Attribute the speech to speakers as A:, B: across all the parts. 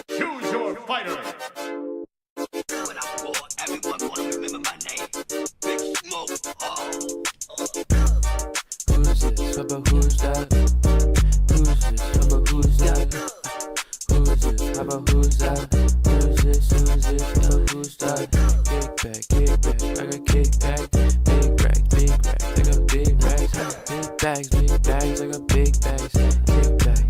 A: Choose your fighter.
B: When I roar, everyone wanna remember my name. Big Smoke.
C: Who's this? How about who's that? Who's this? How about who's that? Who's this? How about who's that? Who's this? Who's this? How about who's that? Kick back, I got kick back. Big racks, I got big racks. Big bags, I got big bags. Kick back,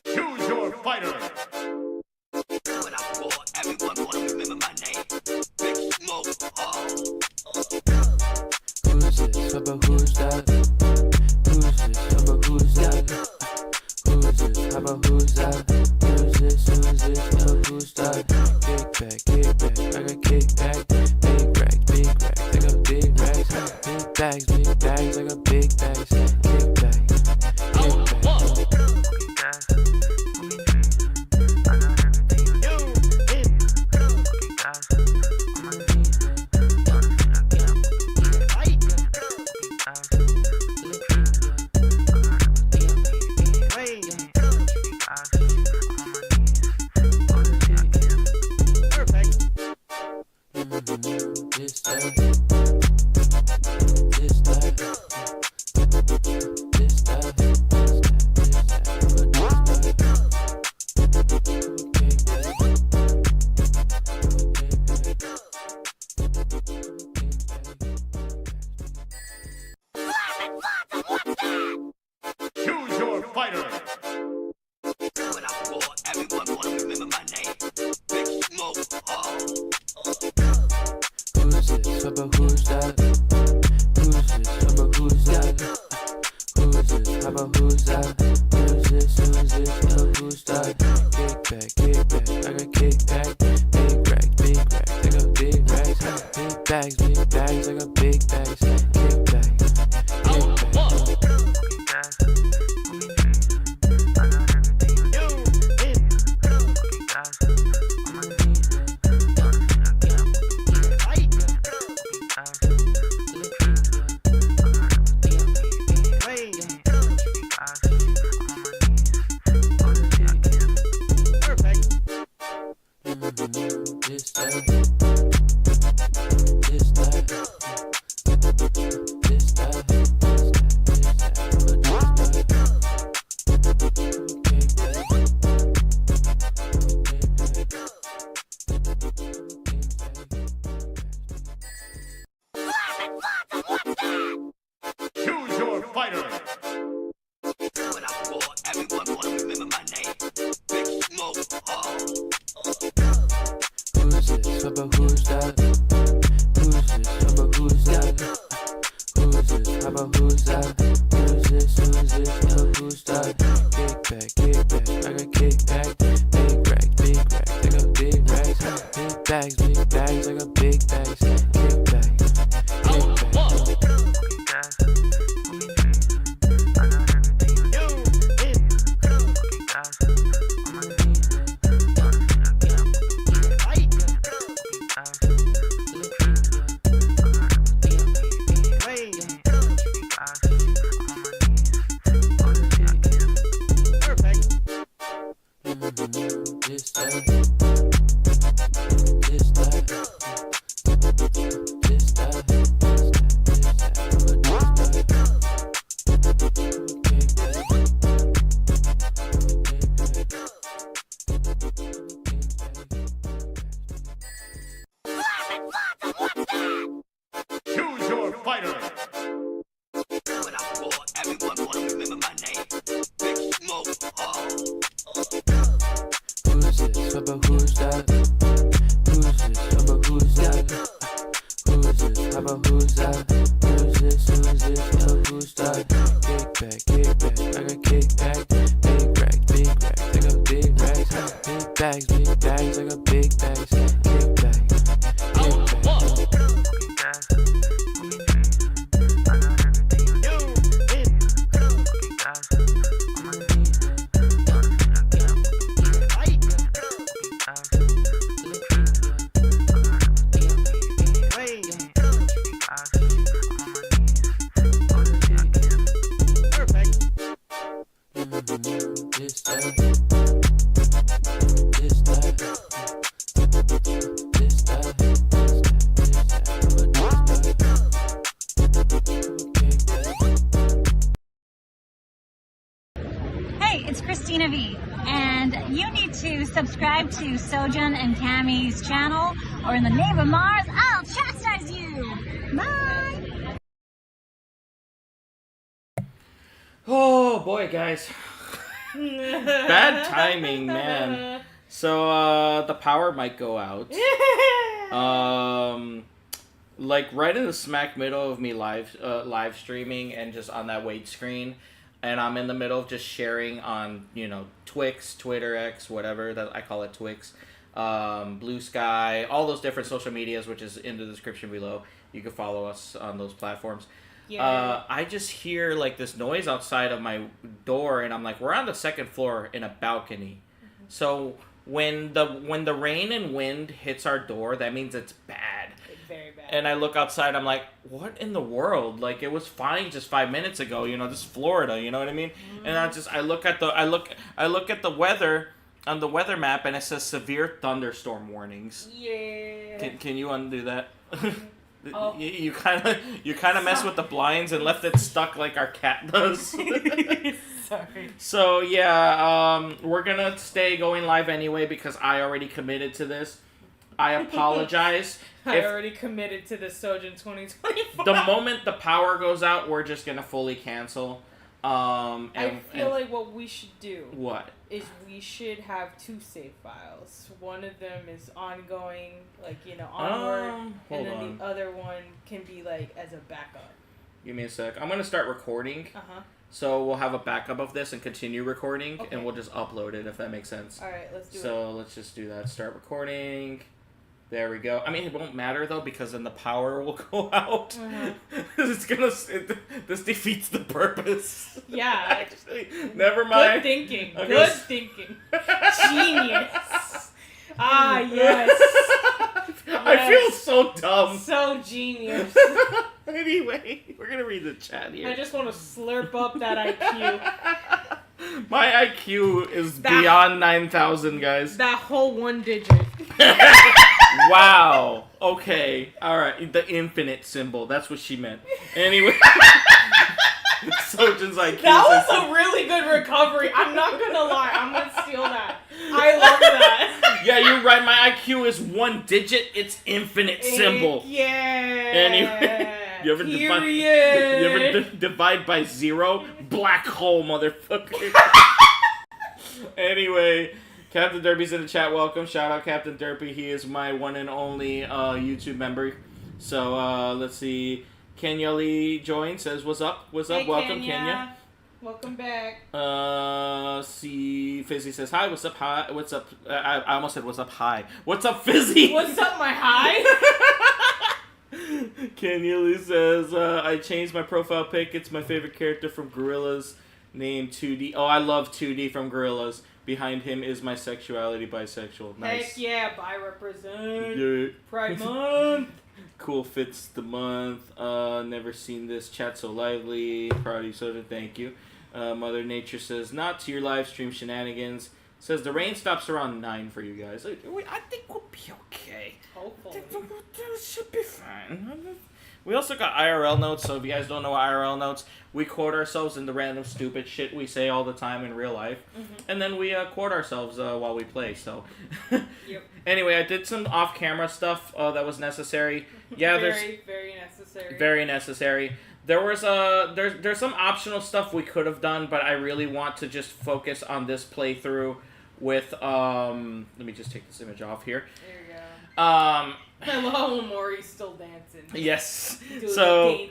A: Choose your fighter.
B: When I roar, everyone wanna remember my name. Big Smoke.
C: who's this? How about who's that? Who's this? How about who's that? Who's this? How about who's that? Who's this? Who's this? How about who's that? Kick back, I got kick back. Big racks, I got big racks. Big bags, I got big bags. Kick back,
A: Choose your fighter.
B: When I roar, everyone wanna remember my name. Big Smoke.
C: who's this? How about who's that? Who's this? How about who's that? Who's this? How about who's that? Who's this? Who's this? How about who's that? Kick back, I got kick back. Big racks, I got big racks. Big bags, I got big bags. Kick back,
A: Choose your fighter.
B: When I roar, everyone wanna remember my name. Big Smoke.
C: who's this? How about who's that? Who's this? How about who's that? Who's this? How about who's that? Who's this? Who's this? How about who's that? Kick back, I got kick back. Big racks, I got big racks. Big bags, I got big bags. Kick back, this that. bags, I got big bags, kick back, kick back.
D: Hey, it's Christina Vee, and you need to subscribe to Sojan and Camy's channel, or in the name of Mars, I'll chastise you! Bye!
E: Oh boy, guys. Bad timing, man. So, the power might go out. Like right in the smack middle of me live streaming and just on that wait screen. And I'm in the middle of just sharing on, you know, Twix, Twitter, X, whatever, that I call it Twix, Blue Sky, all those different social medias, which is in the description below. You can follow us on those platforms. Yeah. I just hear like this noise outside of my door, and I'm like, we're on the second floor in a balcony. Mm-hmm. So when the rain and wind hits our door, that means it's bad. Very bad. And I look outside, I'm like, what in the world? Like, it was fine just 5 minutes ago, you know, this is Florida, you know what I mean? Mm. And I look at the weather on the weather map, and it says severe thunderstorm warnings. Yeah. Can you undo that? Oh. You kind of mess with the blinds and left it stuck like our cat does. Sorry. So yeah, we're gonna stay going live anyway because I already committed to this. I apologize.
F: I already committed to the Sojan 2024.
E: The moment the power goes out, we're just gonna fully cancel.
F: I feel like what we should do.
E: What?
F: Is we should have 2 save files. One of them is ongoing, like, you know, onward, and then the other one can be like as a backup.
E: Give me a sec. I'm gonna start recording. So we'll have a backup of this and continue recording, and we'll just upload it if that makes sense.
F: All right, let's do it.
E: So let's just do that. Start recording. There we go. I mean, it won't matter though because then the power will go out. This defeats the purpose.
F: Yeah.
E: Actually, never mind.
F: Good thinking. Good thinking. Genius. Ah, yes.
E: I feel so dumb.
F: So genius.
E: Anyway, we're gonna read the chat here.
F: I just want to slurp up that IQ.
E: My IQ is beyond 9,000, guys.
F: That whole 1 digit.
E: Wow. Okay. Alright. The infinite symbol. That's what she meant. Anyway. Sojan's IQ.
F: That was a really good recovery. I'm not gonna lie. I'm gonna steal that. I love that.
E: Yeah, you're right. My IQ is 1 digit. It's infinite symbol.
F: Yeah.
E: Anyway. You ever divide by 0? Black hole, motherfucker. Anyway. Captain Derpy's in the chat. Welcome. Shout out Captain Derpy. He is my one and only YouTube member. So, let's see. Kenya Lee joined. Says, what's up? What's up?
F: Hey,
E: welcome, Kenya.
F: Welcome back.
E: See, Fizzy says, hi. What's up? Hi. What's up? I almost said, what's up? Hi. What's up, Fizzy?
F: What's up, my hi?
E: Kenya Lee says, I changed my profile pic. It's my favorite character from Gorillaz named 2D. Oh, I love 2D from Gorillaz. Behind him is my sexuality bisexual. Nice.
F: Heck yeah, bi represent.
E: Yeah.
F: Pride month.
E: Cool fits the month. Never seen this. Chat so lively. Proud of you, Soja. Thank you. Mother Nature says, not to your live stream shenanigans. Says the rain stops around 9 for you guys. I think we'll be okay.
F: Hopefully.
E: It should be fine. We also got IRL notes, so if you guys don't know IRL notes, we quote ourselves in the random stupid shit we say all the time in real life. And then we quote ourselves while we play, so.
F: Yep.
E: Anyway, I did some off-camera stuff that was necessary. Yeah,
F: very necessary.
E: Very necessary. There was there's some optional stuff we could have done, but I really want to just focus on this playthrough with let me just take this image off here.
F: There you go. Hello, Omori's still dancing.
E: Yes.
F: So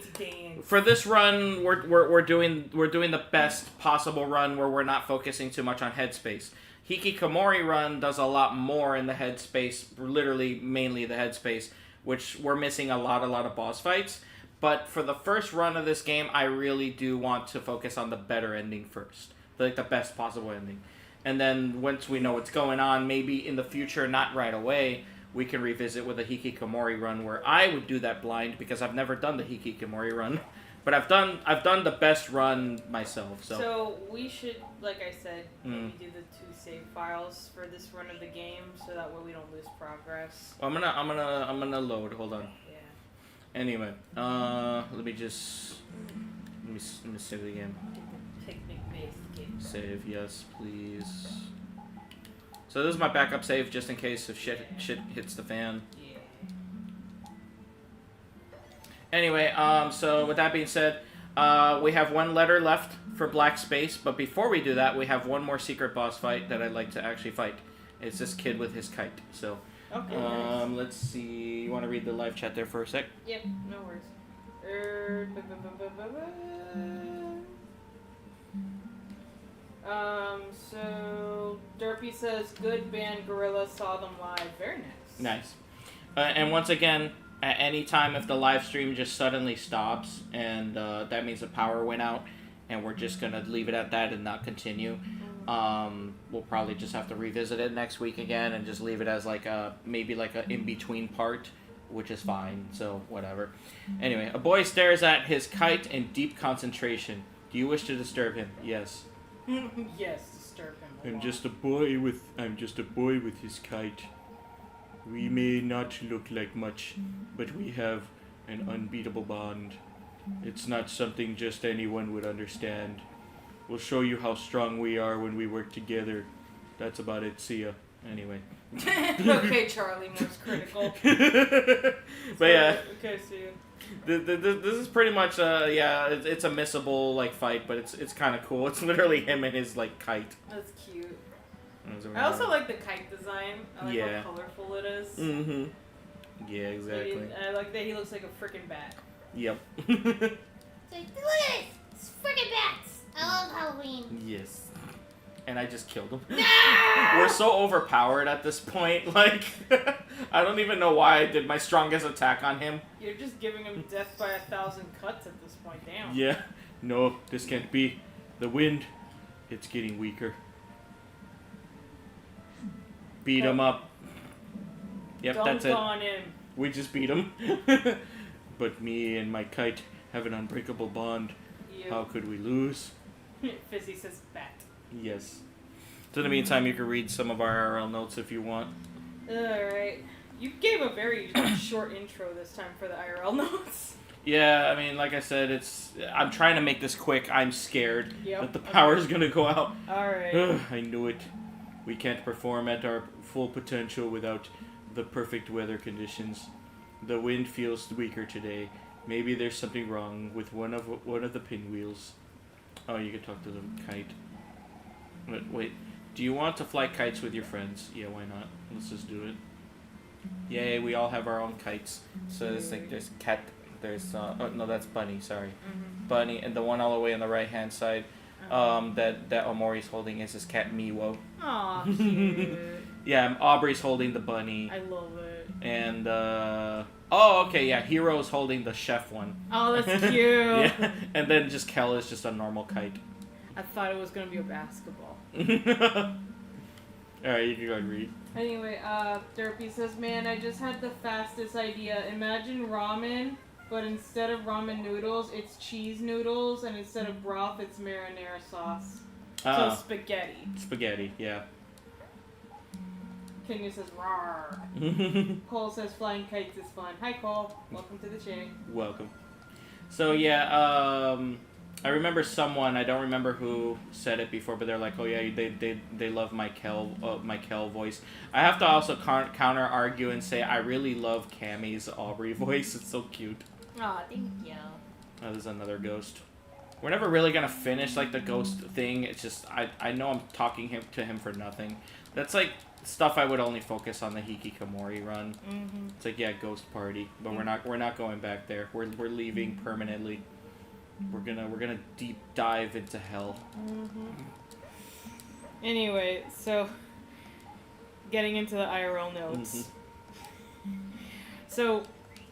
E: for this run, we're doing the best possible run where we're not focusing too much on headspace. Hikikomori run does a lot more in the headspace, literally mainly the headspace, which we're missing a lot of boss fights. But for the first run of this game, I really do want to focus on the better ending first. Like the best possible ending. And then once we know what's going on, maybe in the future, not right away, we can revisit with a Hikikomori run where I would do that blind because I've never done the Hikikomori run. But I've done the best run myself.
F: So we should, like I said, maybe do the 2 save files for this run of the game so that way we don't lose progress.
E: Well, I'm gonna load. Hold on.
F: Yeah.
E: Anyway, let me save the game.
F: Picnic-based game.
E: Save, yes, please. So this is my backup save just in case if shit hits the fan.
F: Yeah.
E: Anyway, so with that being said, we have 1 letter left for Black Space, but before we do that, we have 1 more secret boss fight that I'd like to actually fight. It's this kid with his kite. So,
F: Okay. Nice.
E: let's see. You want to read the live chat there for a sec?
F: Yep, no worries. So Derpy says, good band Gorilla, saw them live. Very nice.
E: Nice. And once again, at any time if the live stream just suddenly stops and that means the power went out and we're just going to leave it at that and not continue, we'll probably just have to revisit it next week again and just leave it as like maybe like a in-between part, which is fine, so whatever. Anyway, a boy stares at his kite in deep concentration. Do you wish to disturb him? Yes.
F: Yes, disturb him.
E: I'm just a boy with his kite. We may not look like much, but we have an unbeatable bond. It's not something just anyone would understand. We'll show you how strong we are when we work together. That's about it. See ya. Anyway.
F: Okay, Charlie, most critical.
E: But yeah.
F: Okay, see you.
E: This is pretty much it's a missable like fight, but it's kind of cool. It's literally him and his like kite.
F: That's cute. I also like the kite design. I like how colorful it is.
E: Mm-hmm. Yeah, exactly.
F: I like that he looks like a freaking bat.
E: Yep.
G: It's like, look at this! It's friggin' bats! I love Halloween.
E: Yes. And I just killed him.
G: No!
E: We're so overpowered at this point. Like, I don't even know why I did my strongest attack on him.
F: You're just giving him death by 1,000 cuts at this point. Damn.
E: Yeah. No, this can't be. The wind, it's getting weaker. Beat him up. Yep, that's it.
F: Dunk on him.
E: We just beat him. But me and my kite have an unbreakable bond.
F: You.
E: How could we lose?
F: Fizzy says bat.
E: Yes. So in the meantime, you can read some of our IRL notes if you want.
F: Alright. You gave a very short intro this time for the IRL notes.
E: Yeah, I mean, like I said, I'm trying to make this quick. I'm scared that the
F: Okay.
E: power's gonna go out.
F: Alright.
E: I knew it. We can't perform at our full potential without the perfect weather conditions. The wind feels weaker today. Maybe there's something wrong with one of the pinwheels. Oh, you can talk to the kite. Wait, do you want to fly kites with your friends? Yeah, why not? Let's just do it. Yay, we all have our own kites. So there's like there's cat. There's oh no, that's Bunny. Sorry, Bunny, and the one all the way on the right hand side. That Omori's holding is his cat Miwo.
F: Aw, cute.
E: Yeah, Aubrey's holding the bunny.
F: I love it.
E: And oh, okay, yeah, Hero's holding the chef one.
F: Oh, that's cute.
E: Yeah, and then just Kel is just a normal kite.
F: I thought it was gonna be a basketball.
E: Alright, you can go and read.
F: Anyway, Derpy says, man, I just had the fastest idea. Imagine ramen, but instead of ramen noodles, it's cheese noodles, and instead of broth, it's marinara sauce. So spaghetti.
E: Spaghetti, yeah.
F: Kenya says, rawr. Cole says, flying kites is fun. Hi, Cole. Welcome to the chat.
E: Welcome. So, yeah, I remember someone, I don't remember who said it before, but they're like, oh yeah, they love my Kel voice. I have to also counter argue and say I really love Camy's Aubrey voice. It's so cute.
G: Aw, thank you.
E: Oh, there's another ghost. We're never really gonna finish like the ghost thing. It's just I know I'm talking to him for nothing. That's like stuff I would only focus on the Hikikomori run.
F: Mm-hmm.
E: It's like, yeah, ghost party, but we're not going back there. We're leaving permanently. We're gonna deep dive into hell.
F: Anyway, so getting into the IRL notes. So,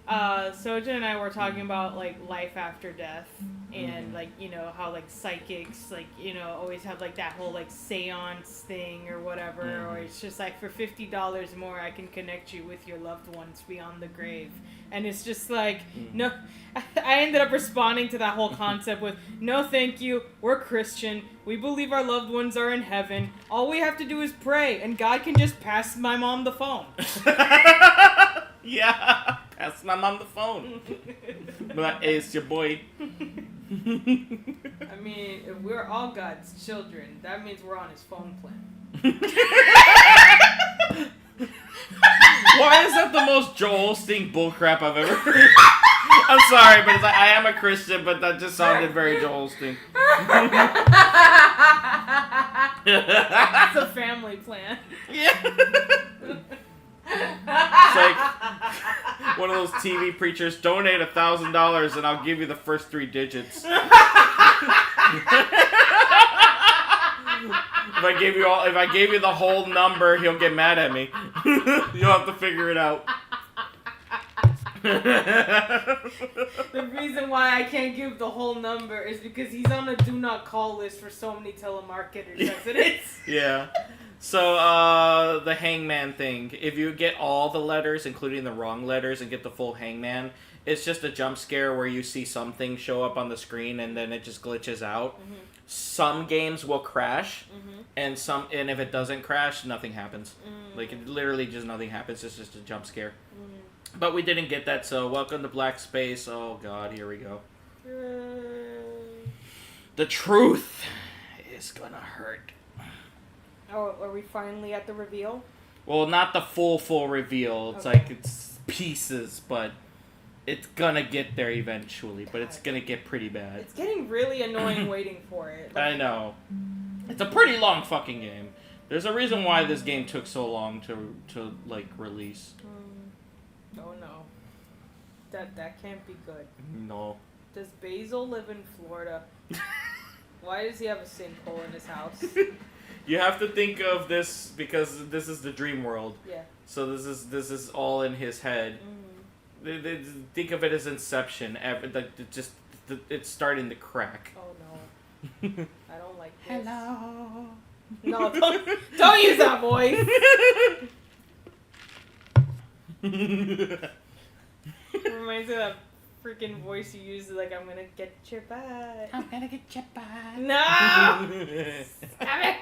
F: Soja and I were talking about like life after death, and like how like psychics always have like that whole like seance thing or whatever, or it's just like for $50 more I can connect you with your loved ones beyond the grave, and it's just like no. I ended up responding to that whole concept with no, thank you. We're Christian. We believe our loved ones are in heaven. All we have to do is pray, and God can just pass my mom the phone.
E: Yeah, pass my mom the phone. But hey, it's your boy.
F: I mean, if we're all God's children, that means we're on his phone plan.
E: Why is that the most Joel Osteen bullcrap I've ever heard? I'm sorry, but it's like, I am a Christian, but that just sounded very Joel Osteen.
F: It's a family plan.
E: Yeah. It's like one of those TV preachers, donate $1,000 and I'll give you the first 3 digits. If I gave you the whole number, he'll get mad at me. You'll have to figure it out.
F: The reason why I can't give the whole number is because he's on a do not call list for so many telemarketers as it is.
E: Yeah. So, the hangman thing. If you get all the letters, including the wrong letters, and get the full hangman, it's just a jump scare where you see something show up on the screen and then it just glitches out. Some games will crash, and if it doesn't crash, nothing happens. Like, it literally just nothing happens. It's just a jump scare. But we didn't get that, so welcome to Black Space. Oh god, here we go. The truth is gonna hurt.
F: Oh, are we finally at the reveal?
E: Well, not the full reveal. It's like, it's pieces, but it's gonna get there eventually. But it's gonna get pretty bad.
F: It's getting really annoying waiting for it.
E: I know. It's a pretty long fucking game. There's a reason why this game took so long to like, release.
F: Oh no. That can't be good.
E: No.
F: Does Basil live in Florida? Why does he have a sinkhole in his house?
E: You have to think of this because this is the dream world.
F: Yeah.
E: So this is all in his head. Think of it as Inception. It's starting to crack.
F: Oh no. I don't like this.
E: Hello.
F: No, don't use that voice. Reminds me of that freaking voice you use, like, I'm gonna get your butt.
E: I'm gonna get your butt.
F: No! Stop it! Stop it!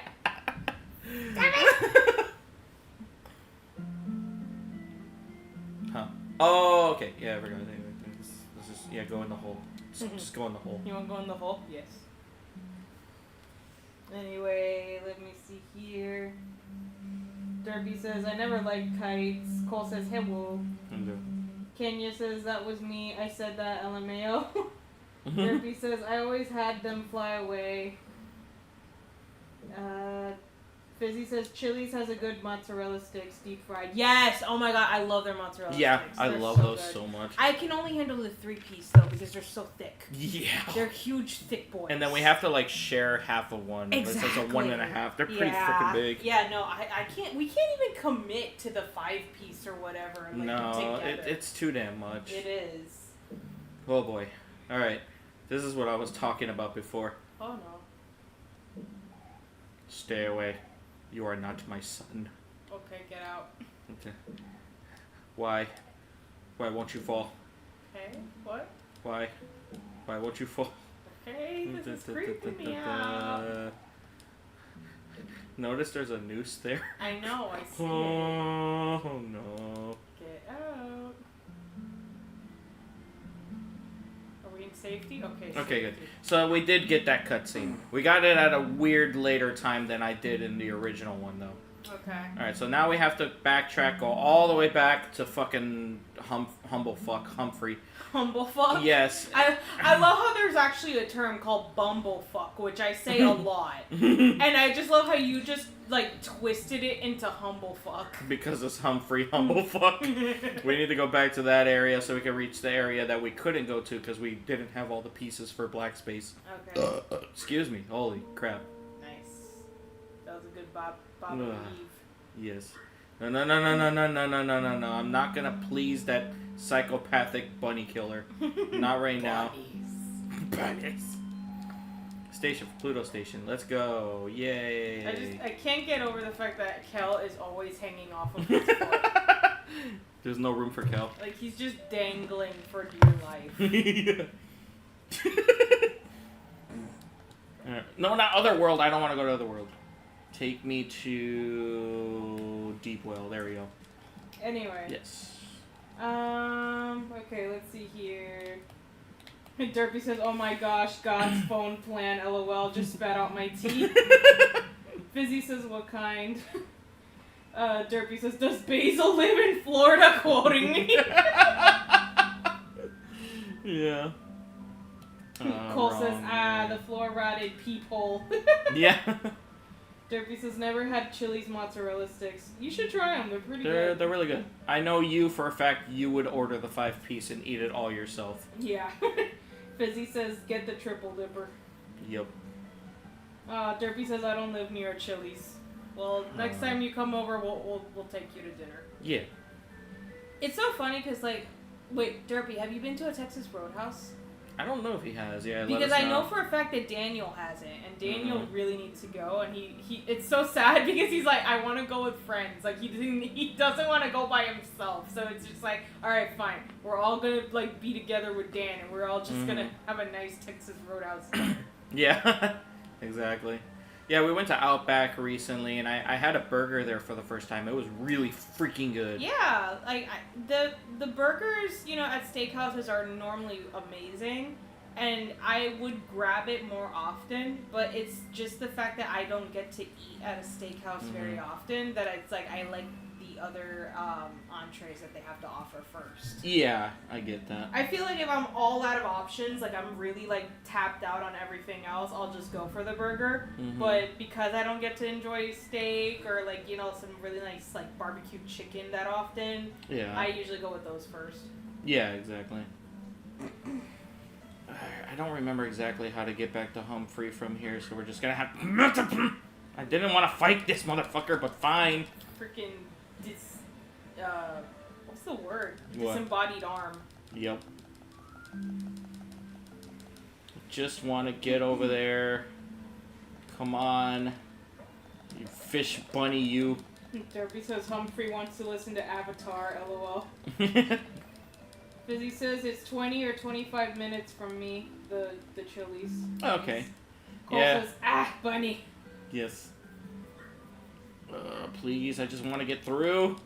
E: Huh. Oh, okay. Yeah, I forgot. Let's just, go in the hole. Just go in the hole.
F: You wanna go in the hole? Yes. Anyway, let me see here. Derby says, I never liked kites. Cole says, hello. Kenya says, that was me. I said that, LMAO. Derby says, I always had them fly away. Fizzy says, Chili's has a good mozzarella sticks, deep fried. Yes! Oh my god, I love their mozzarella sticks.
E: Yeah, I love those
F: good.
E: so much.
F: I can only handle the 3-piece though, because they're so thick.
E: Yeah.
F: They're huge, thick boys.
E: And then we have to, like, share half of one.
F: Exactly.
E: It's a 1.5. They're pretty freaking big.
F: Yeah, no, I can't, we can't even commit to the 5-piece or whatever. And, like,
E: No,
F: together.
E: it's too damn much.
F: It is.
E: Oh boy. Alright. This is what I was talking about before.
F: Oh no.
E: Stay away. You are not my son.
F: Okay, get out.
E: Okay. Why? Why won't you fall?
F: Okay, what?
E: Why? Why won't you fall?
F: Okay, this is creeping me out.
E: Notice there's a noose there?
F: I know, I see it.
E: Oh no.
F: Get out. Are we in safety? Okay,
E: Okay, good.
F: safety.
E: So we did get that cutscene. We got it at a weird later time than I did in the original one, though.
F: Okay.
E: Alright, so now we have to backtrack, go all the way back to fucking Humphrey.
F: Humblefuck?
E: Yes.
F: I love how there's actually a term called bumblefuck, which I say a lot. And I just love how you just, like, twisted it into humblefuck.
E: Because it's Humphrey. We need to go back to that area so we can reach the area that we couldn't go to because we didn't have all the pieces for Black Space.
F: Okay.
E: Excuse me. Holy crap.
F: Nice. That was a good Baba
E: Ugh.
F: Eve.
E: Yes. No. I'm not gonna please that psychopathic bunny killer. Not right now. Bunnies. Station, Pluto Station. Let's go. Yay.
F: I can't get over the fact that Kel is always hanging off of his foot.
E: There's no room for Kel.
F: Like, he's just dangling for dear life.
E: Yeah. No, not Otherworld. I don't want to go to Otherworld. Take me to Deep Well. There we go.
F: Anyway.
E: Yes.
F: Okay, let's see here. Derpy says, oh my gosh, God's phone plan, lol, just spat out my teeth. Fizzy says, what kind? Derpy says, does Basil live in Florida, quoting me?
E: Yeah.
F: Cole says, the floor-rotted peephole.
E: Yeah.
F: Derpy says, never had Chili's mozzarella sticks. You should try them, they're pretty good.
E: They're really good. I know you for a fact you would order the 5-piece and eat it all yourself.
F: Yeah. Fizzy says, get the triple dipper.
E: Yep.
F: Derpy says, I don't live near a Chili's. Well, next time you come over, we'll take you to dinner.
E: Yeah.
F: It's so funny because, like, wait, Derpy, have you been to a Texas Roadhouse?
E: I don't know if he has. Yeah,
F: because I know for a fact that Daniel hasn't, and Daniel really needs to go. And he it's so sad because he's like, I want to go with friends. Like he doesn't want to go by himself. So it's just like, all right, fine, we're all gonna like be together with Dan, and we're all just gonna have a nice Texas Roadhouse dinner.
E: Yeah, exactly. Yeah, we went to Outback recently, and I had a burger there for the first time. It was really freaking good.
F: Yeah, like the burgers, you know, at steakhouses are normally amazing, and I would grab it more often. But it's just the fact that I don't get to eat at a steakhouse very often that it's like I like the other entrees that they have to offer first.
E: Yeah, I get that.
F: I feel like if I'm all out of options, like I'm really like tapped out on everything else, I'll just go for the burger. But because I don't get to enjoy steak or like, you know, some really nice like barbecue chicken that often, I usually go with those first.
E: Yeah, exactly. I don't remember exactly how to get back to Humphrey from here, so we're just gonna have I didn't want to fight this motherfucker, but fine.
F: Freaking what's the word?
E: What?
F: Disembodied arm.
E: Yep. Just want to get over there. Come on. You fish bunny, you.
F: Derpy says Humphrey wants to listen to Avatar, lol. Fizzy says it's 20 or 25 minutes from me, the Chili's.
E: Okay.
F: Cole
E: Yeah.
F: says, bunny.
E: Yes. Please, I just want to get through.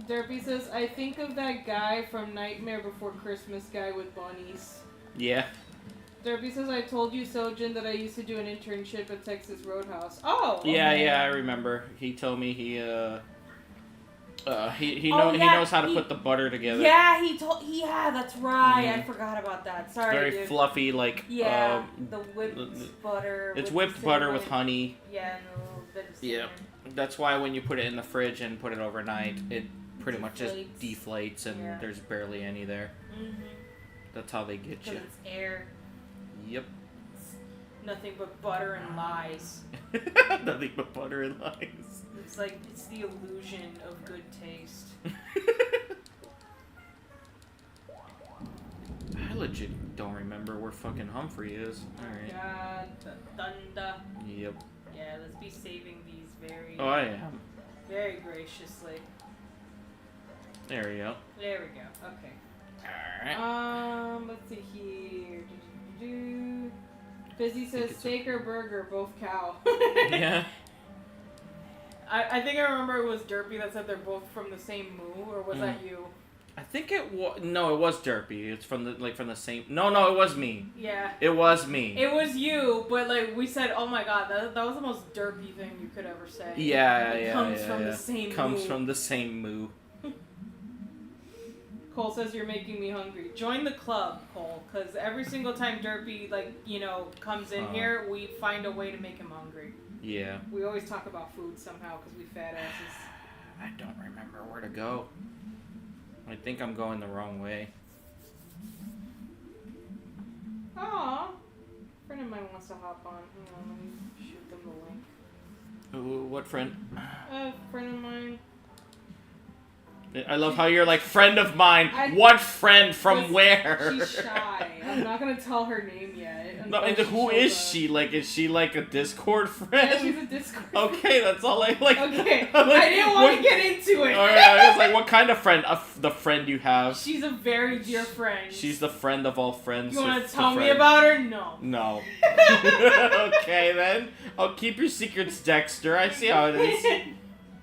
F: Derpy says, I think of that guy from Nightmare Before Christmas guy with bunnies.
E: Yeah.
F: Derpy says, I told you, Sojan, that I used to do an internship at Texas Roadhouse. Oh! Okay.
E: Yeah, I remember. He told me he knows how to put the butter together.
F: Yeah, that's right. I
E: Mhm.
F: forgot about that. Sorry,
E: Very
F: dude.
E: fluffy, like
F: the whipped butter.
E: It's whipped butter with honey.
F: Yeah, and a little bit of cinnamon.
E: Yeah. That's why when you put it in the fridge and put it overnight, it pretty much just deflates and there's barely any there. That's how they get you.
F: Because it's air.
E: Yep.
F: It's nothing but butter and lies.
E: Nothing but butter and lies.
F: It's the illusion of good taste.
E: I legit don't remember where fucking Humphrey is. Alright.
F: God, the thunder.
E: Yep.
F: Yeah, let's be saving these very...
E: Oh, I am.
F: Very graciously.
E: There we go.
F: There we go. Okay.
E: Alright.
F: Let's see here. Fizzy says steak or burger, both cow.
E: Yeah.
F: I think I remember it was Derpy that said they're both from the same moo, or was that you?
E: I think it was... No, it was Derpy. It's from the same... No, it was me.
F: Yeah.
E: It was me.
F: It was you, but like we said, oh my god, that was the most Derpy thing you could ever say.
E: Yeah,
F: it comes from the same
E: Comes
F: moo.
E: from the same moo.
F: Cole says you're making me hungry. Join the club, Cole, because every single time Derpy, like, you know, comes in here, we find a way to make him hungry.
E: Yeah.
F: We always talk about food somehow because we fat asses.
E: I don't remember where to go. I think I'm going the wrong way.
F: Aw. A friend of mine wants to hop on. Hang on, let me shoot them the link.
E: What friend?
F: A friend of mine.
E: I love how you're like, friend of mine.
F: I-
E: What friend from
F: Listen,
E: where?
F: She's shy. I'm not gonna tell her name yet.
E: No, and
F: until
E: who
F: shows
E: is
F: up.
E: she? Like, is she like a Discord
F: Yeah,
E: friend?
F: she's a Discord.
E: Okay, that's all I like.
F: Okay,
E: I'm like,
F: I didn't want to get into it.
E: Alright, I was like, what kind of friend? The friend you have.
F: She's a very dear friend.
E: She's the friend of all friends.
F: You want
E: the
F: to tell me
E: friend.
F: about her? No.
E: No. Okay, then. I'll keep your secrets, Dexter. I see how it is.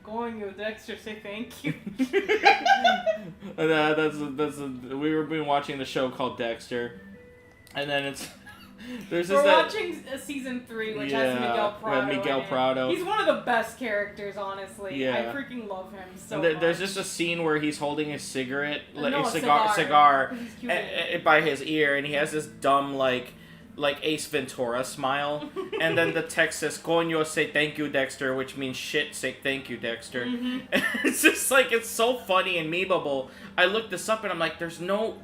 F: Going with Dexter, say thank you.
E: We were been watching the show called Dexter, and then there's
F: We're
E: this
F: watching season 3, which has Miguel Prado.
E: Miguel
F: in it.
E: Prado.
F: He's one of the best characters, honestly.
E: Yeah.
F: I freaking love him so
E: There's
F: much.
E: just a scene where he's holding a cigarette, like
F: No,
E: a
F: a
E: cigar,
F: cigar. He's Cuban.
E: by his ear, and he has this dumb like Ace Ventura smile, and then the text says "Coño, say thank you, Dexter," which means shit, say thank you, Dexter.
F: Mm-hmm.
E: And it's just like, it's so funny and memeable. I looked this up and I'm like, there's no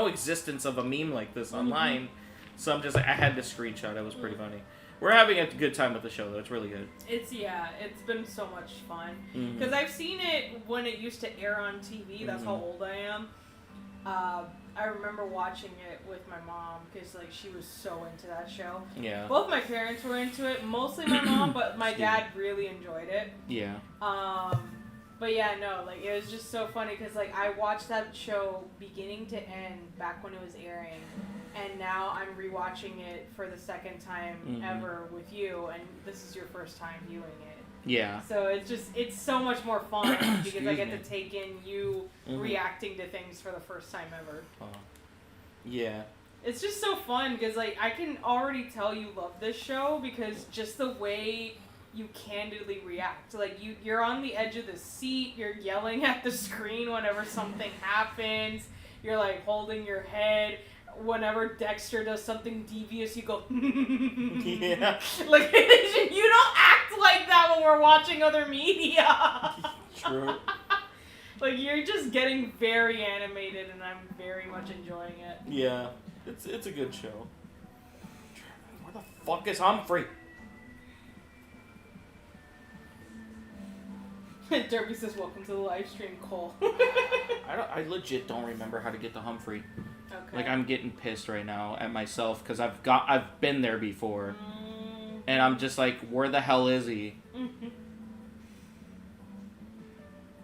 E: existence of a meme like this online. So I'm just like, I had to screenshot. It was pretty funny. We're having a good time with the show though. It's really good.
F: It's been so much fun.
E: Mhm.
F: Because I've seen it when it used to air on TV. That's how old I am. I remember watching it with my mom because like she was so into that show.
E: Yeah.
F: Both my parents were into it, mostly my mom, but my dad really enjoyed it.
E: Yeah.
F: But yeah, no, like it was just so funny because like I watched that show beginning to end back when it was airing, and now I'm rewatching it for the second time ever with you, and this is your first time viewing it.
E: Yeah.
F: So it's so much more fun because I
E: Excuse
F: get
E: me.
F: to take in you reacting to things for the first time ever.
E: Yeah.
F: It's just so fun because like I can already tell you love this show because just the way you candidly react. Like you're on the edge of the seat, you're yelling at the screen whenever something happens, you're like holding your head. Whenever Dexter does something devious, you go,
E: Yeah.
F: Like, you don't act like that when we're watching other media.
E: True.
F: Like, you're just getting very animated, and I'm very much enjoying it.
E: Yeah. It's a good show. Where the fuck is Humphrey?
F: Derby says, welcome to the live stream, Cole.
E: I legit don't remember how to get to Humphrey.
F: Okay.
E: Like, I'm getting pissed right now at myself because I've been there before, and I'm just like, where the hell is he?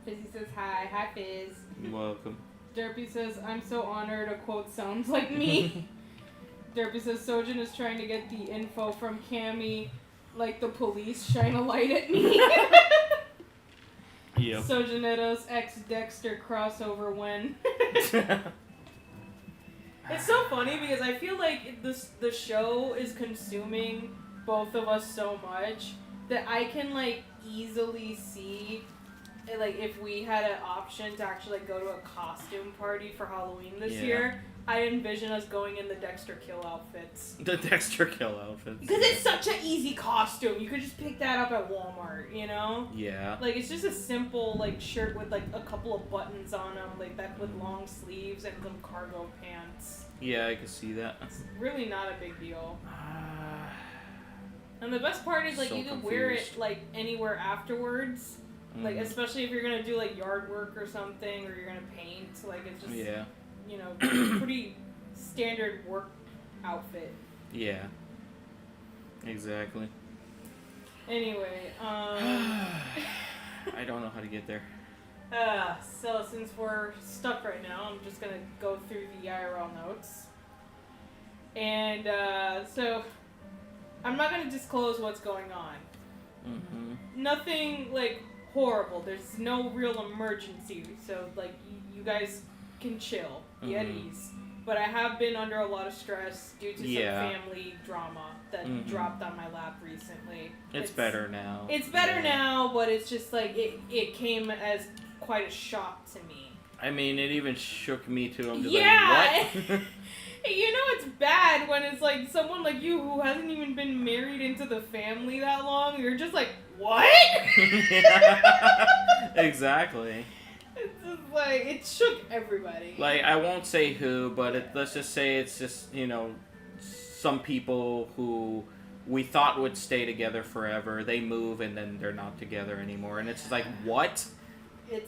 F: Fizzy says, hi Fizz.
E: Welcome.
F: Derpy says, I'm so honored a quote sounds like me. Derpy says, Sojan is trying to get the info from Camy, like the police shine a light at me.
E: Yep.
F: Sojanetto's ex-Dexter crossover when. It's so funny because I feel like the show is consuming both of us so much that I can like easily see like if we had an option to actually like, go to a costume party for Halloween this year, I envision us going in the Dexter Kill outfits.
E: The Dexter Kill outfits.
F: Because it's such an easy costume. You could just pick that up at Walmart, you know?
E: Yeah.
F: Like, it's just a simple, like, shirt with, like, a couple of buttons on them, like, that with long sleeves and some cargo pants.
E: Yeah, I can see that.
F: It's really not a big deal. And the best part is, like,
E: So
F: you can wear
E: confused.
F: it, like, anywhere afterwards. Like, especially if you're gonna do, like, yard work or something, or you're gonna paint. Like, it's just, you know, pretty standard work outfit.
E: Yeah. Exactly.
F: Anyway,
E: I don't know how to get there.
F: so since we're stuck right now, I'm just gonna go through the IRL notes. And, so, I'm not gonna disclose what's going on. Nothing, like, horrible. There's no real emergency, so, like, you guys can chill, be at ease. But I have been under a lot of stress due to some family drama that dropped on my lap recently.
E: It's better now.
F: It's better now, but it's just like it came as quite a shock to me.
E: I mean, it even shook me too. I'm just
F: Yeah.
E: like, what?
F: You know it's bad when it's like someone like you who hasn't even been married into the family that long. You're just like, what?
E: Exactly.
F: It's just like, it shook everybody.
E: Like, I won't say who, but let's just say it's just, you know, some people who we thought would stay together forever. They move and then they're not together anymore. And it's like, what?
F: It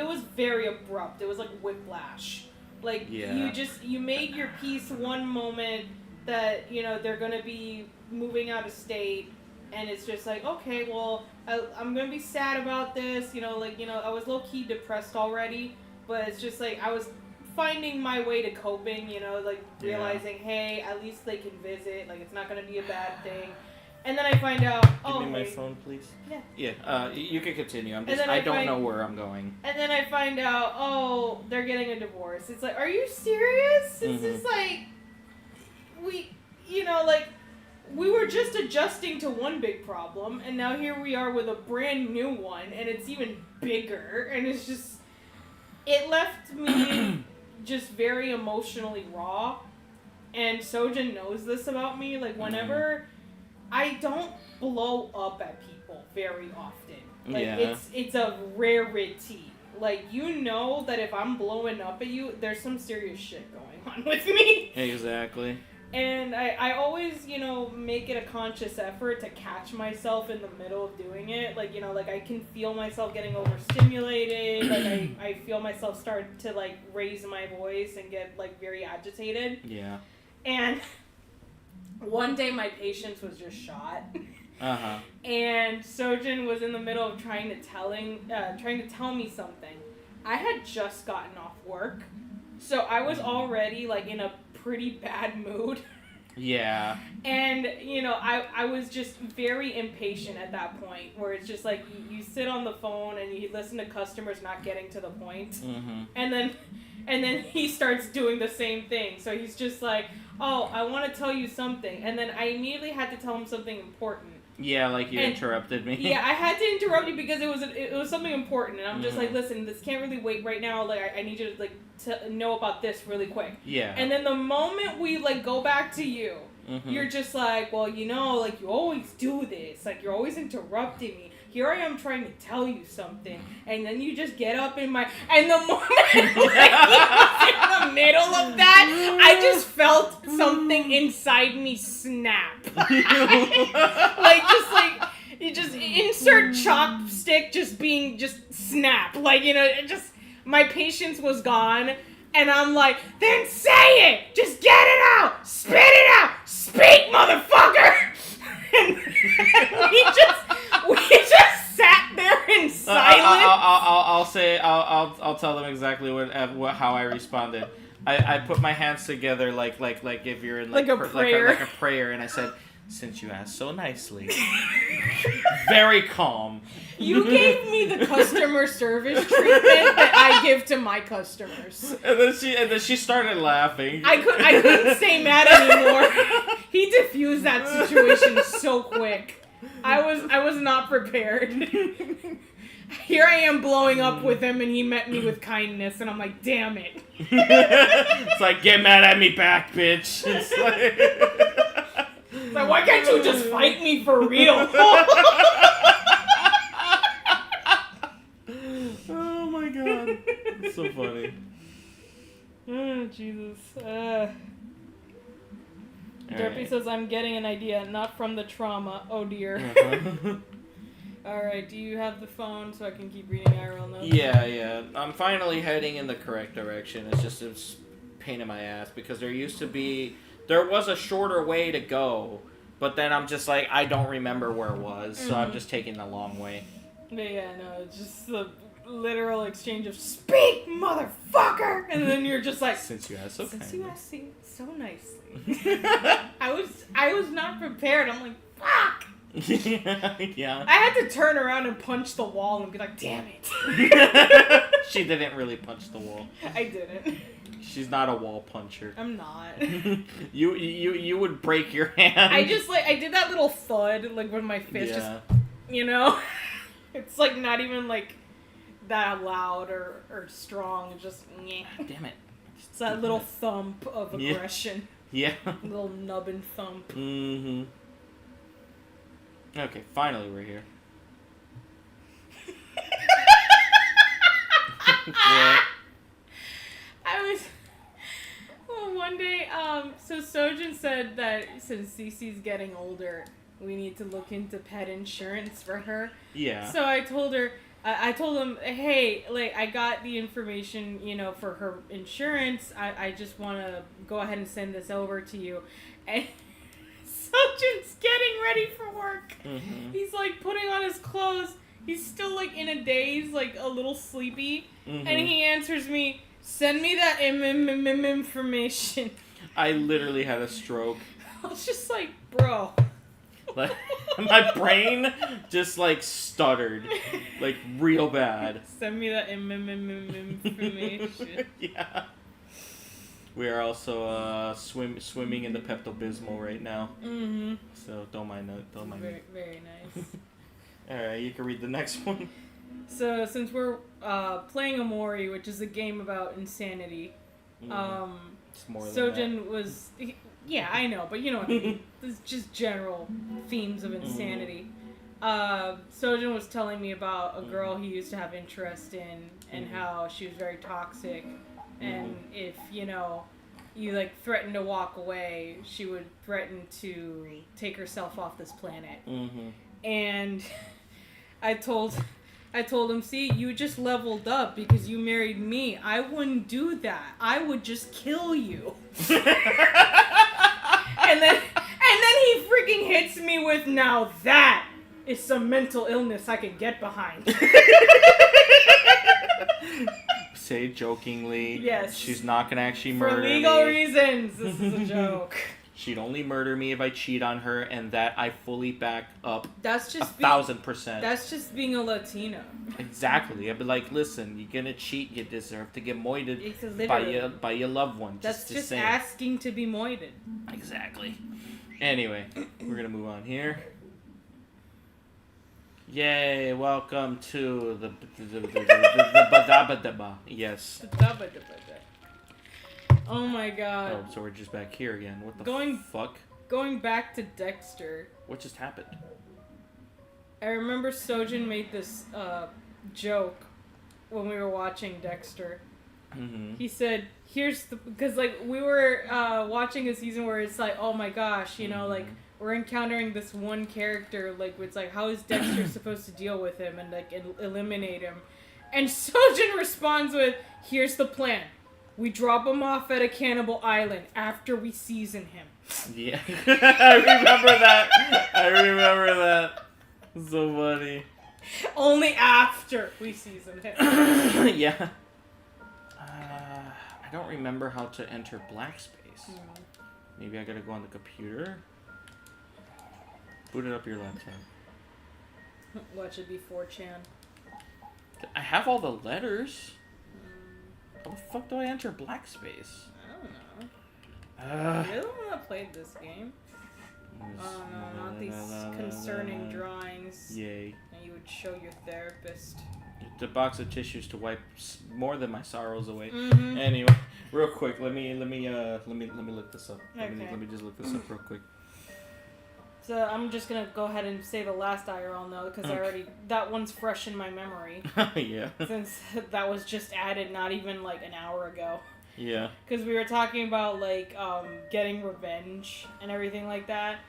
F: was very abrupt. It was like whiplash. Like,
E: Yeah.
F: you made your peace one moment that, you know, they're going to be moving out of state. And it's just like, okay, well, I'm going to be sad about this. You know, like, you know, I was low-key depressed already. But it's just like, I was finding my way to coping, you know, like realizing, hey, at least they can visit. Like, it's not going to be a bad thing. And then I find out,
E: Give me my phone, please.
F: Yeah.
E: Yeah, you can continue. I don't know where I'm going.
F: And then I find out, oh, they're getting a divorce. It's like, are you serious? It's just like, we were just adjusting to one big problem, and now here we are with a brand new one, and it's even bigger, and it's just, it left me just very emotionally raw, and Sojan knows this about me. Like, whenever I don't blow up at people very often. Like, it's a rarity. Like, you know that if I'm blowing up at you, there's some serious shit going on with me.
E: Exactly.
F: And I always, you know, make it a conscious effort to catch myself in the middle of doing it. Like, you know, like, I can feel myself getting overstimulated. Like, I feel myself start to, like, raise my voice and get, like, very agitated.
E: Yeah.
F: And one day my patience was just shot.
E: Uh-huh.
F: And Sojan was in the middle of trying to tell me something. I had just gotten off work, so I was already, like, in a pretty bad mood.
E: Yeah.
F: And, you know, I was just very impatient at that point, where it's just like, you sit on the phone and you listen to customers not getting to the point.
E: Mm-hmm.
F: And then he starts doing the same thing. So he's just like, oh, I want to tell you something. And then I immediately had to tell him something important.
E: Yeah, like you interrupted me.
F: Yeah, I had to interrupt you because it was something important, and I'm just like, listen, this can't really wait right now. Like, I need you to, like, to know about this really quick.
E: Yeah.
F: And then the moment we, like, go back to you, you're just like, well, you know, like, you always do this. Like, you're always interrupting me. Here I am trying to tell you something, and then you just get up in my... And the moment, like, he was in the middle of that, I just felt something inside me snap. You just insert chopstick just snap. Like, you know, it just... My patience was gone, and I'm like, then say it! Just get it out! Spit it out! Speak, motherfucker! And we just sat there in silence.
E: I'll tell them exactly how I responded. I put my hands together like if you're in like
F: a prayer.
E: like a prayer, and I said, since you asked so nicely, very calm.
F: You gave me the customer service treatment that I give to my customers.
E: And then she started laughing.
F: I couldn't stay mad anymore. He diffused that situation so quick. I was not prepared. Here I am blowing up with him, and he met me with kindness, and I'm like, damn it.
E: It's like, get mad at me back, bitch. It's
F: like, why can't you just fight me for real?
E: Oh my god. It's so funny.
F: Oh, Jesus. Derpy says, I'm getting an idea, not from the trauma. Oh, dear. Alright, do you have the phone so I can keep reading IRL notes?
E: Yeah. I'm finally heading in the correct direction. It's just a pain in my ass because there was a shorter way to go, but then I'm just like, I don't remember where it was, so I'm just taking the long way.
F: But yeah, no, it's just the literal exchange of, speak, motherfucker! And then you're just like,
E: Since you asked so
F: nicely. I was not prepared. I'm like, fuck!
E: Yeah.
F: I had to turn around and punch the wall and be like, damn it.
E: She didn't really punch the wall.
F: I didn't.
E: She's not a wall puncher.
F: I'm not.
E: You would break your hand.
F: I did that little thud, like, with my fist, just, you know? It's, like, not even, like, that loud or strong. It's just, meh.
E: Damn it.
F: It's that little thump of aggression.
E: Yeah.
F: Little nubbin thump.
E: Mm-hmm. Okay, finally we're here.
F: One day, So Sojan said that since Cece's getting older, we need to look into pet insurance for her.
E: Yeah.
F: So I told her, I told him, hey, like, I got the information, you know, for her insurance. I just want to go ahead and send this over to you. And Sojan's getting ready for work.
E: Mm-hmm.
F: He's, like, putting on his clothes. He's still, like, in a daze, like, a little sleepy.
E: Mm-hmm.
F: And he answers me, send me that information.
E: I literally had a stroke.
F: I was just like, bro.
E: Like, my brain just, like, stuttered. Like, real bad.
F: Send me that information.
E: Yeah. We are also swimming in the Pepto-Bismol right now.
F: Mm-hmm.
E: So don't mind that. Don't mind.
F: Very, very nice.
E: Alright, you can read the next one.
F: So since we're playing Omori, which is a game about insanity,
E: It's more than
F: Sojan was... Yeah, I know, but you know what I mean. This is just general themes of insanity. Sojan was telling me about a girl he used to have interest in and how she was very toxic. And if, you know, you, like, threatened to walk away, she would threaten to take herself off this planet. And I told him, see, you just leveled up because you married me. I wouldn't do that. I would just kill you. and then he freaking hits me with, now that is some mental illness I can get behind.
E: Say jokingly.
F: Yes.
E: She's not gonna actually murder
F: For
E: me.
F: legal reasons, this is a joke.
E: She'd only murder me if I cheat on her, and that I fully back up.
F: That's just
E: 1,000%.
F: That's just being a Latino.
E: Exactly. I'd be like, listen, you're gonna cheat, you deserve to get moited by your loved one.
F: That's just
E: saying.
F: asking to be moited.
E: Exactly. Anyway, we're gonna move on here. Yay! Welcome to the badabadaba. Yes.
F: Oh my god.
E: Oh, so we're just back here again. What the fuck?
F: Going back to Dexter.
E: What just happened?
F: I remember Sojan made this joke when we were watching Dexter. He said, because like we were watching a season where it's like, oh my gosh, you know, like we're encountering this one character, like it's like, how is Dexter supposed to deal with him and like eliminate him? And Sojan responds with, here's the plan. We drop him off at a cannibal island after we season him.
E: Yeah. I remember that. So funny.
F: Only after we season him.
E: Yeah. I don't remember how to enter black space. Maybe I gotta go on the computer. Boot it up your laptop.
F: Watch it be 4chan.
E: I have all the letters. How the fuck do I enter black space?
F: I don't know. You're the one that played this game. Oh no, not these concerning drawings.
E: Yay.
F: And you would show your therapist.
E: The box of tissues to wipe more than my sorrows away.
F: Mm-hmm.
E: Anyway, real quick, let me look this up. Let me just look this up real quick.
F: So I'm just gonna go ahead and say the last IRL note because that one's fresh in my memory.
E: Yeah.
F: Since that was just added not even like an hour ago.
E: Yeah.
F: Because we were talking about like getting revenge and everything like that.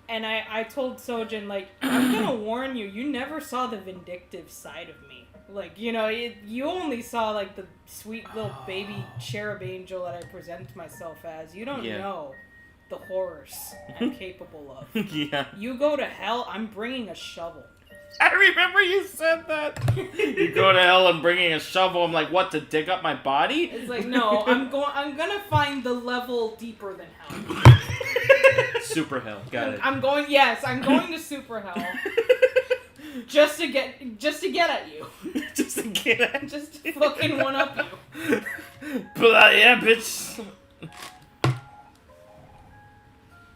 F: And I told Sojan, like, I'm gonna warn you, you never saw the vindictive side of me. Like, you know, you only saw like the sweet little baby cherub angel that I present myself as. You don't know the horrors I'm capable of.
E: Yeah.
F: You go to hell, I'm bringing a shovel.
E: I remember you said that. You go to hell and bringing a shovel. I'm like, what, to dig up my body?
F: It's like, no, I'm gonna find the level deeper than hell.
E: Super hell. Got it.
F: I'm going to super hell. Just to get at you.
E: Just to get at
F: Just to fucking one up you.
E: But yeah, bitch.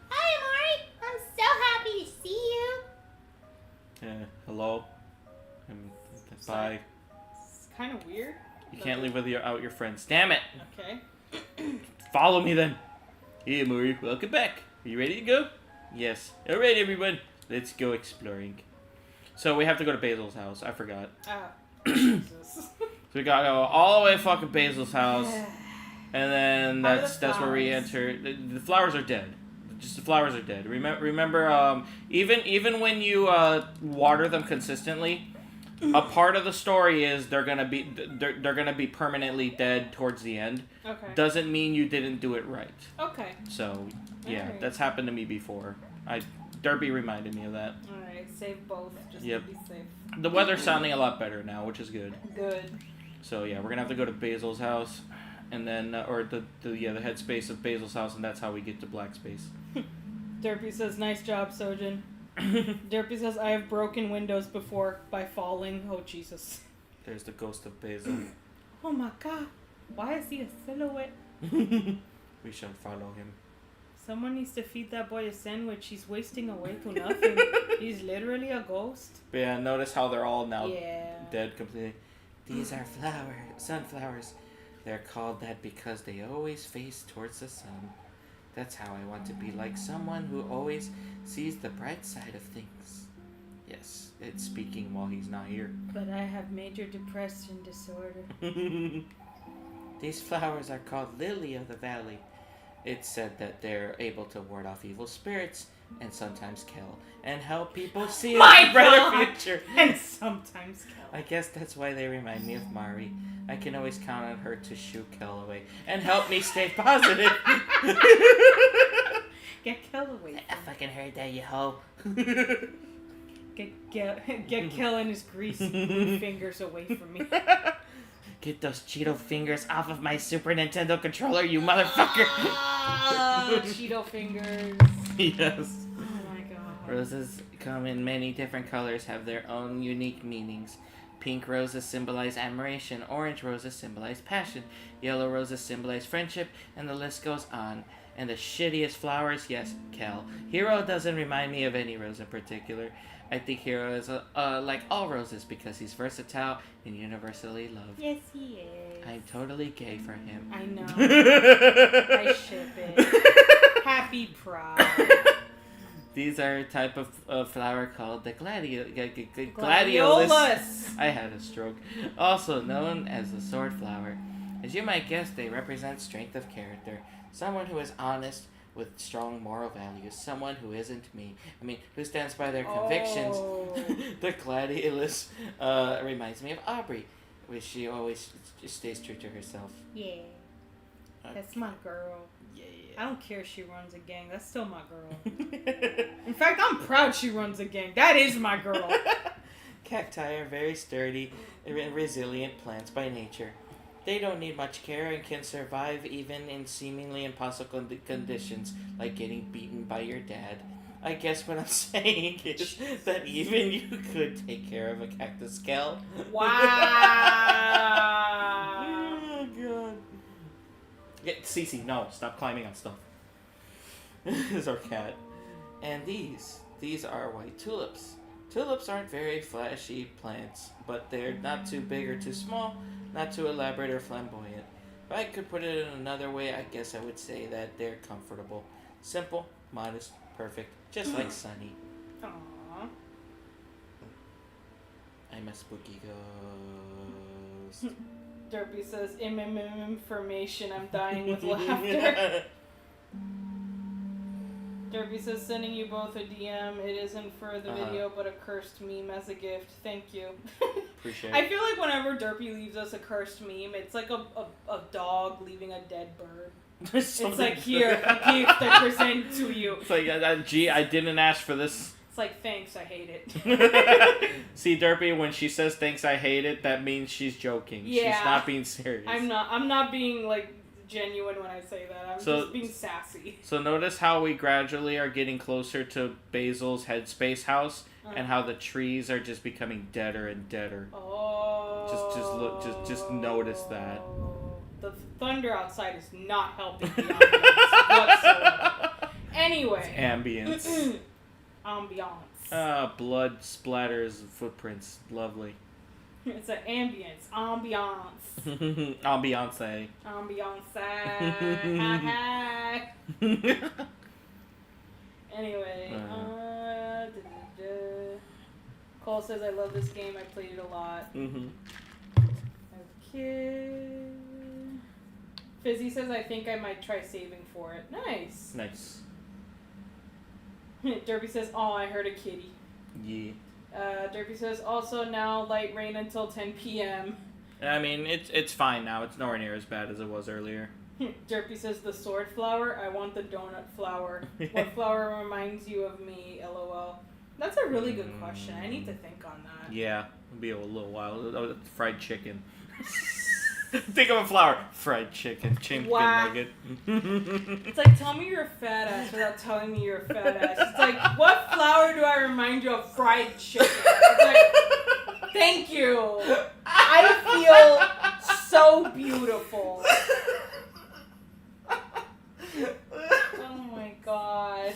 G: Hi, Omori. I'm so happy to see you.
E: Hello. Bye.
F: It's kind of weird.
E: You can't leave without your friends. Damn it.
F: Okay.
E: Follow me then. Hey, Omori. Welcome back. Are you ready to go? Yes. All right, everyone. Let's go exploring. So we have to go to Basil's house. I forgot.
F: Jesus.
E: So we gotta go all the way to fucking Basil's house. And then
F: How are
E: that's where we
F: flowers?
E: enter. The flowers are dead. Just the flowers are dead. Remember, even when you water them consistently, a part of the story is they're gonna be permanently dead towards the end.
F: Okay.
E: Doesn't mean you didn't do it right.
F: Okay.
E: So yeah,
F: Alright.
E: that's happened to me before. Derby reminded me of that.
F: Alright, save both just
E: Yep.
F: to be safe.
E: The weather's sounding a lot better now, which is good.
F: Good.
E: So yeah, we're gonna have to go to Basil's house, and then or the headspace of Basil's house, and that's how we get to Black Space.
F: Derpy says, nice job, Sojan. Derpy says, I have broken windows before by falling. Oh, Jesus.
E: There's the ghost of Basil.
F: Oh my god. Why is he a silhouette?
E: We shall follow him.
F: Someone needs to feed that boy a sandwich. He's wasting away to nothing. He's literally a ghost.
E: But yeah, notice how they're all now
F: Yeah.
E: dead completely. These are sunflowers. They're called that because they always face towards the sun. That's how I want to be, like someone who always sees the bright side of things. Yes, it's speaking while he's not here.
F: But I have major depression disorder.
E: These flowers are called Lily of the Valley. It's said that they're able to ward off evil spirits and sometimes kill and help people see a
F: My
E: brighter
F: God!
E: future.
F: And sometimes kill.
E: I guess that's why they remind me of Mari. I can always count on her to shoo Kel away and help me stay positive.
F: Get Kel away.
E: I fucking heard that, you hoe.
F: Get Kel and his greasy blue fingers away from me.
E: Get those Cheeto fingers off of my Super Nintendo controller, you motherfucker.
F: Oh, Cheeto fingers.
E: Yes.
F: Oh my god.
E: Roses come in many different colors, have their own unique meanings. Pink roses symbolize admiration, orange roses symbolize passion, yellow roses symbolize friendship, and the list goes on. And the shittiest flowers, yes, Kel. Hero doesn't remind me of any rose in particular. I think Hero is like all roses because he's versatile and universally loved.
F: Yes, he is.
E: I'm totally gay for him.
F: I know. I ship it. Happy Pride.
E: These are a type of flower called the gladiolus.
F: Gladiolus.
E: I had a stroke. Also known as the sword flower. As you might guess, they represent strength of character. Someone who is honest with strong moral values. Someone who isn't me. I mean, who stands by their convictions.
F: Oh.
E: The gladiolus reminds me of Aubrey, which she always just stays true to herself.
F: Yeah. That's my girl.
E: Yeah.
F: I don't care if she runs a gang. That's still my girl. In fact, I'm proud she runs a gang. That is my girl.
E: Cacti are very sturdy and resilient plants by nature. They don't need much care and can survive even in seemingly impossible conditions, like getting beaten by your dad. I guess what I'm saying is that even you could take care of a cactus Kel.
F: Wow.
E: Oh, God. Cece, no, stop climbing on stuff. This is our cat. And these are white tulips. Tulips aren't very flashy plants, but they're not too big or too small, not too elaborate or flamboyant. If I could put it in another way, I guess I would say that they're comfortable. Simple, modest, perfect, just like Sunny.
F: Aww.
E: I'm a spooky ghost.
F: Derpy says, information, I'm dying with laughter. Derpy says, sending you both a DM. It isn't for the video, but a cursed meme as a gift. Thank you.
E: Appreciate it.
F: I feel like whenever Derpy leaves us a cursed meme, it's like a dog leaving a dead bird. It's like, here, a gift I present to you.
E: It's like, gee, I didn't ask for this.
F: It's like, thanks, I hate it.
E: See, Derpy, when she says thanks, I hate it, that means she's joking.
F: Yeah.
E: She's not being serious.
F: I'm not being, like, genuine when I say that. I'm just being sassy.
E: So notice how we gradually are getting closer to Basil's headspace house, and how the trees are just becoming deader and deader.
F: Oh.
E: Just notice that.
F: The thunder outside is not helping the ambiance whatsoever. Anyway.
E: Ambience.
F: Ambiance.
E: Blood splatters, footprints. Lovely.
F: It's an ambience. Ambiance.
E: Ambiance.
F: Ambiance. Anyway. Cole says, I love this game. I played it a lot.
E: Mm-hmm.
F: As a kid. Fizzy says, I think I might try saving for it. Nice.
E: Nice.
F: Derpy says, oh, I heard a kitty.
E: Yeah.
F: Derpy says, also now light rain until 10 p.m.
E: I mean, it's fine now. It's nowhere near as bad as it was earlier.
F: Derpy says, the sword flower? I want the donut flower. What flower reminds you of me? LOL. That's a really good question. I need to think on that.
E: Yeah, it'll be a little while. Fried chicken. Think of a flower. Fried chicken. Chicken nugget.
F: It's like, tell me you're a fat ass without telling me you're a fat ass. It's like, what flower do I remind you of? Fried chicken. It's like, thank you. I feel so beautiful. Oh my god.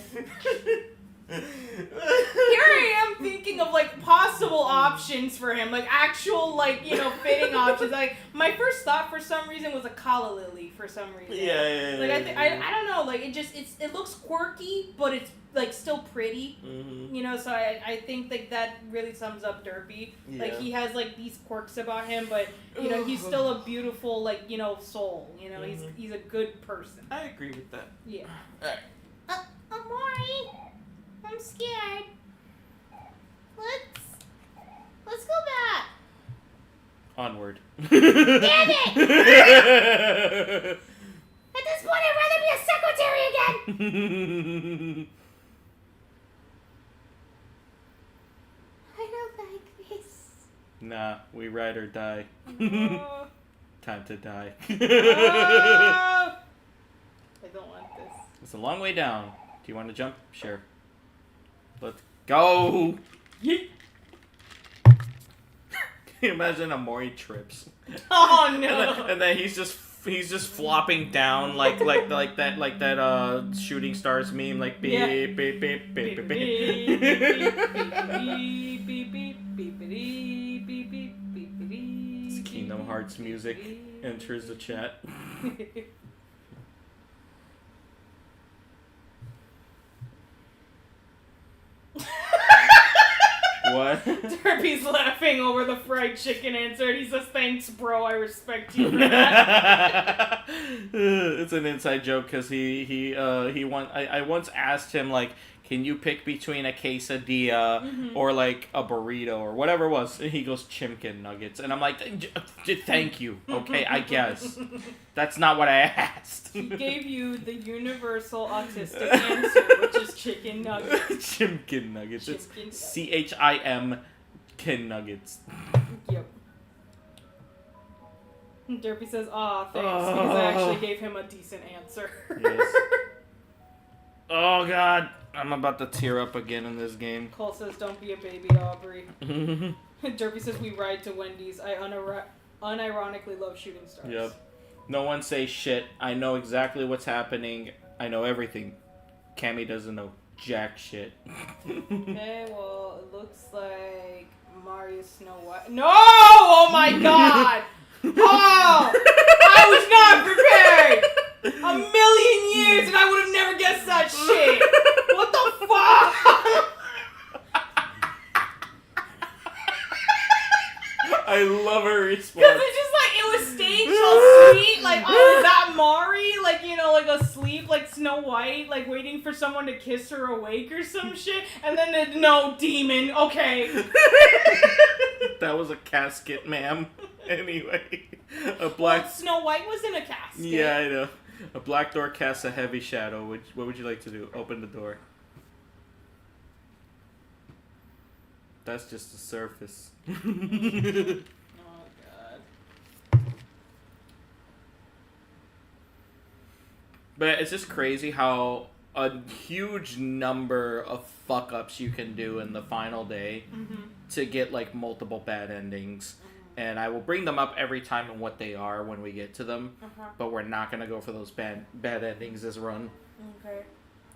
F: Here I am thinking of like possible options for him, like actual like, you know, fitting options. Like my first thought for some reason was a calla lily for some reason.
E: Yeah.
F: Like I don't know, like it looks quirky, but it's like still pretty.
E: Mm-hmm.
F: You know, so I think like that really sums up Derpy.
E: Yeah.
F: Like he has like these quirks about him, but you know, he's still a beautiful like, you know, soul. You know, he's a good person.
E: I agree with that.
F: Yeah.
E: Alright.
G: Omori, I'm scared. Let's go back.
E: Onward.
G: Damn it! At this point, I'd rather be a secretary again. I don't like this.
E: Nah, we ride or die.
F: Oh.
E: Time to die.
F: Oh. I don't want this.
E: It's a long way down. Do you want to jump? Sure. Let's go.
F: Yeet.
E: Can you imagine Omori trips?
F: Oh no!
E: And then he's just flopping down like that shooting stars meme, like beep beep beep beep beep beep. It's Kingdom Hearts music enters the chat. What?
F: Derpy's laughing over the fried chicken answer, and he says, "Thanks, bro. I respect you for that."
E: It's an inside joke because I once asked him like, can you pick between a quesadilla or like a burrito or whatever it was? And he goes, chimkin nuggets, and I'm like, thank you. Okay, I guess that's not what I asked.
F: He gave you the universal autistic answer, which is chicken nuggets.
E: Chimkin nuggets.
F: Chimkin
E: It's
F: nuggets.
E: CHIM kin nuggets.
F: Yep. Derpy says, "Aw, thanks," because I actually gave him a decent answer.
E: Yes. Oh God, I'm about to tear up again in this game.
F: Cole says, "Don't be a baby, Aubrey." Derpy says, "We ride to Wendy's. I unironically love shooting stars."
E: Yep. No one say shit. I know exactly what's happening. I know everything. Camy doesn't know jack shit.
F: Okay, well, it looks like Mario Snow White. No! Oh my god! Oh! I was not prepared! A million years and I would have never guessed that shit! What the fuck?
E: I love her response.
F: Because it's just like, it was staged all sweet, like, oh, is that Mari? Like, you know, like asleep, like Snow White, like waiting for someone to kiss her awake or some shit, and then, no, demon, okay.
E: That was a casket, ma'am. Anyway, a black...
F: Well, Snow White was in a casket.
E: Yeah, I know. A black door casts a heavy shadow. What would you like to do? Open the door. That's just the surface.
F: Oh, God.
E: But it's just crazy how a huge number of fuck-ups you can do in the final day to get, like, multiple bad endings. And I will bring them up every time and what they are when we get to them. But we're not going to go for those bad endings this run.
F: Okay.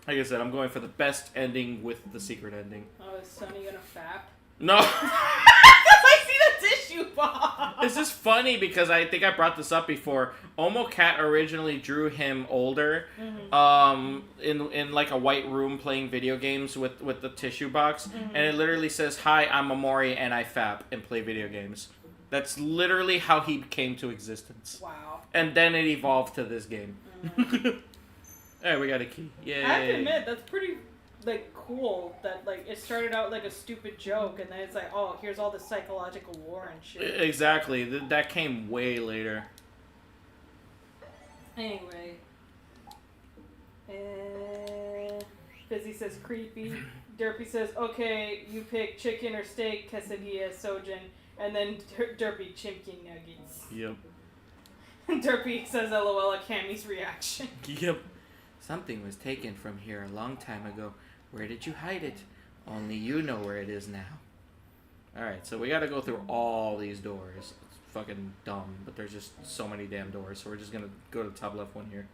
E: Like I said, I'm going for the best ending with the secret ending.
F: Oh, is Sonny gonna fap?
E: No!
F: I see the tissue box!
E: It's just funny because I think I brought this up before. Omocat originally drew him older, in like a white room playing video games with the tissue box, and it literally says, "Hi, I'm Omori and I fap and play video games." That's literally how he came to existence.
F: Wow.
E: And then it evolved to this game. Alright, we got a key. Yay.
F: I have to admit, that's pretty, like, cool that, like, it started out like a stupid joke, and then it's like, oh, here's all the psychological war and shit.
E: Exactly. That came way later.
F: Anyway. Fizzy says creepy. Derpy says, okay, you pick chicken or steak, quesadilla, Sojan, and then Derpy chicken nuggets.
E: Yep.
F: Derpy says LOL at Camy's reaction.
E: Yep. Something was taken from here a long time ago. Where did you hide it? Only you know where it is now. Alright, so we gotta go through all these doors. It's fucking dumb, but there's just so many damn doors, so we're just gonna go to the top left one here.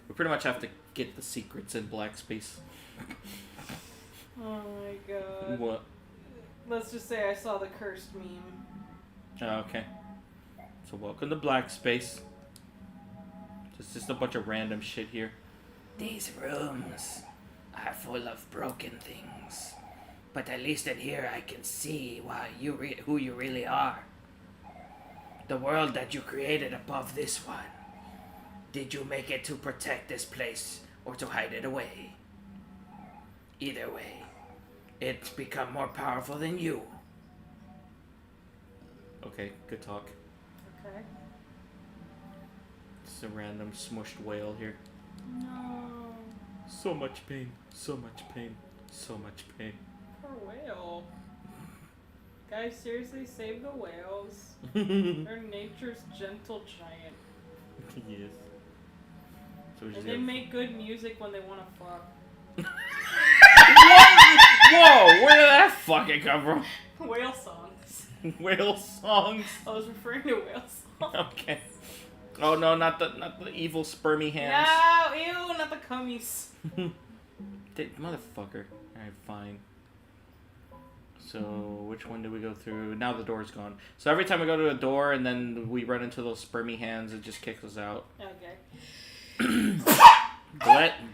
E: We pretty much have to get the secrets in black space.
F: Oh my god.
E: What?
F: Let's just say I saw the cursed meme.
E: Oh, okay. So welcome to black space. Just a bunch of random shit here.
H: These rooms are full of broken things, but at least in here I can see who you really are. The world that you created above this one. Did you make it to protect this place or to hide it away? Either way, it's become more powerful than you.
E: Okay, good talk.
F: Okay.
E: It's a random smushed whale here.
F: No.
E: So much pain, so much pain, so much pain.
F: Poor whale. Guys, seriously, save the whales. They're nature's gentle giant.
E: Yes. So
F: And they make good music when they want to fuck.
E: Whoa! Where did that fucking come from?
F: Whale songs.
E: Whale songs.
F: I was referring to whale songs.
E: Okay. Oh no, not the evil spermy hands.
F: No, ew, not the cummies.
E: Motherfucker. Alright, fine. So, which one do we go through? Now the door's gone. So every time we go to a door and then we run into those spermy hands, it just kicks us out.
F: Okay.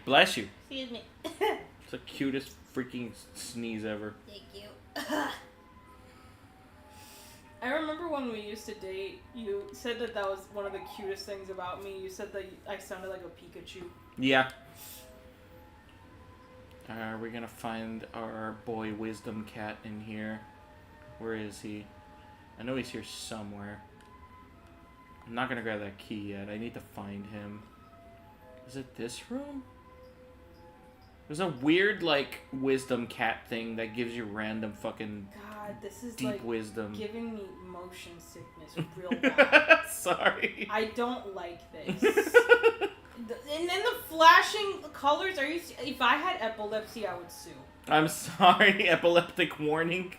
E: Bless you.
G: Excuse me.
E: It's the cutest freaking sneeze ever.
G: Thank you.
F: I remember when we used to date, you said that was one of the cutest things about me. You said that I sounded like a Pikachu.
E: Yeah. Are we gonna find our boy Wisdom Cat in here? Where is he? I know he's here somewhere. I'm not gonna grab that key yet. I need to find him. Is it this room? There's a weird, like, Wisdom Cat thing that gives you random fucking
F: God, this is
E: deep
F: like
E: wisdom.
F: giving me motion sickness real bad.
E: Sorry.
F: I don't like this. And then the flashing colors, if I had epilepsy, I would sue.
E: I'm sorry, epileptic warning.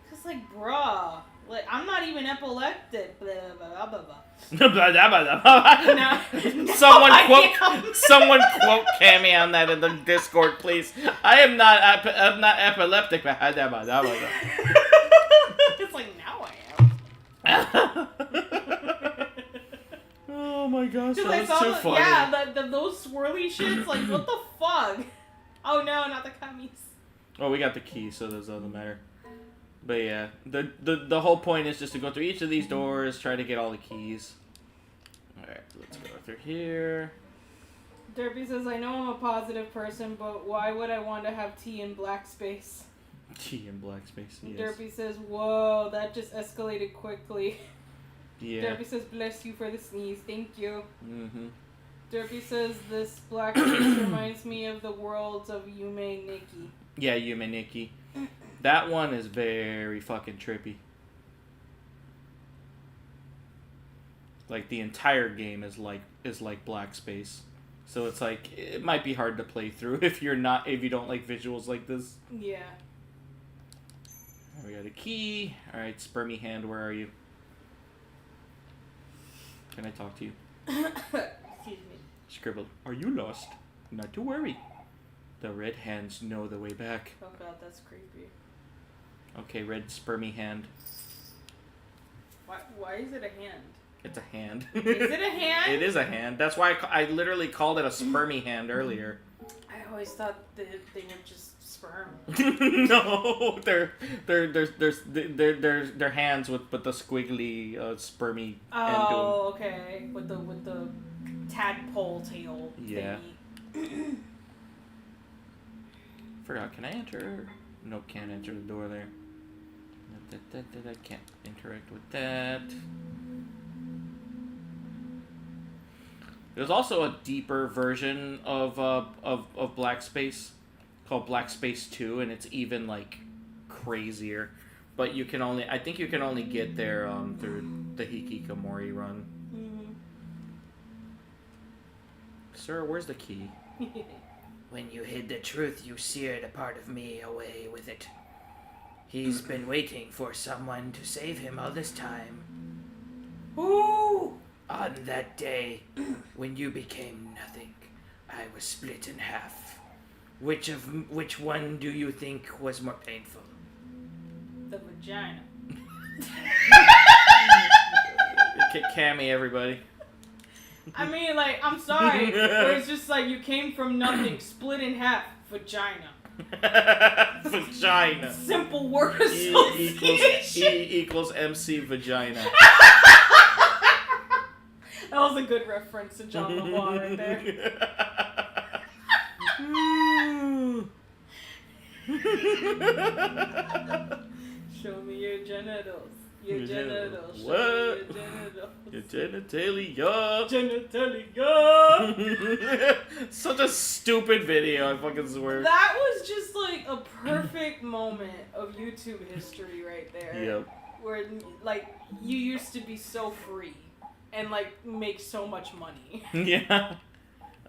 F: Cause like, bruh, like, I'm not even epileptic, blah, blah, blah, blah.
E: Someone quote Camy on that in the Discord, please. I am not epileptic.
F: It's like, now I am.
E: Oh my gosh, that
F: I
E: was
F: saw
E: too funny.
F: Yeah, those swirly shits, like, what the fuck? Oh no, not the cummies.
E: Well, we got the key, so that doesn't matter. But yeah, the whole point is just to go through each of these doors, try to get all the keys. Alright, let's go through here.
F: Derpy says, I know I'm a positive person, but why would I want to have tea in black space?
E: Tea in black space, yes.
F: Derpy says, whoa, that just escalated quickly.
E: Yeah.
F: Derpy says, bless you for the sneeze, thank you.
E: Mm-hmm.
F: Derpy says, this black space reminds me of the worlds of Yume Nikki.
E: Yeah, Yume Nikki. That one is very fucking trippy. Like, the entire game is like black space. So it's like, it might be hard to play through if you don't like visuals like this.
F: Yeah.
E: We got a key. Alright, Spermy Hand, where are you? Can I talk to you?
F: Excuse me.
E: Scribbled. Are you lost? Not to worry. The red hands know the way back.
F: Oh god, that's creepy.
E: Okay, red spermy hand.
F: Why is it a hand?
E: It's a hand.
F: Is it a hand?
E: It is a hand. That's why I literally called it a spermy hand earlier.
F: I always thought that they were just sperm.
E: No, they're hands with the squiggly spermy end to 'em.
F: Oh, okay. With the tadpole tail.
E: Yeah.
F: thingy.
E: Forgot. Can I enter? Nope, can't enter the door there. I can't interact with that. There's also a deeper version of Black Space called Black Space 2, and it's even like crazier. But you can only, I think you can only get there through the Hikikomori run.
F: Mm-hmm.
E: Sir, where's the key?
H: When you hid the truth, you seared a part of me away with it. He's been waiting for someone to save him all this time.
F: Ooh!
H: On that day, when you became nothing, I was split in half. Which one do you think was more painful?
F: The vagina.
E: Camy, everybody.
F: I mean, like, I'm sorry, but it's just like you came from nothing, split in half, vagina.
E: Vagina.
F: Simple word
E: E
F: association.
E: equals MC vagina.
F: That was a good reference to John LeBlanc right there. Show me your genitals. Your genitals. Show
E: What?
F: me your genitals.
E: Your genitalia.
F: Genitalia.
E: Such a stupid video, I fucking swear.
F: That was just like a perfect moment of YouTube history right there.
E: Yep.
F: Where, like, you used to be so free and, like, make so much money.
E: Yeah.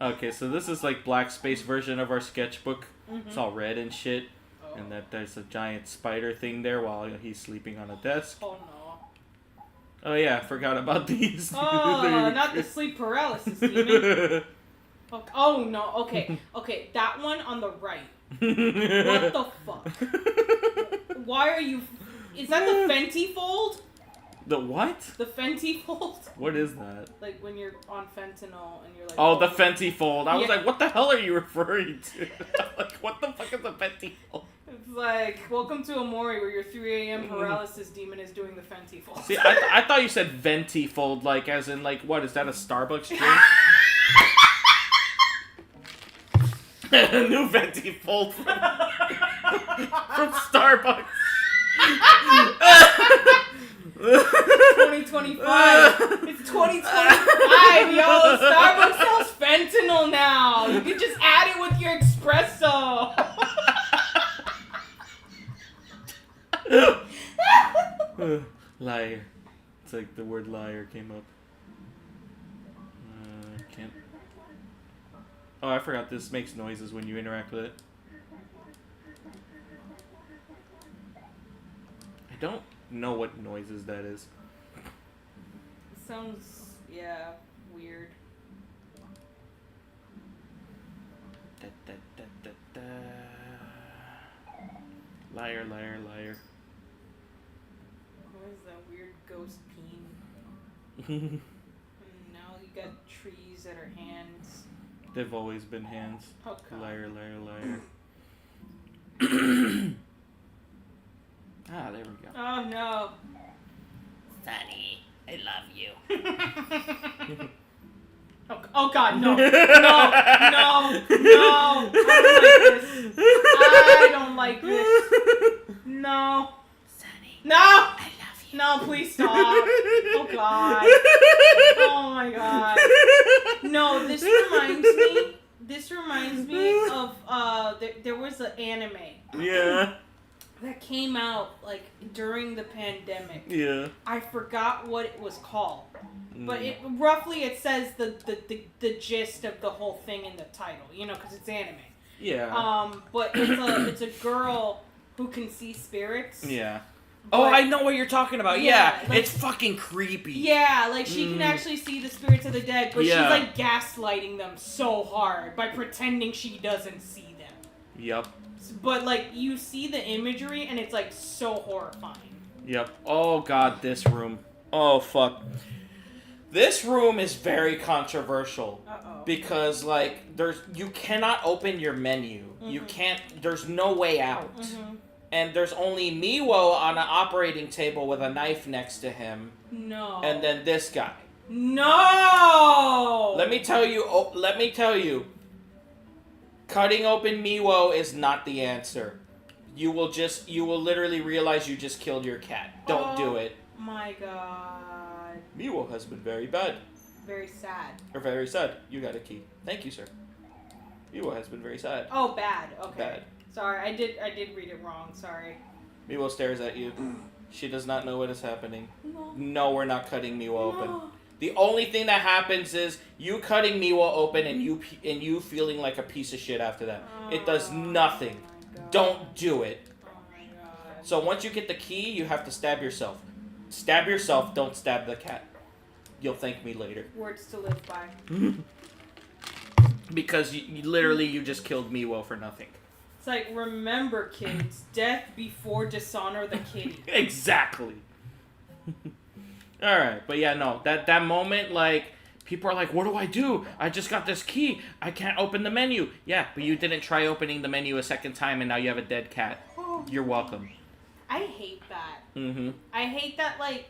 E: Okay, so this is like Black Space version of our sketchbook. It's all red and shit.
F: Oh.
E: And that there's a giant spider thing there while he's sleeping on a desk.
F: Oh, no.
E: Oh yeah, I forgot about these.
F: Oh, not the sleep paralysis demon. Oh, no. Okay. Okay, that one on the right. What the fuck? Why are you... Is that the Fenty fold?
E: The what?
F: The Fenty fold?
E: What is that?
F: Like when you're on fentanyl and you're like...
E: Oh, the Fenty fold. I was
F: Yeah.
E: like, what the hell are you referring to? Like, what the fuck is a Fenty fold?
F: It's like, welcome to Omori, where your 3 a.m. paralysis demon is doing the Fenty fold.
E: See, I thought you said venti fold, like, as in, like, what, is that a Starbucks drink? New venti fold from Starbucks.
F: 2025. It's 2025, yo. Starbucks sells fentanyl now. You can just add it with your espresso.
E: Liar. It's like the word liar came up. Can't. Oh, I forgot this makes noises when you interact with it. I don't know what noises that is.
F: Sounds, yeah, weird.
E: Da, da, da, da, da. Liar, liar, liar.
F: What is that weird ghost peen? Now you got trees that are hands.
E: They've always been hands.
F: Oh, God.
E: Liar, liar, liar. Ah, there we go.
F: Oh, no.
H: Sonny, I love you.
F: Oh, God, no. No, I don't like this. No.
H: Sonny,
F: No!
H: I love you.
F: No, please stop. Oh, God. Oh, my God. No, this reminds me of, there was an anime.
E: Yeah.
F: That came out, like, during the pandemic.
E: Yeah.
F: I forgot what it was called. But it says the gist of the whole thing in the title, you know, because it's anime.
E: Yeah.
F: But it's a girl who can see spirits.
E: Yeah.
H: Oh, I know what you're talking about.
F: Yeah,
H: Yeah,
F: like-
H: it's fucking creepy.
F: Yeah, like she can actually see the spirits of the dead, but
E: Yeah.
F: she's like gaslighting them so hard by pretending she doesn't see them.
E: Yep.
F: But like you see the imagery and it's like so horrifying.
E: Yep. Oh god, this room. Oh fuck. This room is very controversial.
F: Uh-oh.
E: Because like you cannot open your menu. You can't. There's no way out. And there's only Miwo on an operating table with a knife next to him.
F: No.
E: And then this guy.
F: No.
E: Let me tell you. Cutting open Miwo is not the answer. You will literally realize you just killed your cat. Don't do it.
F: My God.
E: Miwo has been very bad.
F: Very sad.
E: Or very sad. You got a key. Thank you, sir. Miwo has been very sad.
F: Oh, bad. Okay.
E: Bad.
F: Sorry, I did read it wrong. Sorry.
E: Miwo stares at you. She does not know what is happening.
F: No.
E: No, we're not cutting Miwo open. The only thing that happens is you cutting Miwo open and you feeling like a piece of shit after that. It does nothing. Don't do it.
F: Oh my God.
E: So once you get the key, you have to stab yourself. Stab yourself, don't stab the cat. You'll thank me later.
F: Words to live by.
E: Because you just killed Miwo for nothing.
F: It's like, remember, kids, death before dishonor the kitty.
E: Exactly. Alright, but yeah, no. That moment, like, people are like, what do? I just got this key. I can't open the menu. Yeah, but you didn't try opening the menu a second time and now you have a dead cat. You're welcome.
F: I hate that.
E: Mm-hmm.
F: I hate that, like...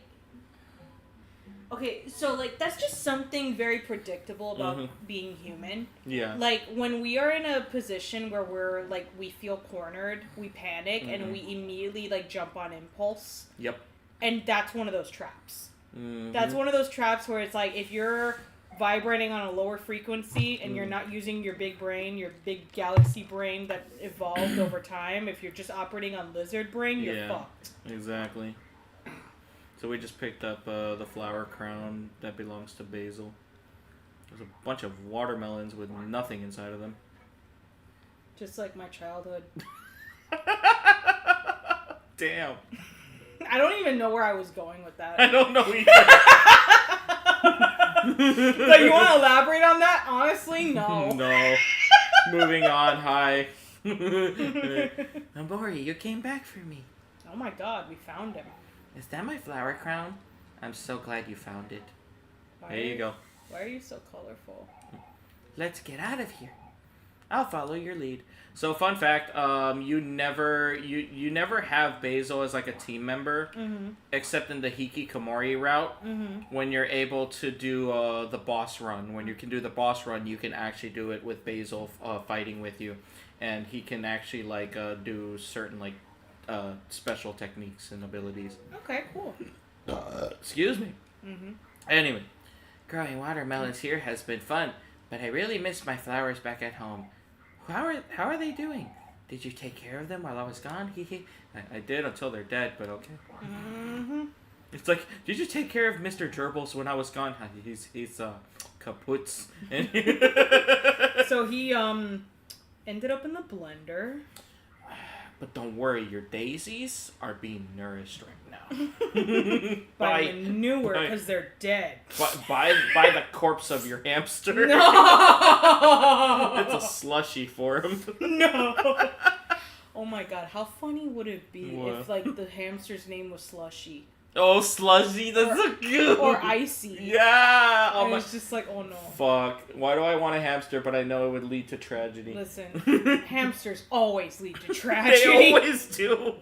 F: Okay, so, like, that's just something very predictable about being human.
E: Yeah.
F: Like, when we are in a position where we're, like, we feel cornered, we panic, and we immediately, like, jump on impulse.
E: Yep.
F: And that's one of those traps. That's one of those traps where it's like, if you're vibrating on a lower frequency and you're not using your big brain, your big galaxy brain that evolved over time, if you're just operating on lizard brain, you're fucked.
E: Exactly. So we just picked up the flower crown that belongs to Basil. There's a bunch of watermelons with nothing inside of them.
F: Just like my childhood.
E: Damn.
F: I don't even know where I was going with that.
E: I don't know either.
F: So you want to elaborate on that? Honestly, no.
E: No. Moving on. Hi. Omori, you came back for me.
F: Oh my God, we found him.
E: Is that my flower crown? I'm so glad you found it.
F: Why
E: There you go.
F: Why are you so colorful?
E: Let's get out of here. I'll follow your lead. So, fun fact, you never have Basil as like a team member, except in the Hikikomori route. When you're able to do the boss run, when you can do the boss run, you can actually do it with Basil fighting with you, and he can actually like do certain like special techniques and abilities.
F: Okay, cool.
E: Excuse me. Anyway, growing watermelons here has been fun, but I really miss my flowers back at home. How are they doing? Did you take care of them while I was gone? I did until they're dead, but okay. It's like, did you take care of Mr. Gerbils when I was gone? He's kaput.
F: So he ended up in the blender.
E: But don't worry, your daisies are being nourished right now.
F: by manure, because they're dead.
E: By the corpse of your hamster.
F: No!
E: It's a slushy for him.
F: No! Oh my God, how funny would it be
E: What?
F: if, like, the hamster's name was Slushy?
E: Oh, slushy, that's so good.
F: Or Icy.
E: Yeah.
F: Oh, it's just like, oh no.
E: Fuck. Why do I want a hamster, but I know it would lead to tragedy?
F: Listen, hamsters always lead to tragedy.
E: They always do.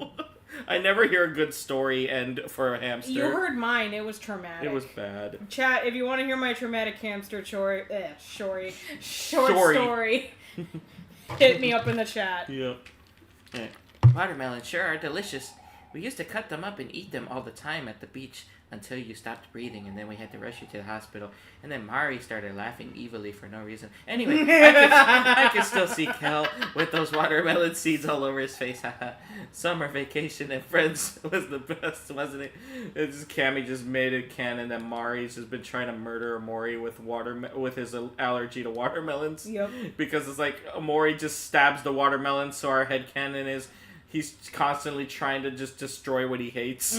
E: I never hear a good story end for a hamster.
F: You heard mine. It was traumatic.
E: It was bad.
F: Chat, if you want to hear my traumatic hamster short story, hit me up in the chat.
E: Yeah. Right.
H: Watermelons sure are delicious. We used to cut them up and eat them all the time at the beach until you stopped breathing, and then we had to rush you to the hospital. And then Mari started laughing evilly for no reason. Anyway, I could still see Kel with those watermelon seeds all over his face. Summer vacation and friends was the best, wasn't it? It's just Camy just made it canon that Mari's just been trying to murder Omori with his allergy to watermelons.
F: Yep.
E: Because it's like Omori just stabs the watermelon, so our headcanon is he's constantly trying to just destroy what he hates.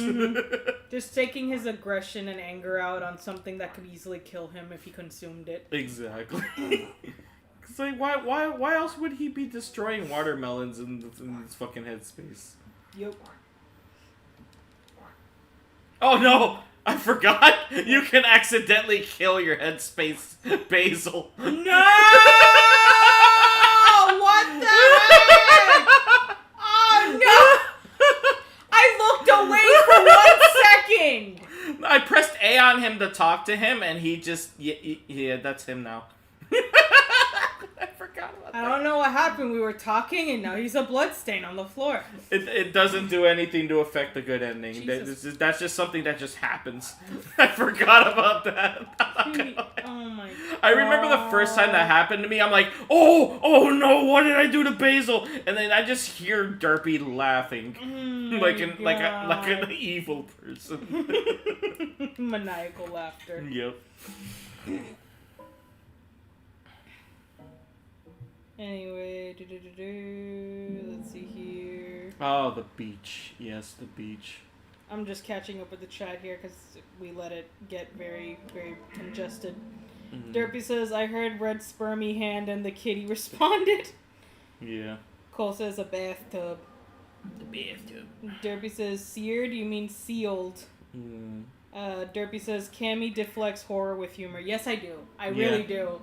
F: Just taking his aggression and anger out on something that could easily kill him if he consumed it.
E: Exactly. It's like, why else would he be destroying watermelons in this fucking headspace?
F: Yep.
E: Oh no! I forgot. You can accidentally kill your headspace basil.
F: No! What the heck? Oh no! I looked away for 1 second.
E: I pressed A on him to talk to him, and he just yeah, that's him now. I forgot about that.
F: I don't know what happened. We were talking, and now he's a bloodstain on the floor.
E: It doesn't do anything to affect the good ending. That's just something that just happens. I forgot about that.
F: Oh my god.
E: I remember the first time that happened to me. I'm like, oh no, what did I do to Basil? And then I just hear Derpy laughing, like an evil person.
F: Maniacal laughter.
E: Yep.
F: Anyway, let's see here.
E: Oh, the beach. Yes, the beach.
F: I'm just catching up with the chat here because we let it get very, very congested. Derpy says, I heard red spermy hand and the kitty responded.
E: Yeah.
F: Cole says, a bathtub.
H: The bathtub.
F: Derpy says, seared, you mean sealed. Derpy says, Camy deflects horror with humor. Yes, I do. I really do.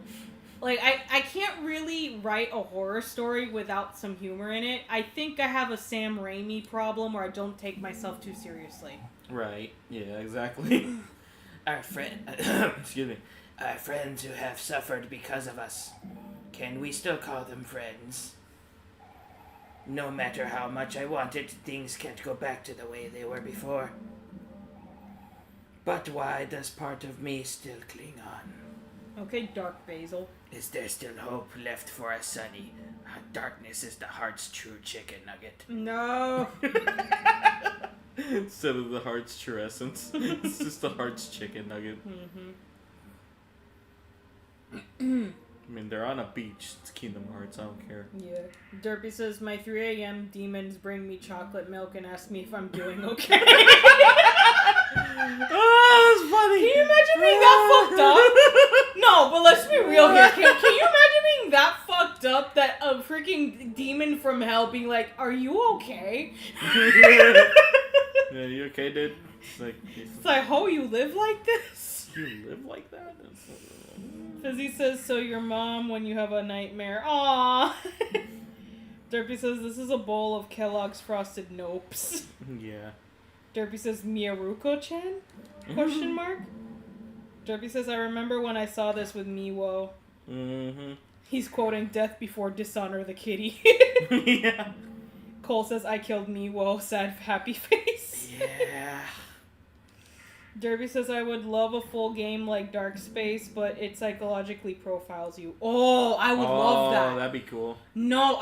F: Like, I can't really write a horror story without some humor in it. I think I have a Sam Raimi problem where I don't take myself too seriously.
E: Right. Yeah, exactly.
H: Our
E: Excuse me.
H: Our friends who have suffered because of us. Can we still call them friends? No matter how much I want it, things can't go back to the way they were before. But why does part of me still cling on?
F: Okay, Dark Basil.
H: Is there still hope left for us, Sonny? Darkness is the heart's true chicken nugget.
F: No.
E: Instead of the heart's true essence, it's just the heart's chicken nugget. I mean, they're on a beach. It's Kingdom Hearts. I don't care.
F: Yeah. Derpy says, my 3 a.m. demons bring me chocolate milk and ask me if I'm doing okay.
E: Oh, that's funny.
F: Can you imagine being that fucked up? No, but let's be real here. Can you imagine being that fucked up that a freaking demon from hell being like, are you okay?
E: Yeah, you okay, dude?
F: It's like, oh, you live like this?
E: You live like that?
F: Fizzy says, so your mom when you have a nightmare. Aww. Derpy says, this is a bowl of Kellogg's Frosted Nopes.
E: Yeah.
F: Derpy says, Miyaruko-chan? Question mark. Derpy says, I remember when I saw this with Miwo. He's quoting Death Before Dishonor the kitty.
E: Yeah.
F: Cole says, I killed Miwo. Sad happy face.
E: Yeah.
F: Derby says, I would love a full game like Dark Space, but it psychologically profiles you. Oh, I would love that.
E: Oh, that'd be cool.
F: No,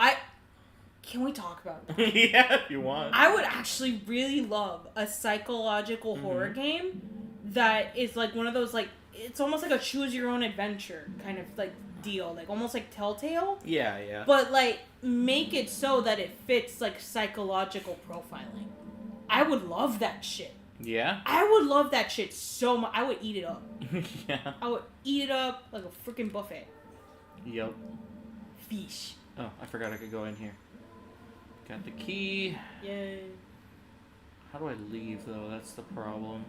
F: Can we talk about that?
E: Yeah, if you want.
F: I would actually really love a psychological horror game that is like one of those, like, it's almost like a choose your own adventure kind of like deal. Like almost like Telltale.
E: Yeah, yeah.
F: But like make it so that it fits like psychological profiling. I would love that shit.
E: Yeah?
F: I would love that shit so much. I would eat it up.
E: Yeah.
F: I would eat it up like a freaking buffet.
E: Yep.
F: Fish.
E: Oh, I forgot I could go in here. Got the key.
F: Yay.
E: How do I leave, though? That's the problem.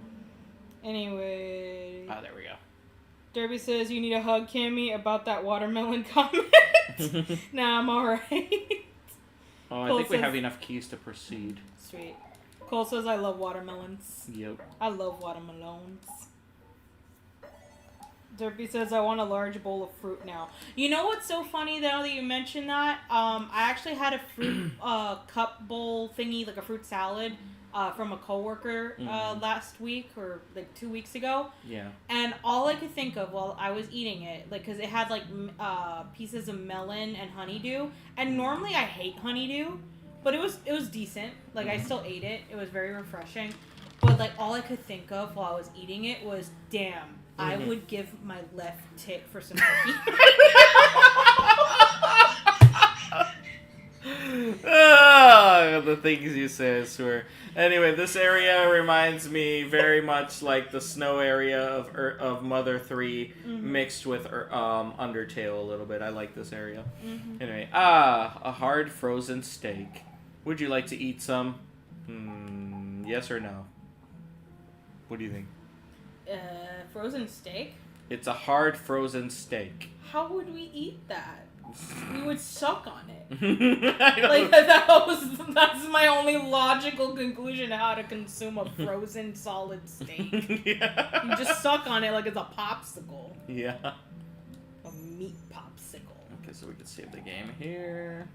F: Anyway.
E: Oh, there we go.
F: Derby says, you need a hug, Camy, about that watermelon comment. Nah, I'm alright.
E: Oh, I
F: Cole
E: think we
F: says,
E: have enough keys to proceed.
F: Sweet. Cole says, I love watermelons.
E: Yep.
F: I love watermelons. Derpy says, I want a large bowl of fruit now. You know what's so funny, though, that you mentioned that? I actually had a fruit cup bowl thingy, like a fruit salad, from a coworker last week, or like 2 weeks ago.
E: Yeah.
F: And all I could think of while I was eating it, like, because it had, like, pieces of melon and honeydew. And normally I hate honeydew. But it was decent. Like, I still ate it. It was very refreshing. But, like, all I could think of while I was eating it was, damn, I would give my left tit for some cookie.
E: The things you say, I swear. Anyway, this area reminds me very much like the snow area of Mother 3 mixed with Undertale a little bit. I like this area. Anyway, a hard frozen steak. Would you like to eat some? Yes or no? What do you think?
F: Frozen steak?
E: It's a hard frozen steak.
F: How would we eat that? We would suck on it.
E: I don't
F: Like that's my only logical conclusion to how to consume a frozen solid steak.
E: Yeah.
F: You just suck on it like it's a popsicle.
E: Yeah.
F: A meat popsicle.
E: Okay, so we can save the game here.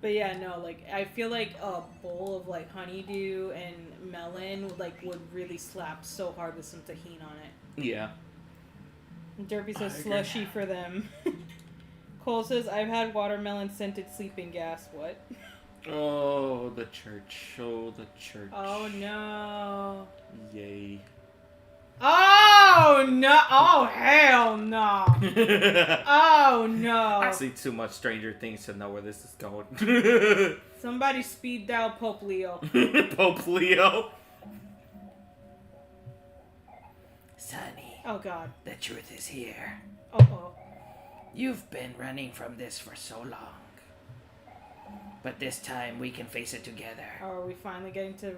F: But yeah, no, like I feel like a bowl of like honeydew and melon would really slap so hard with some tahini on it.
E: Yeah.
F: Derpy says
E: I agree.
F: slushy for them. Cole says I've had watermelon scented sleeping gas. What?
E: Oh, the church. Oh, the church.
F: Oh no.
E: Yay.
F: Oh no! Oh hell no! Oh no!
E: I see too much Stranger Things to know where this is going.
F: Somebody speed dial Pope Leo.
E: Pope Leo.
H: Sonny,
F: Oh god.
H: the truth is here.
F: Oh.
H: You've been running from this for so long. But this time we can face it together.
F: Are we finally getting to,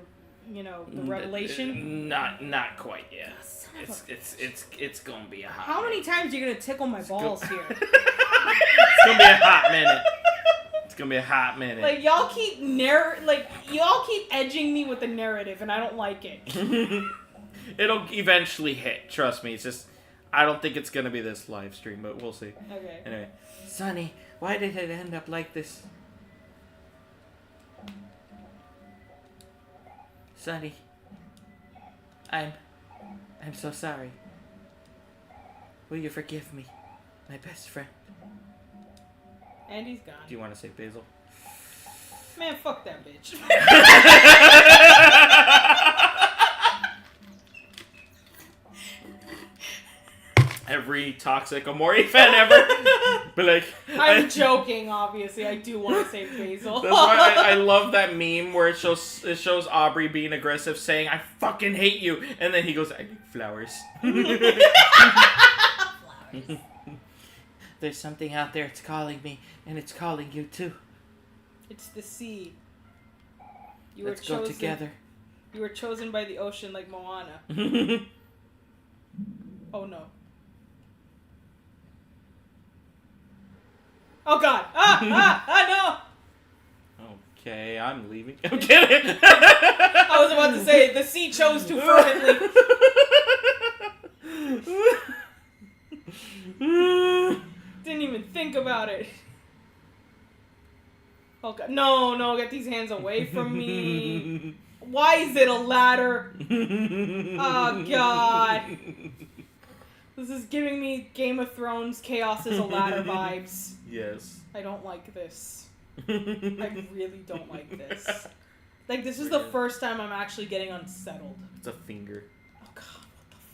F: the revelation?
E: Not quite yet.
F: Son of
E: It's gonna be a hot.
F: How many times are you gonna tickle my balls here?
E: It's gonna be a hot minute. It's gonna be a hot minute.
F: Like y'all keep edging me with the narrative, and I don't like it.
E: It'll eventually hit. Trust me. It's just I don't think it's gonna be this live stream, but we'll see.
F: Okay.
E: Anyway, Sonny, why did it end up like this? Sonny, I'm so sorry. Will you forgive me, my best friend?
F: And he's gone.
E: Do you want to say Basil?
F: Man, fuck that bitch.
E: Every toxic Omori fan ever. But like,
F: I'm joking, obviously. I do want to say Basil.
E: That's why I love that meme where it shows Aubrey being aggressive, saying "I fucking hate you," and then he goes, "I need flowers."
F: Flowers.
E: There's something out there. It's calling me, and it's calling you too.
F: It's the sea.
E: Let's go together.
F: You were chosen by the ocean like Moana. Oh no. Oh god! No!
E: Okay, I'm leaving. I'm kidding.
F: I was about to say, the sea chose too fervently. Didn't even think about it. Oh god. No, get these hands away from me. Why is it a ladder? Oh god. This is giving me Game of Thrones Chaos is a Ladder vibes.
E: Yes.
F: I don't like this. I really don't like this. Like, this is the first time I'm actually getting unsettled.
E: It's a finger.
F: Oh god,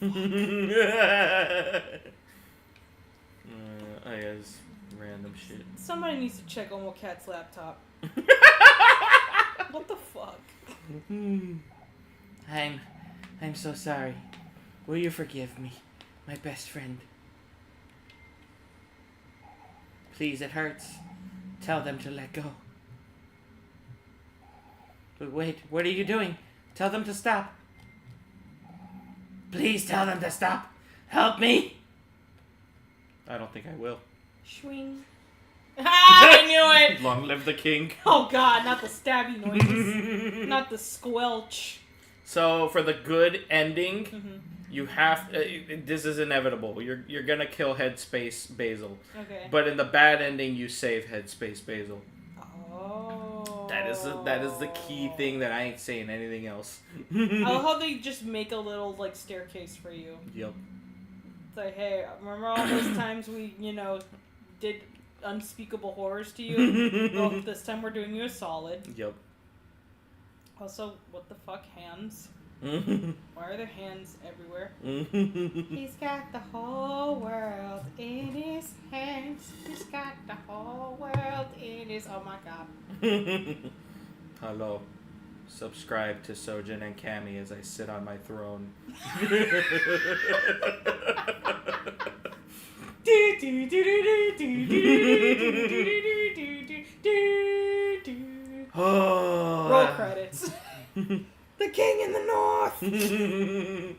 F: what the fuck?
E: I guess random shit.
F: Somebody needs to check on Cat's laptop. What the fuck?
E: I'm so sorry. Will you forgive me, my best friend? Please, it hurts. Tell them to let go. But wait, what are you doing? Tell them to stop. Please tell them to stop. Help me. I don't think I will.
F: Swing. I knew it!
E: Long live the king.
F: Oh god, not the stabby noises. Not the squelch.
E: So for the good ending, you have this is inevitable. You're gonna kill Headspace Basil.
F: Okay.
E: But in the bad ending, you save Headspace Basil.
F: Oh.
E: That is the key thing that I ain't saying anything else.
F: I love how they just make a little like staircase for you.
E: Yep.
F: It's like, hey, remember all those times we, did unspeakable horrors to you? Well, this time we're doing you a solid.
E: Yep.
F: Also, what the fuck, hands? Why are there hands everywhere? He's got the whole world in his hands. He's got the whole world in his... Oh my god.
E: Hello. Subscribe to Sojan and Camy as I sit on my throne.
F: Roll credits. The king in the north! broth.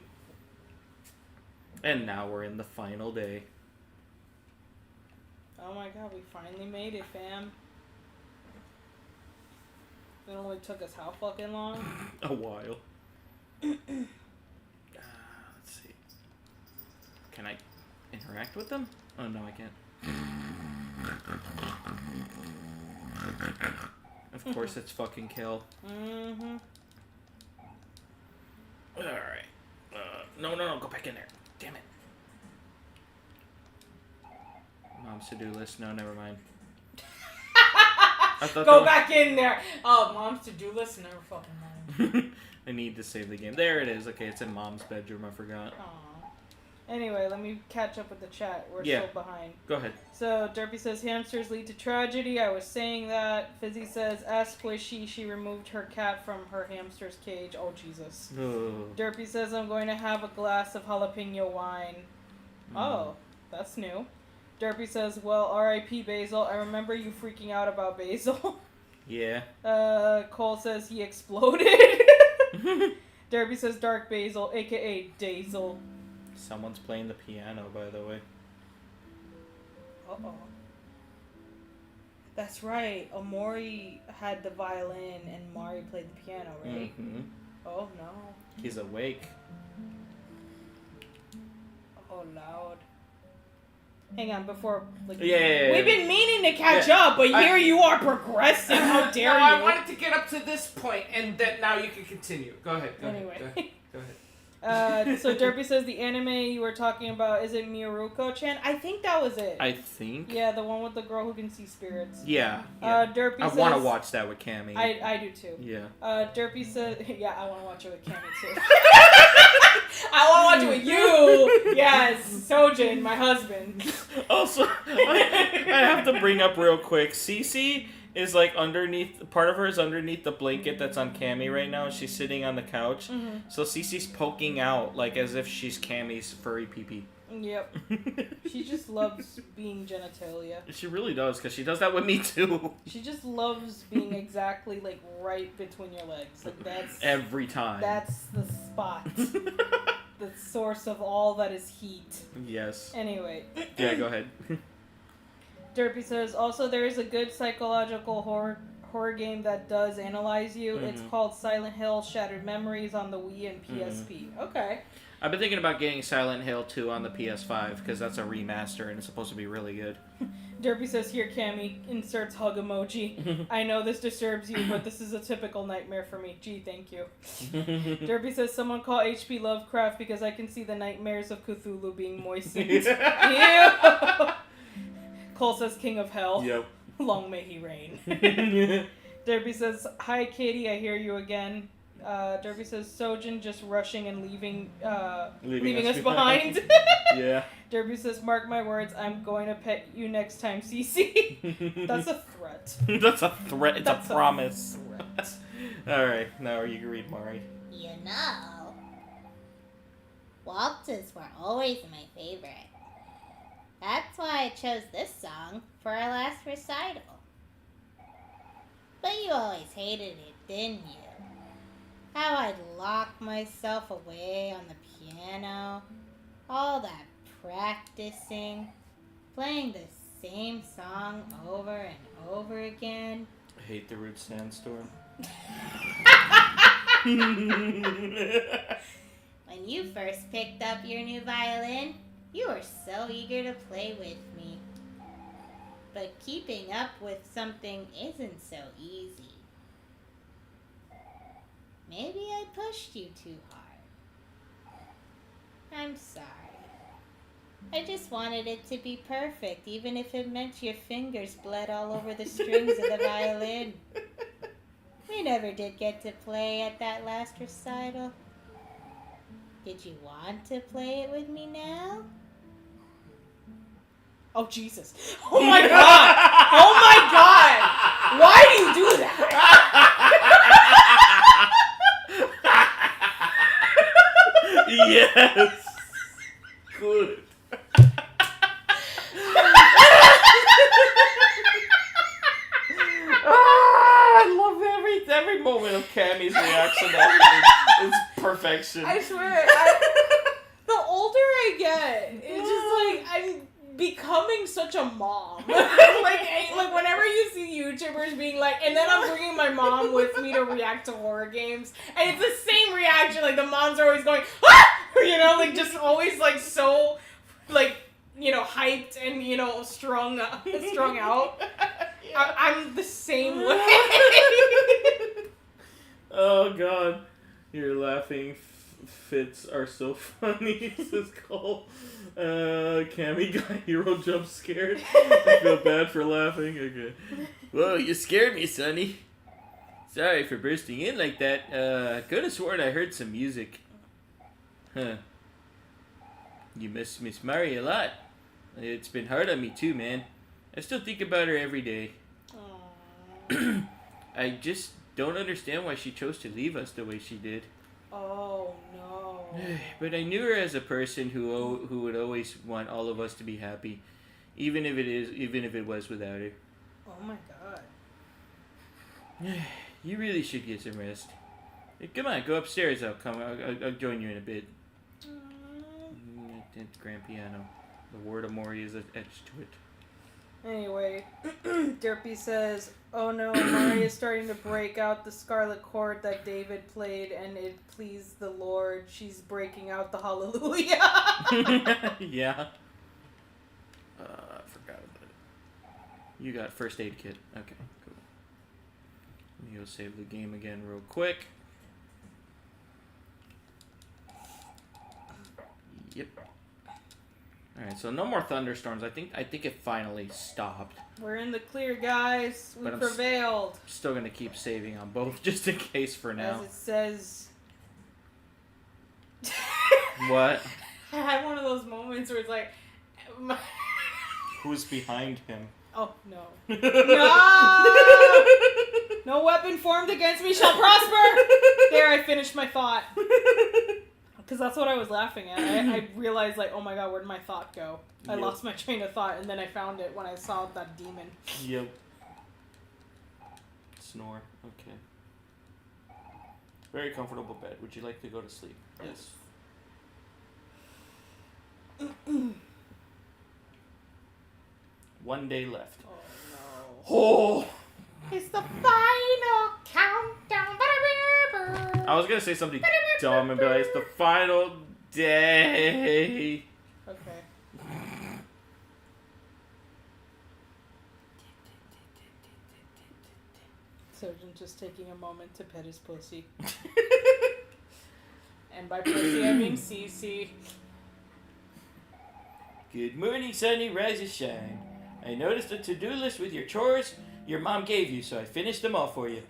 E: And now we're in the final day.
F: Oh my god, we finally made it, fam. It only took us how fucking long?
E: A while. Let's see. Can I interact with them? Oh, no, I can't. Of course, it's fucking kill.
F: Mm-hmm.
E: Alright. No, go back in there. Damn it. Mom's to-do list. No, never mind.
F: Go back in there. Oh, mom's to-do list, never fucking mind.
E: I need to save the game. There it is. Okay, it's in mom's bedroom. I forgot.
F: Aw. Anyway, let me catch up with the chat. We're
E: Yeah.
F: still behind.
E: Go ahead.
F: So, Derpy says, hamsters lead to tragedy. I was saying that. Fizzy says, ask Squishy. She removed her cat from her hamster's cage. Oh, Jesus.
E: Ugh.
F: Derpy says, I'm going to have a glass of jalapeno wine. Oh, that's new. Derpy says, well, R.I.P. Basil. I remember you freaking out about Basil.
E: Yeah.
F: Cole says he exploded. Derpy says, Dark Basil, a.k.a. Dazel.
E: Someone's playing the piano, by the way.
F: Uh-oh. That's right. Omori had the violin and Mari played the piano, right?
E: Mm-hmm.
F: Oh, no.
E: He's awake.
F: Oh, loud. Hang on, before... Like,
E: Yeah.
F: We've been meaning to catch up, but here you are progressing. How dare you?
E: I wanted to get up to this point, and then now you can continue. Go ahead.
F: Anyway.
E: Go ahead.
F: So Derpy says the anime you were talking about, is it Miruko-chan? I think that was it.
E: I think.
F: Yeah, the one with the girl who can see spirits.
E: Yeah.
F: Derpy
E: I
F: says...
E: want to watch that with Camy.
F: I do too.
E: Yeah.
F: Derpy says... Yeah, I want to watch it with Camy too. I want to watch it with you! Yes, Sojan, my husband.
E: Also, I have to bring up real quick. Cece is like underneath... Part of her is underneath the blanket that's on Camy right now. She's sitting on the couch.
F: Mm-hmm.
E: So Cece's poking out like as if she's Camy's furry pee-pee.
F: Yep. She just loves being genitalia.
E: She really does, because she does that with me too.
F: She just loves being exactly like right between your legs. Like that's
E: every time.
F: That's the spot. The source of all that is heat.
E: Yes.
F: Anyway.
E: Yeah, go ahead.
F: Derpy says, also there is a good psychological horror game that does analyze you.
E: Mm-hmm.
F: It's called Silent Hill Shattered Memories on the Wii and PSP.
E: Mm-hmm.
F: Okay.
E: I've been thinking about getting Silent Hill 2 on the PS5, because that's a remaster and it's supposed to be really good.
F: Derpy says, here, Camy, inserts hug emoji. I know this disturbs you, but this is a typical nightmare for me. Gee, thank you. Derpy says, someone call H.P. Lovecraft because I can see the nightmares of Cthulhu being moistened. Ew! Cole says, King of Hell.
E: Yep.
F: Long may he reign. Derpy says, hi, Katie, I hear you again. Derpy says, Sojan just rushing and leaving us behind.
E: Yeah.
F: Derpy says, mark my words, I'm going to pet you next time, Cece. That's a threat.
E: That's a threat. It's
F: That's
E: a promise.
F: threat.
E: Alright, now you can read Mari.
G: You know, waltzes were always my favorite. That's why I chose this song for our last recital. But you always hated it, didn't you? How I'd lock myself away on the piano, all that practicing, playing the same song over and over again.
E: I hate the Root Sandstorm.
G: When you first picked up your new violin, you were so eager to play with me. But keeping up with something isn't so easy. Maybe I pushed you too hard. I'm sorry. I just wanted it to be perfect, even if it meant your fingers bled all over the strings of the violin. We never did get to play at that last recital. Did you want to play it with me now?
F: Oh, Jesus. Oh, my God. Oh, my God. Why do you do that?
E: Yes. Good. I love every moment of Camy's reaction. It's perfect. perfection.
F: I swear, the older I get, it's just like I'm becoming such a mom. like whenever you see YouTubers being like, and then I'm bringing my mom with me to react to horror games, and it's the same reaction. Like the moms are always going, ah! You know, like just always like so, like, you know, hyped and, you know, strung out. Yeah. I'm the same way.
E: Oh god, your laughing fits are so funny, says Cole. Camy got hero jump scared. I feel bad for laughing. Okay. Whoa, you scared me, Sonny. Sorry for bursting in like that. I could have sworn I heard some music. Huh. You miss Miss Mari a lot. It's been hard on me too, man. I still think about her every day. I just don't understand why she chose to leave us the way she did.
F: Oh no.
E: But I knew her as a person who would always want all of us to be happy, even if it was without her.
F: Oh my god.
E: You really should get some rest. Hey, come on, go upstairs. I'll join you in a bit. It's grand piano. The word Omori is etched to it.
F: Anyway, Derpy says, "Oh no, Mari is starting to break out the scarlet chord that David played, and it pleased the Lord. She's breaking out the hallelujah."
E: Yeah. I forgot about it. You got first aid kit. Okay, cool. Let me go save the game again real quick. Yep. Alright, so no more thunderstorms. I think it finally stopped.
F: We're in the clear, guys. We prevailed.
E: Still gonna keep saving on both just in case for now.
F: As it says.
E: What?
F: I had one of those moments where it's like.
E: Who's behind him?
F: Oh no. No! No weapon formed against me shall prosper! There, I finished my thought. Because that's what I was laughing at. I realized, like, oh my god, where'd my thought go? I lost my train of thought, and then I found it when I saw that demon.
E: Yep. Snore. Okay. Very comfortable bed. Would you like to go to sleep? Yes. One day left.
F: Oh no.
E: Oh!
F: It's the final countdown.
E: I was gonna say something dumb and be like, it's the final day.
F: Okay. Sojan just taking a moment to pet his pussy. And by pussy, I mean CC.
E: Good morning, Sonny. Rise and shine. I noticed a to-do list with your chores your mom gave you, so I finished them all for you.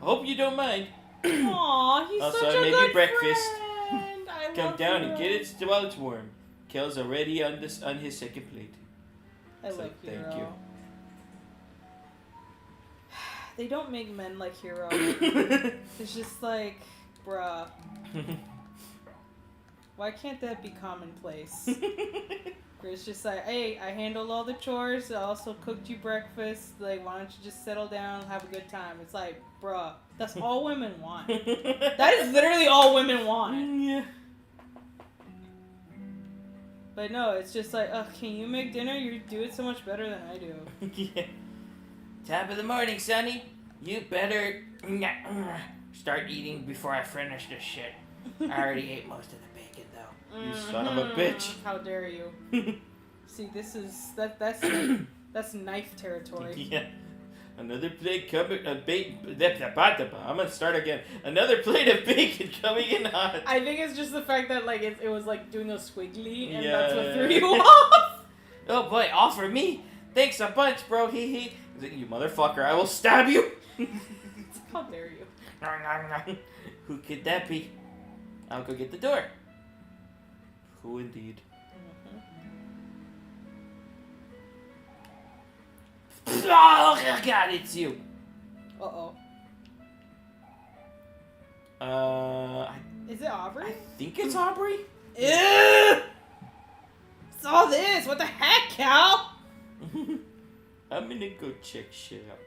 E: I hope you don't mind.
F: Aw, he's
E: Also,
F: such
E: I
F: a
E: made
F: good
E: you breakfast.
F: friend. I
E: Come
F: love
E: down
F: you.
E: and get it while it's warm. Kel's already on his second plate.
F: I
E: So,
F: like Hero.
E: thank you.
F: They don't make men like Hero. It's just like, bruh. Why can't that be commonplace? Where it's just like, hey, I handled all the chores, I also cooked you breakfast, like, why don't you just settle down and have a good time? It's like, bruh, that's all women want. That is literally all women want.
E: Yeah.
F: But no, it's just like, can you make dinner? You do it so much better than I do.
E: Yeah. Top of the morning, Sonny. You better start eating before I finish this shit. I already ate most of the bacon, though. You son of a bitch.
F: How dare you. See, this is, that's knife territory.
E: Yeah. Another plate coming, I'm gonna start again. Another plate of bacon coming in hot.
F: I think it's just the fact that, like, it was, like, doing a squiggly, and
E: Yeah.
F: that's what threw you off.
E: Oh boy, all for me. Thanks a bunch, bro. Hee hee. You motherfucker, I will stab you.
F: How dare you.
E: Who could that be? I'll go get the door. Who indeed? Oh god, it's you.
F: Uh-oh.
E: I
F: Is it Aubrey?
E: think it's Aubrey.
F: Ew! It's all this. What the heck, Cal?
E: I'm gonna go check shit out.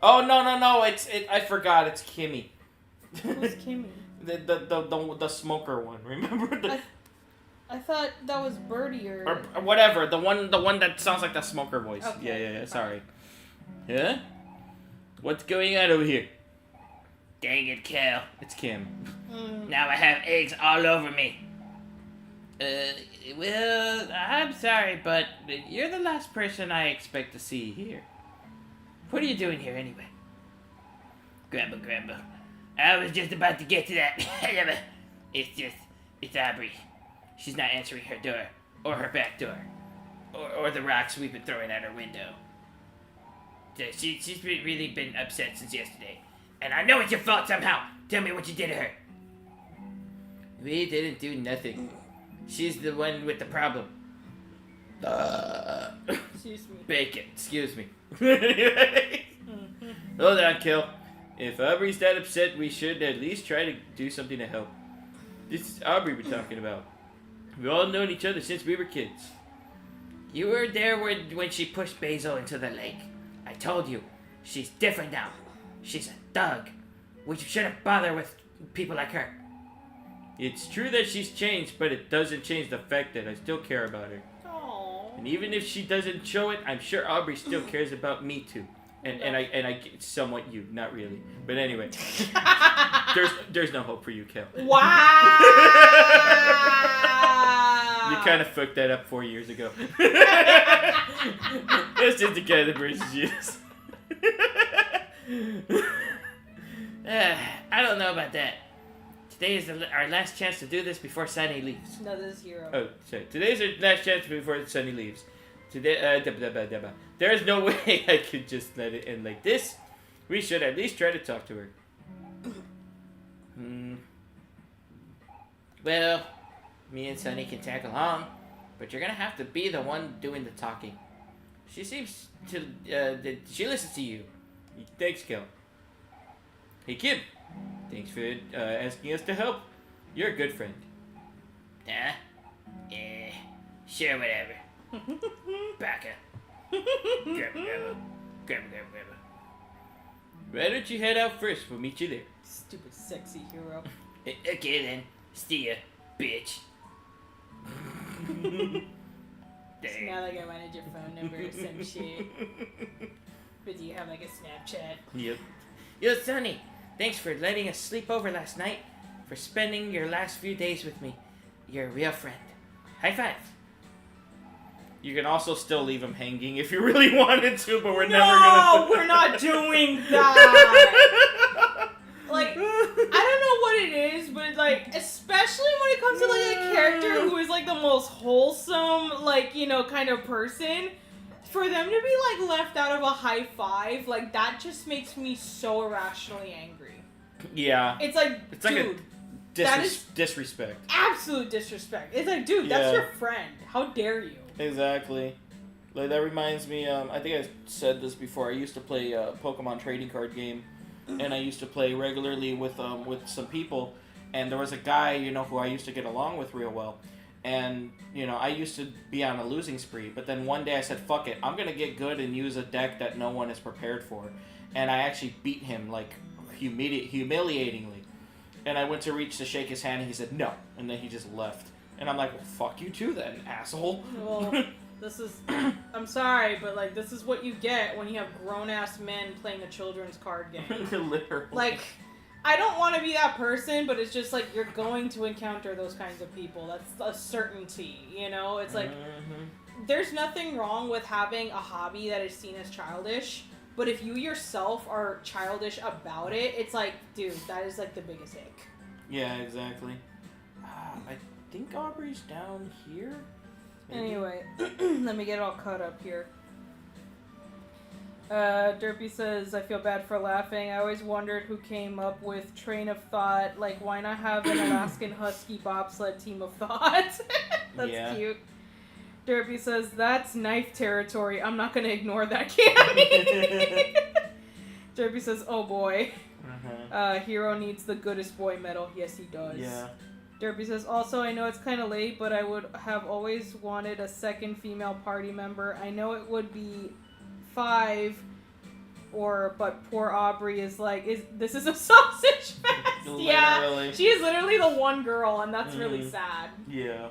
E: Oh no! I forgot. It's Kimmy.
F: Who's Camy?
E: The smoker one. Remember
F: I thought that was Birdie
E: or whatever. The one that sounds like the smoker voice.
F: Okay.
E: Yeah. Sorry. Yeah. What's going on over here?
H: Dang it, Cal.
E: It's Kim.
H: Now I have eggs all over me.
E: Well, I'm sorry, but you're the last person I expect to see here.
H: What are you doing here anyway? Grandma. I was just about to get to that. It's Aubrey. She's not answering her door, or her back door, or the rocks we've been throwing at her window. She's really been upset since yesterday. And I know it's your fault somehow. Tell me what you did to her.
E: We didn't do nothing. She's the one with the problem.
F: Excuse me.
E: Bacon. Excuse me. Hold on, Kel. If Aubrey's that upset, we should at least try to do something to help. This is Aubrey we're talking about. We've all known each other since we were kids.
H: You were there when she pushed Basil into the lake. I told you, she's different now. She's a thug. We shouldn't bother with people like her.
E: It's true that she's changed, but it doesn't change the fact that I still care about her.
F: Aww.
E: And even if she doesn't show it, I'm sure Aubrey still cares about me too. And I somewhat you, not really. But anyway, there's no hope for you, Kel.
F: Wow.
E: You kind of fucked that up 4 years ago. That's just the kind of person she is.
H: I don't know about that. Today is our last chance to do this before Sunny leaves.
F: No, this is Hero.
E: Oh, sorry. Today's our last chance before Sunny leaves. Today, there's no way I could just let it end like this. We should at least try to talk to her.
H: Well, me and Sunny can tag along, but you're gonna have to be the one doing the talking. She seems to, she listens to you.
E: Thanks, Kel. Hey, Kim. Thanks for asking us to help. You're a good friend.
H: Huh? Sure, whatever. Baka. Grandma.
E: Why don't you head out first? We'll meet you there.
F: Stupid sexy Hero.
H: Okay then. See ya, bitch.
F: It's not like I wanted your phone number or some shit. But do you have like a Snapchat?
E: Yep.
H: Yo, Sonny, thanks for letting us sleep over last night. For spending your last few days with me. You're a real friend. High five.
E: You can also still leave him hanging if you really wanted to, but we're never gonna.
F: No, we're not doing that. Like, I don't know what it is, but like, especially when it comes to like a character who is like the most wholesome, like, you know, kind of person, for them to be like left out of a high five, like that just makes me so irrationally angry.
E: Yeah.
F: It's like, dude, that is
E: disrespect.
F: absolute disrespect. It's like, dude, that's your friend. How dare you?
E: Exactly. Like, that reminds me, I think I said this before, I used to play a Pokemon trading card game, and I used to play regularly with some people, and there was a guy, you know, who I used to get along with real well, and, you know, I used to be on a losing spree, but then one day I said, fuck it, I'm gonna get good and use a deck that no one is prepared for, and I actually beat him, like, humiliatingly, and I went to reach to shake his hand, and he said, no, and then he just left. And I'm like, well, fuck you too then, asshole.
F: Well, this is, I'm sorry, but like, this is what you get when you have grown-ass men playing a children's card game.
E: Literally.
F: Like, I don't want to be that person, but it's just like, you're going to encounter those kinds of people. That's a certainty, you know? It's like, there's nothing wrong with having a hobby that is seen as childish, but if you yourself are childish about it, it's like, dude, that is like the biggest ick.
E: Yeah, exactly. I think Aubrey's down here. Maybe.
F: Anyway, let me get all caught up here. Derpy says, I feel bad for laughing. I always wondered who came up with train of thought. Like, why not have an Alaskan Husky bobsled team of thought? That's cute. Derpy says, that's knife territory. I'm not going to ignore that, Camy. Derpy says, oh boy. Hero needs the goodest boy medal. Yes, he does.
E: Yeah.
F: Derpy says, also, I know it's kind of late, but I would have always wanted a second female party member. I know it would be 5 but poor Aubrey is like, this is a sausage fest? Yeah,
E: Literally.
F: she is literally the one girl, and that's really sad.
E: Yeah.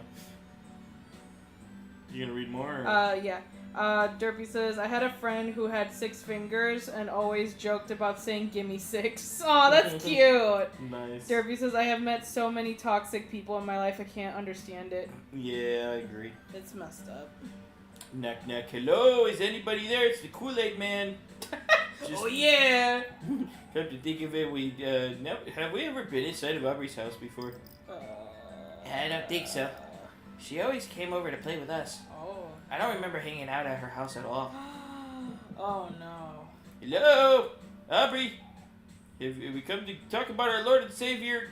E: You gonna read more?
F: Yeah. Derpy says, I had a friend who had 6 fingers and always joked about saying gimme 6. Aw, that's cute.
E: Nice.
F: Derpy says, I have met so many toxic people in my life, I can't understand it.
E: Yeah, I agree.
F: It's messed up.
E: Knock, knock. Hello, is anybody there? It's the Kool-Aid Man.
F: Oh yeah!
E: Come to think of it, have we ever been inside of Aubrey's house before?
H: I don't think so. She always came over to play with us.
F: Oh.
H: I don't remember hanging out at her house at all.
F: Oh no.
E: Hello, Aubrey. If we come to talk about our Lord and Savior,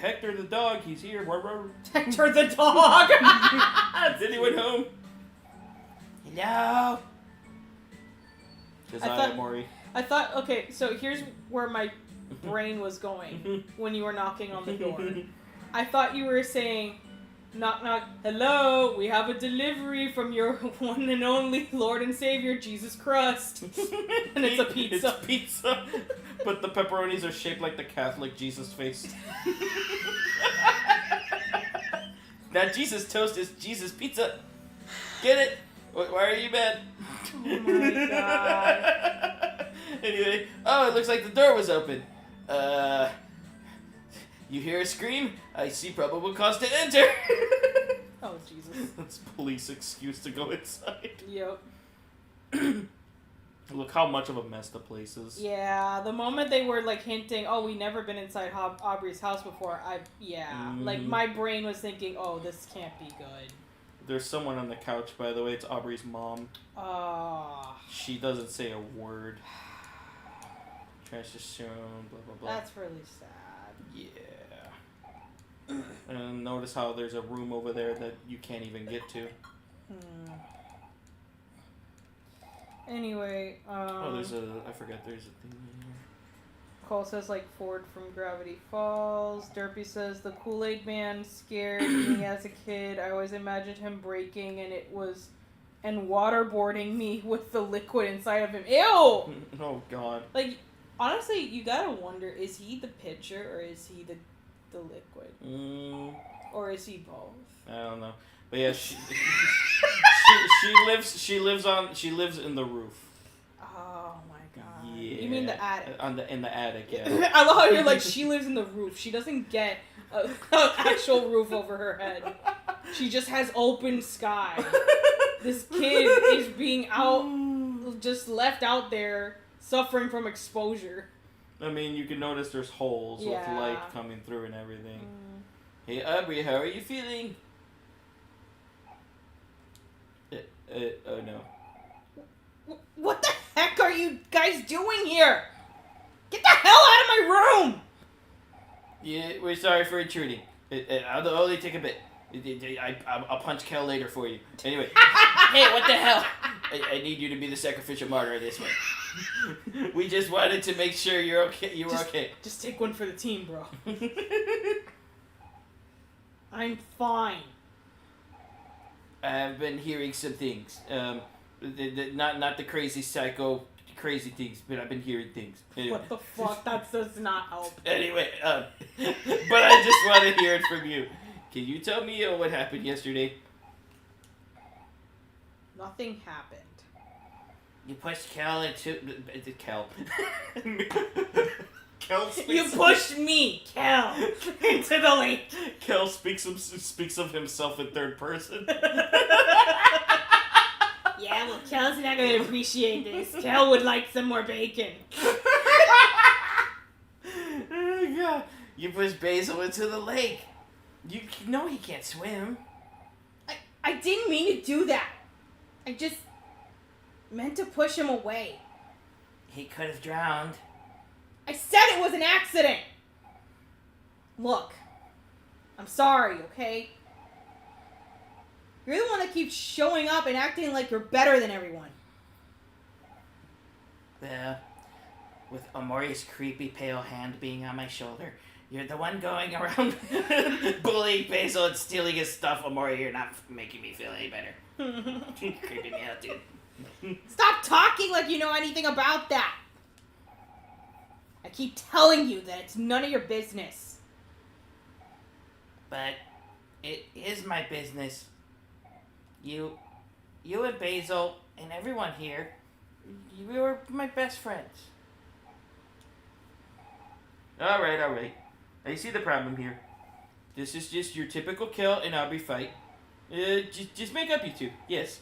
E: Hector the dog, he's here.
F: Hector the dog!
E: Is anyone home?
H: Hello?
E: Because Omori.
F: I thought, okay, so here's where my brain was going when you were knocking on the door. I thought you were saying, knock, knock, hello, we have a delivery from your one and only Lord and Savior, Jesus Christ. And it's a pizza.
E: It's pizza. But the pepperonis are shaped like the Catholic Jesus face. Not Jesus toast, it's Jesus pizza. Get it? Why are you mad?
F: Oh my god.
E: Anyway, it looks like the door was open. You hear a scream? I see probable cause to enter.
F: Oh, Jesus.
E: That's police excuse to go inside.
F: Yep.
E: Look how much of a mess the place is.
F: Yeah, the moment they were like hinting, oh, we never been inside Aubrey's house before, like my brain was thinking, oh, this can't be good.
E: There's someone on the couch, by the way. It's Aubrey's mom. She doesn't say a word. Trash is shown, blah, blah, blah.
F: That's really sad.
E: Yeah. And notice how there's a room over there that you can't even get to.
F: Anyway,
E: there's a thing in here.
F: Cole says, like, Ford from Gravity Falls. Derpy says, the Kool-Aid Man scared me as a kid. I always imagined him breaking and waterboarding me with the liquid inside of him. Ew!
E: Oh, God.
F: Like, honestly, you gotta wonder, is he the pitcher or is he the liquid? Or is he both?
E: I don't know. But yeah, she lives in the roof.
F: Oh my god.
E: Yeah.
F: You mean the attic?
E: In the attic, yeah.
F: I love how you're like, she lives in the roof. She doesn't get an actual roof over her head. She just has open sky. This kid is being just left out there suffering from exposure.
E: I mean, you can notice there's holes with light coming through and everything. Hey, Aubrey, how are you feeling? Oh no.
F: What the heck are you guys doing here? Get the hell out of my room!
E: Yeah, we're sorry for intruding. I'll only take a bit. I'll punch Kel later for you. Anyway. Hey, what the hell? I need you to be the sacrificial martyr this way. We just wanted to make sure you're okay. You were okay.
F: Just take one for the team, bro. I'm fine.
E: I've been hearing some things. Not the crazy psycho crazy things, but I've been hearing things. Anyway.
F: What the fuck? That does not help.
E: Anyway, but I just want to hear it from you. Can you tell me what happened yesterday?
F: Nothing happened.
H: You pushed Kel into... Kel.
E: Kel speaks
F: You pushed me, Kel, into the lake.
E: Kel speaks of himself in third person.
F: Yeah, well, Kel's not gonna appreciate this. Kel would like some more bacon.
E: Oh, God.
H: You pushed Basil into the lake. You know he can't swim.
F: I didn't mean to do that. I just meant to push him away.
H: He could have drowned.
F: I said it was an accident. Look, I'm sorry, okay? You're the one that keeps showing up and acting like you're better than everyone.
H: Yeah. With Omori's creepy pale hand being on my shoulder. You're the one going around bullying Basil and stealing his stuff. Omori, you're not making me feel any better. You're creeping me out, dude.
F: Stop talking like you know anything about that. I keep telling you that it's none of your business.
H: But it is my business. You and Basil and everyone here, you were my best friends. All right. I see the problem here. This is just your typical Kel and Aubrey fight. Just make up, you two. Yes.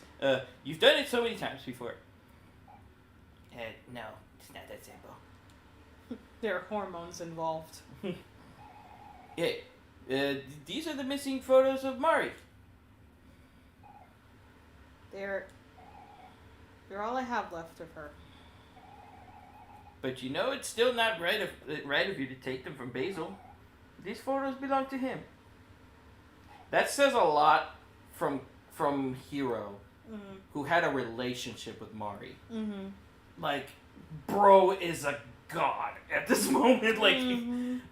H: You've done it so many times before. No, it's not that simple.
F: There are hormones involved.
H: Hey, these are the missing photos of Mari.
F: They're all I have left of her.
H: But you know it's still not right of you to take them from Basil. These photos belong to him. That says a lot from Hero, who had a relationship with Mari.
F: Mm-hmm.
H: Like, bro is a god at this moment. Like,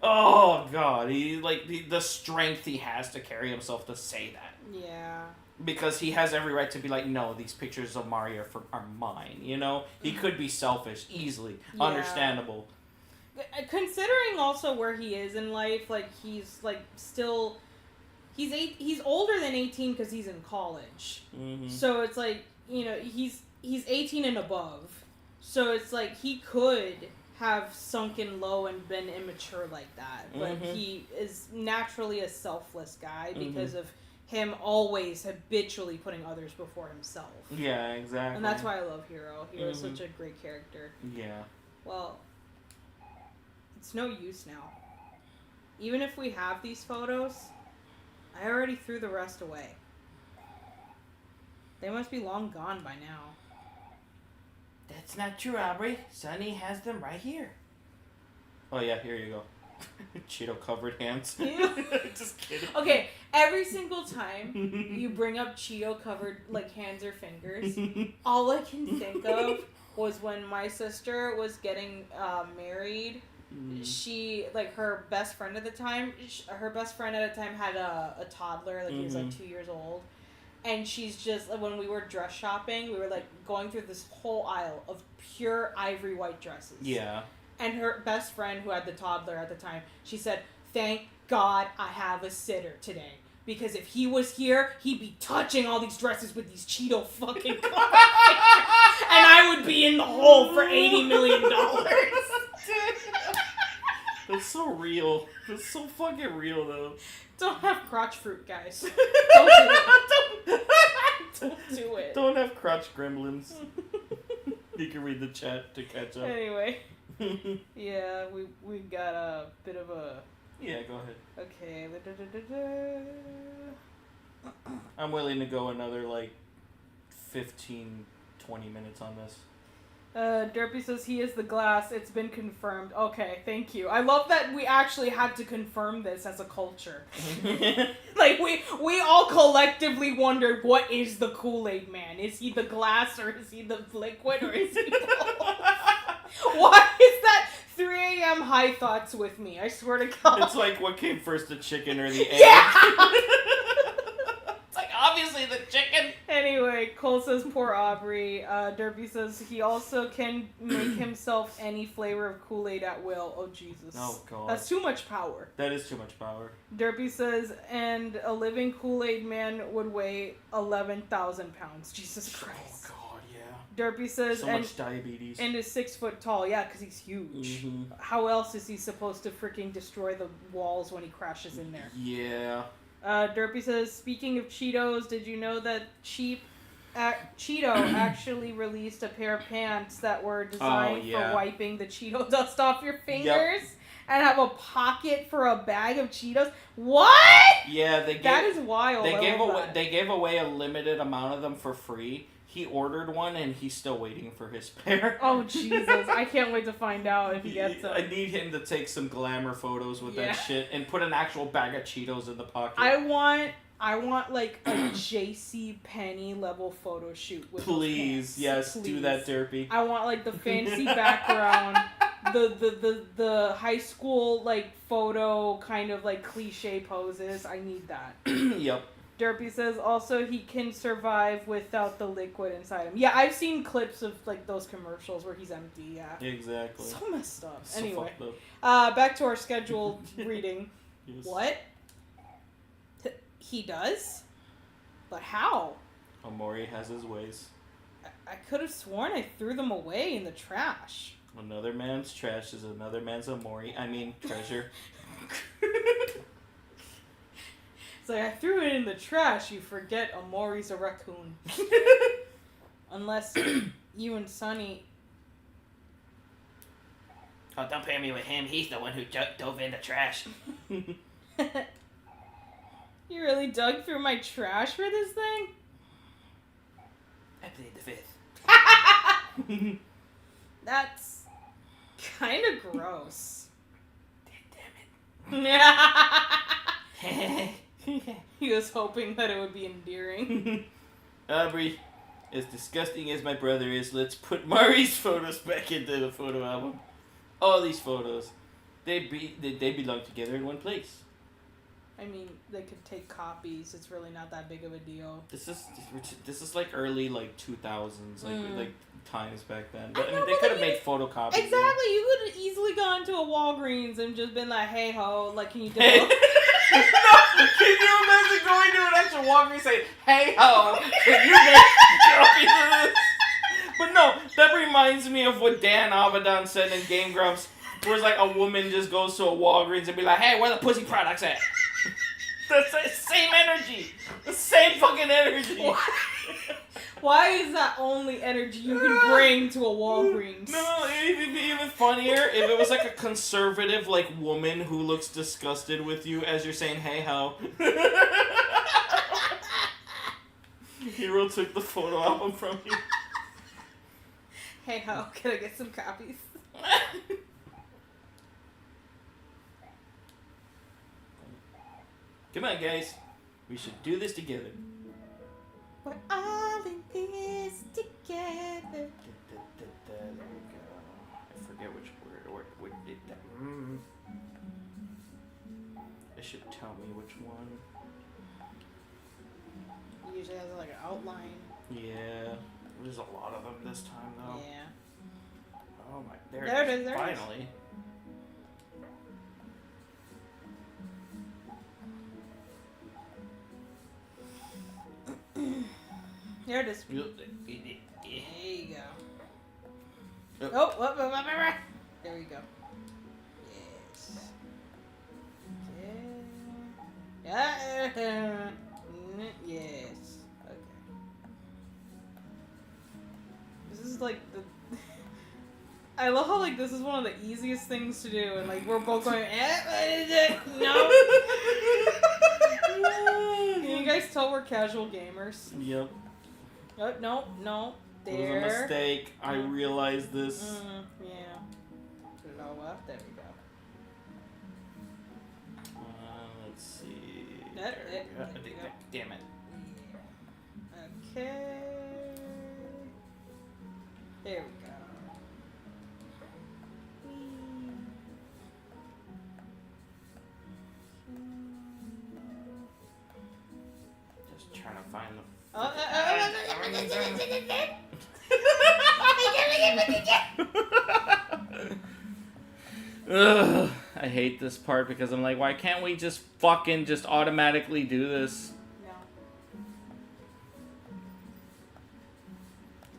H: oh god, he like the strength he has to carry himself to say that.
F: Yeah.
H: Because he has every right to be like, no, these pictures of Mari are mine. You know, he could be selfish, easily, understandable.
F: Considering also where he is in life, like he's like still, he's older than 18 because he's in college.
H: Mm-hmm.
F: So it's like, you know, he's 18 and above. So it's like he could have sunken low and been immature like that, but he is naturally a selfless guy because of him always habitually putting others before himself.
H: Yeah, exactly.
F: And that's why I love Hero. Hero's such a great character.
H: Yeah.
F: Well, it's no use now. Even if we have these photos, I already threw the rest away. They must be long gone by now.
H: That's not true, Aubrey. Sonny has them right here. Oh yeah, here you go. Cheeto covered hands. Just kidding.
F: Okay, every single time you bring up Cheeto covered like hands or fingers, all I can think of was when my sister was getting married. She, like, her best friend at the time, had a toddler, like he was like 2 years old. And she's just, when we were dress shopping, we were like going through this whole aisle of pure ivory white dresses.
H: Yeah.
F: And her best friend, who had the toddler at the time, she said, "Thank God I have a sitter today. Because if he was here, he'd be touching all these dresses with these Cheeto fucking covers. And I would be in the hole for $80 million.
H: That's so real. That's so fucking real, though.
F: Don't have crotch fruit, guys. Don't do it. Don't do it.
H: Don't have crotch gremlins. You can read the chat to catch up.
F: Anyway. Yeah, we got a bit of a...
H: Yeah, go ahead.
F: Okay.
H: I'm willing to go another, 15, 20 minutes on this.
F: Derpy says he is the glass. It's been confirmed. Okay, thank you. I love that we actually had to confirm this as a culture. We all collectively wondered, what is the Kool-Aid Man? Is he the glass or is he the liquid or is he both? Why is that 3 a.m. high thoughts with me? I swear to God.
H: It's like, what came first, the chicken or the egg?
F: Yeah!
H: It's like, obviously the chicken.
F: Anyway, Cole says, poor Aubrey. Derpy says he also can make himself any flavor of Kool-Aid at will. Oh, Jesus.
H: Oh, God.
F: That's too much power.
H: That is too much power.
F: Derpy says, and a living Kool-Aid man would weigh 11,000 pounds. Jesus Christ.
H: Oh, God, yeah.
F: Derpy says,
H: so much diabetes.
F: And is 6 foot tall. Yeah, because he's huge.
H: Mm-hmm.
F: How else is he supposed to freaking destroy the walls when he crashes in there?
H: Yeah.
F: Derpy says, speaking of Cheetos, did you know that Cheeto actually released a pair of pants that were designed for wiping the Cheeto dust off your fingers and have a pocket for a bag of Cheetos? What?
H: Yeah,
F: that is wild.
H: They gave away a limited amount of them for free. He ordered one and he's still waiting for his pair.
F: Oh, Jesus. I can't wait to find out if he gets them.
H: I need him to take some glamour photos with that shit and put an actual bag of Cheetos in the pocket.
F: I want like a JC Penney level photo shoot with
H: Please, yes, please. Do that, Derpy.
F: I want like the fancy background, the high school like photo kind of like cliche poses. I need that.
H: Yep.
F: Derpy says also he can survive without the liquid inside him. Yeah, I've seen clips of like those commercials where he's empty. Yeah.
E: Exactly.
F: So messed up.
E: So
F: Anyway,
E: fucked up.
F: back to our scheduled reading.
E: Yes.
F: What? He does? But how?
E: Omori has his ways.
F: I could have sworn I threw them away in the trash.
E: Another man's trash is another man's Omori. I mean, treasure.
F: It's like, I threw it in the trash, you forget Omori's a raccoon. Unless you and Sonny...
H: Oh, don't pair me with him. He's the one who dove in the trash.
F: You really dug through my trash for this thing?
H: I plead the fifth.
F: That's kind of gross.
H: Damn it.
F: He was hoping that it would be endearing.
E: Aubrey, as disgusting as my brother is, let's put Mari's photos back into the photo album. All these photos, they belong together in one place.
F: I mean, they could take copies. It's really not that big of a deal.
E: This is like early like 2000s, like times back then. But I
F: know,
E: mean, they
F: but
E: could have
F: like
E: made photocopies.
F: Exactly. You could have easily gone to a Walgreens and just been like, "Hey ho, like, can you do
E: Hey.
F: it?"
E: No, can you imagine going to an actual Walgreens and saying, "Hey ho, can you make copies of this?" But no, that reminds me of what Dan Avedon said in Game Grumps, where it's like a woman just goes to a Walgreens and be like, "Hey, where the pussy products at?" The same energy. The same fucking energy.
F: Why is that only energy you can bring to a Walgreens?
E: No, it'd be even funnier if it was like a conservative like woman who looks disgusted with you as you're saying, "Hey ho." Hero took the photo album from you.
F: Hey ho, can I get some copies?
E: Come on, guys. We should do this together.
F: We're all in this together.
E: There we go. I forget which word or did that. It should tell me which one.
F: It usually has like an outline.
E: Yeah. There's a lot of them this time though.
F: Yeah.
E: Oh my.
F: There it is, there it is.
E: Finally.
F: There it is.
E: You-
F: There you go.
E: Oh.
F: Oh, there we go. Yes. Yeah. Yes. Okay. This is like the. I love how like this is one of the easiest things to do, and like we're both going. No. Can you guys tell we're casual gamers?
E: Yep.
F: Oh, no.
E: It was
F: There.
E: a mistake. I realized this.
F: Yeah. Put it all up. There we go.
E: Let's see.
F: That-
E: There we
F: that-
E: go.
F: there you go.
E: Damn it.
F: Okay. There we go.
E: Just trying to find the. Ugh, I hate this part because I'm like, why can't we just fucking just automatically do this?
F: No.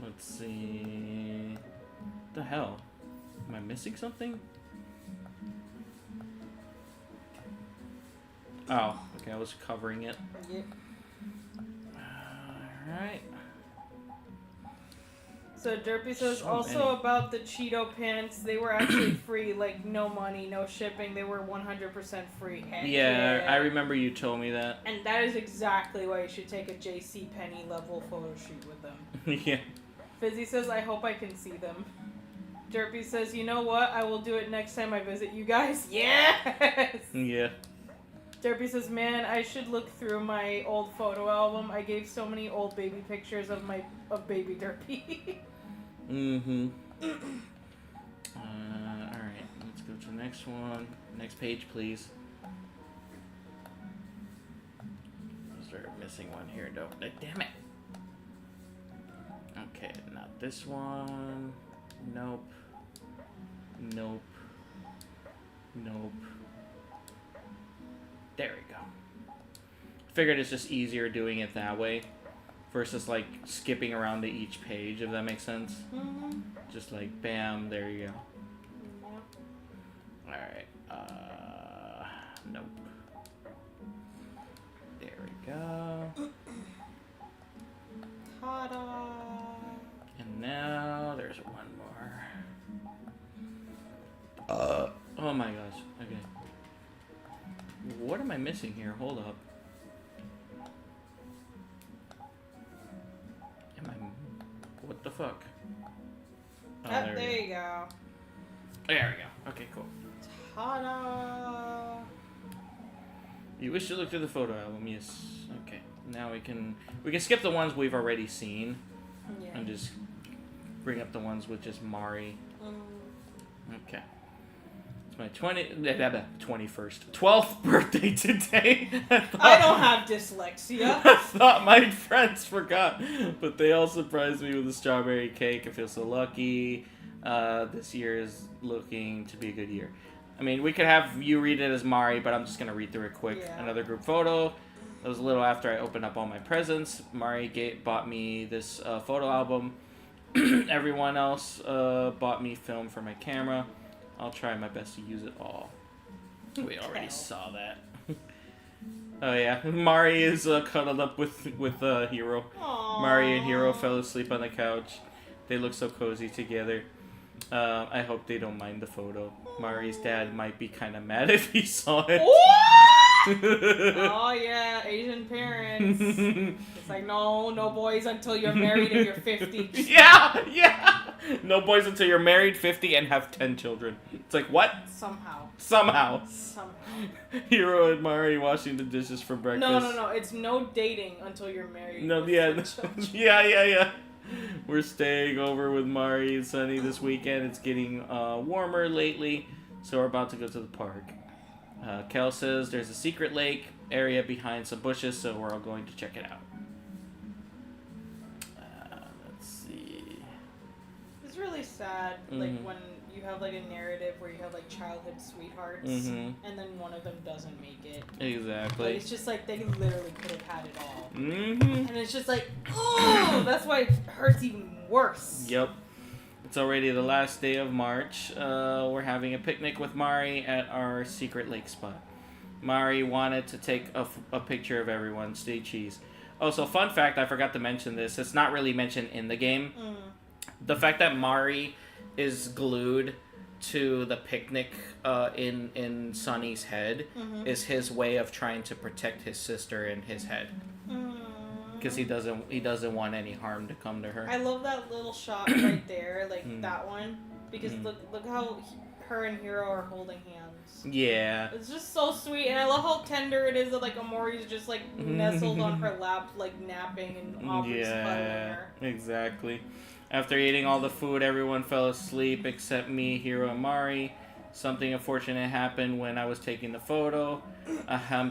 E: Let's see. What the hell? Am I missing something? Oh, okay, I was covering it.
F: Yep.
E: Alright.
F: So Derpy says
E: So
F: also
E: many.
F: about the Cheeto pants, they were actually free, like no money, no shipping, they were 100% free. Heck
E: Yeah, I remember you told me that.
F: And that is exactly why you should take a JC Penney level photo shoot with them.
E: Yeah.
F: Fizzy says, I hope I can see them. Derpy says, you know what? I will do it next time I visit you guys. Yes!
E: Yeah.
F: Derpy says, man, I should look through my old photo album. I gave so many old baby pictures of baby Derpy.
E: Mm-hmm. Alright, let's go to the next one. Next page, please. Is there a missing one here, though. Damn it. Okay, not this one. Nope. Nope. Nope. There we go. Figured it's just easier doing it that way versus like skipping around to each page, if that makes sense.
F: Mm-hmm.
E: Just like bam, there you go.
F: Yep.
E: Alright, nope. There we go.
F: Ta-da!
E: And now there's one more. Oh my gosh. Okay. What am I missing here? Hold up. Am I... What the fuck? Oh,
F: There you go.
E: There we go. Okay, cool.
F: Ta-da!
E: You wish to look through the photo album, yes. Okay. Now we can skip the ones we've already seen.
F: Yeah.
E: And just bring up the ones with just Mari. Okay. It's my 21st, 12th birthday today.
F: I don't have dyslexia.
E: I thought my friends forgot, but they all surprised me with a strawberry cake. I feel so lucky. This year is looking to be a good year. I mean, we could have you read it as Mari, but I'm just going to read through it quick.
F: Yeah.
E: Another group photo. It was a little after I opened up all my presents. Mari bought me this photo album. Everyone else bought me film for my camera. I'll try my best to use it all. We already saw that. Oh yeah, Mari is cuddled up with Hiro.
F: Aww.
E: Mari and Hiro fell asleep on the couch. They look so cozy together. I hope they don't mind the photo. Mari's dad might be kind of mad if he saw it.
F: Oh yeah, Asian parents. It's like no boys until you're married and you're 50.
E: Yeah. No boys until you're married, 50, and have 10 children. It's like what? Somehow. Hiro and Mari washing the dishes for breakfast.
F: No. It's no dating until you're married.
E: No, yeah. Yeah. We're staying over with Mari and Sunny this weekend. It's getting warmer lately, so we're about to go to the park. Kel says there's a secret lake area behind some bushes, so we're all going to check it out. Let's see.
F: It's really sad, like when you have like a narrative where you have like childhood sweethearts, and then one of them doesn't make it.
E: Exactly.
F: Like, it's just like they literally could have had it all,
E: Mm-hmm.
F: and it's just like, oh, that's why it hurts even worse.
E: Yep. It's already the last day of March. We're having a picnic with Mari at our secret lake spot. Mari wanted to take a picture of everyone. Stay cheese. Oh, so fun fact, I forgot to mention this. It's not really mentioned in the game. The fact that Mari is glued to the picnic in Sunny's head is his way of trying to protect his sister in his head. Because he doesn't want any harm to come to her.
F: I love that little shot right there, like that one, because look how her and Hiro are holding hands.
E: Yeah.
F: It's just so sweet, and I love how tender it is that like Omori's just like nestled on her lap, like napping, and Aubrey's cuddling her.
E: Exactly. After eating all the food, everyone fell asleep except me, Hiro, and Mari. Something unfortunate happened when I was taking the photo.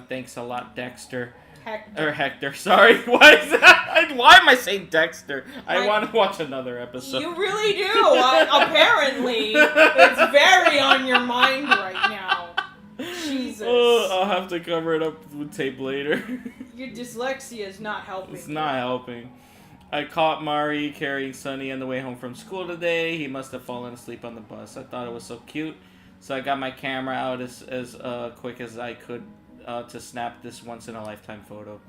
E: Thanks a lot, Dexter. Hector, sorry. Why is that? Why am I saying Dexter? I want to watch another episode.
F: You really do. Apparently, it's very on your mind right now. Jesus.
E: I'll have to cover it up with tape later.
F: Your dyslexia is not helping.
E: It's not helping. I caught Mari carrying Sunny on the way home from school today. He must have fallen asleep on the bus. I thought it was so cute, so I got my camera out as quick as I could to snap this once-in-a-lifetime photo.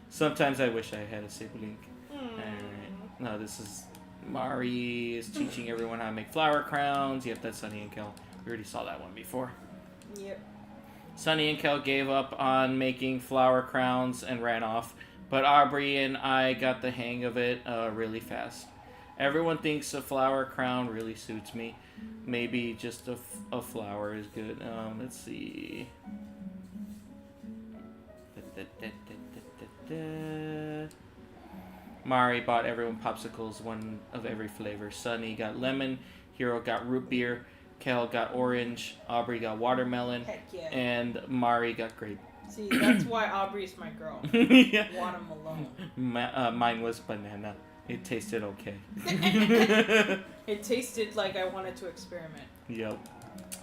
E: Sometimes I wish I had a sibling. Alright. No, this is... Mari is teaching everyone how to make flower crowns. Yep, that's Sunny and Kel. We already saw that one before.
F: Yep.
E: Sunny and Kel gave up on making flower crowns and ran off, but Aubrey and I got the hang of it really fast. Everyone thinks a flower crown really suits me. Maybe just a flower is good. Let's see. Mari bought everyone popsicles, one of every flavor. Sunny got lemon, Hiro got root beer, Kel got orange, Aubrey got watermelon,
F: Heck yeah.
E: and Mari got grape.
F: See, that's why Aubrey's my girl.
E: Yeah.
F: Want him alone.
E: Mine was banana. It tasted okay.
F: It tasted like I wanted to experiment.
E: Yep.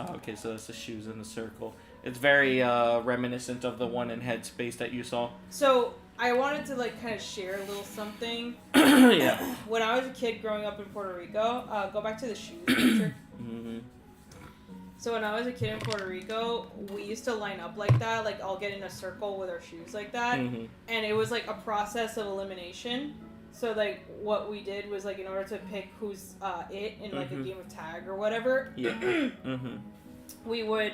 E: Okay, so that's the shoes in the circle. It's very reminiscent of the one in Headspace that you saw.
F: So I wanted to like kind of share a little something.
E: Yeah.
F: When I was a kid growing up in Puerto Rico, go back to the shoes picture.
E: Mm-hmm.
F: So when I was a kid in Puerto Rico, we used to line up like that, like all get in a circle with our shoes like that,
E: Mm-hmm.
F: and it was like a process of elimination. So like what we did was like in order to pick who's it in like a game of tag or whatever,
E: Yeah. Mm-hmm.
F: we would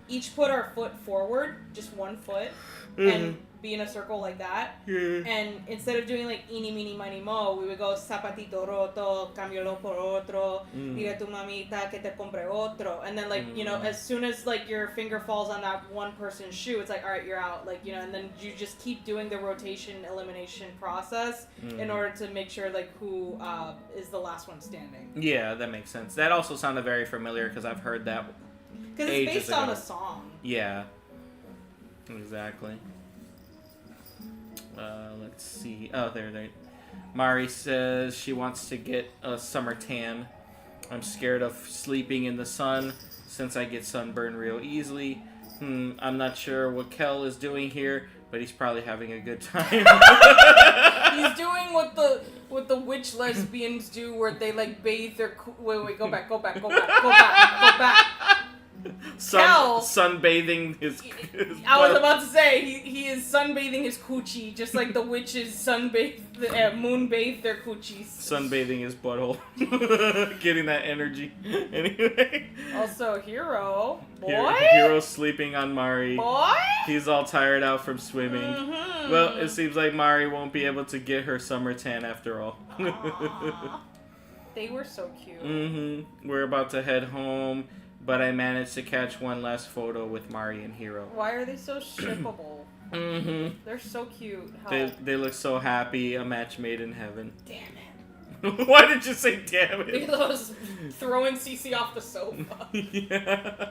F: each put our foot forward, just one foot,
E: Mm-hmm.
F: and be in a circle like that.
E: Yeah.
F: And instead of doing like eeny, meeny, miny, mo, we would go zapatito roto, cámbialo por otro, dile tu mamita que te compre otro. And then like, you know, as soon as like your finger falls on that one person's shoe, it's like, all right, you're out. Like, you know, and then you just keep doing the rotation elimination process in order to make sure like who is the last one standing.
E: Yeah, that makes sense. That also sounded very familiar because I've heard that.
F: Because it's
E: Ages
F: based on
E: ago.
F: a song.
E: Yeah. Exactly. Let's see. Oh, there. Mari says she wants to get a summer tan. I'm scared of sleeping in the sun since I get sunburned real easily. I'm not sure what Kel is doing here, but he's probably having a good time.
F: He's doing what the witch lesbians do, where they like bathe their. Wait, go back.
E: Sunbathing his
F: I was
E: butt.
F: about to say he is sunbathing his coochie, just like the witches moonbathe their coochies.
E: Sunbathing his butthole. Getting that energy. Anyway.
F: Also, Hero, boy,
E: Hero's sleeping on Mari.
F: boy.
E: He's all tired out from swimming.
F: Mhm.
E: Well, it seems like Mari won't be able to get her summer tan after all.
F: Aw. They were so cute.
E: We're about to head home, but I managed to catch one last photo with Mari and Hero.
F: Why are they so shippable? They're so cute.
E: They look so happy, a match made in heaven.
F: Damn it.
E: Why did you say damn it?
F: Because I was throwing Cece off the sofa.
E: Yeah.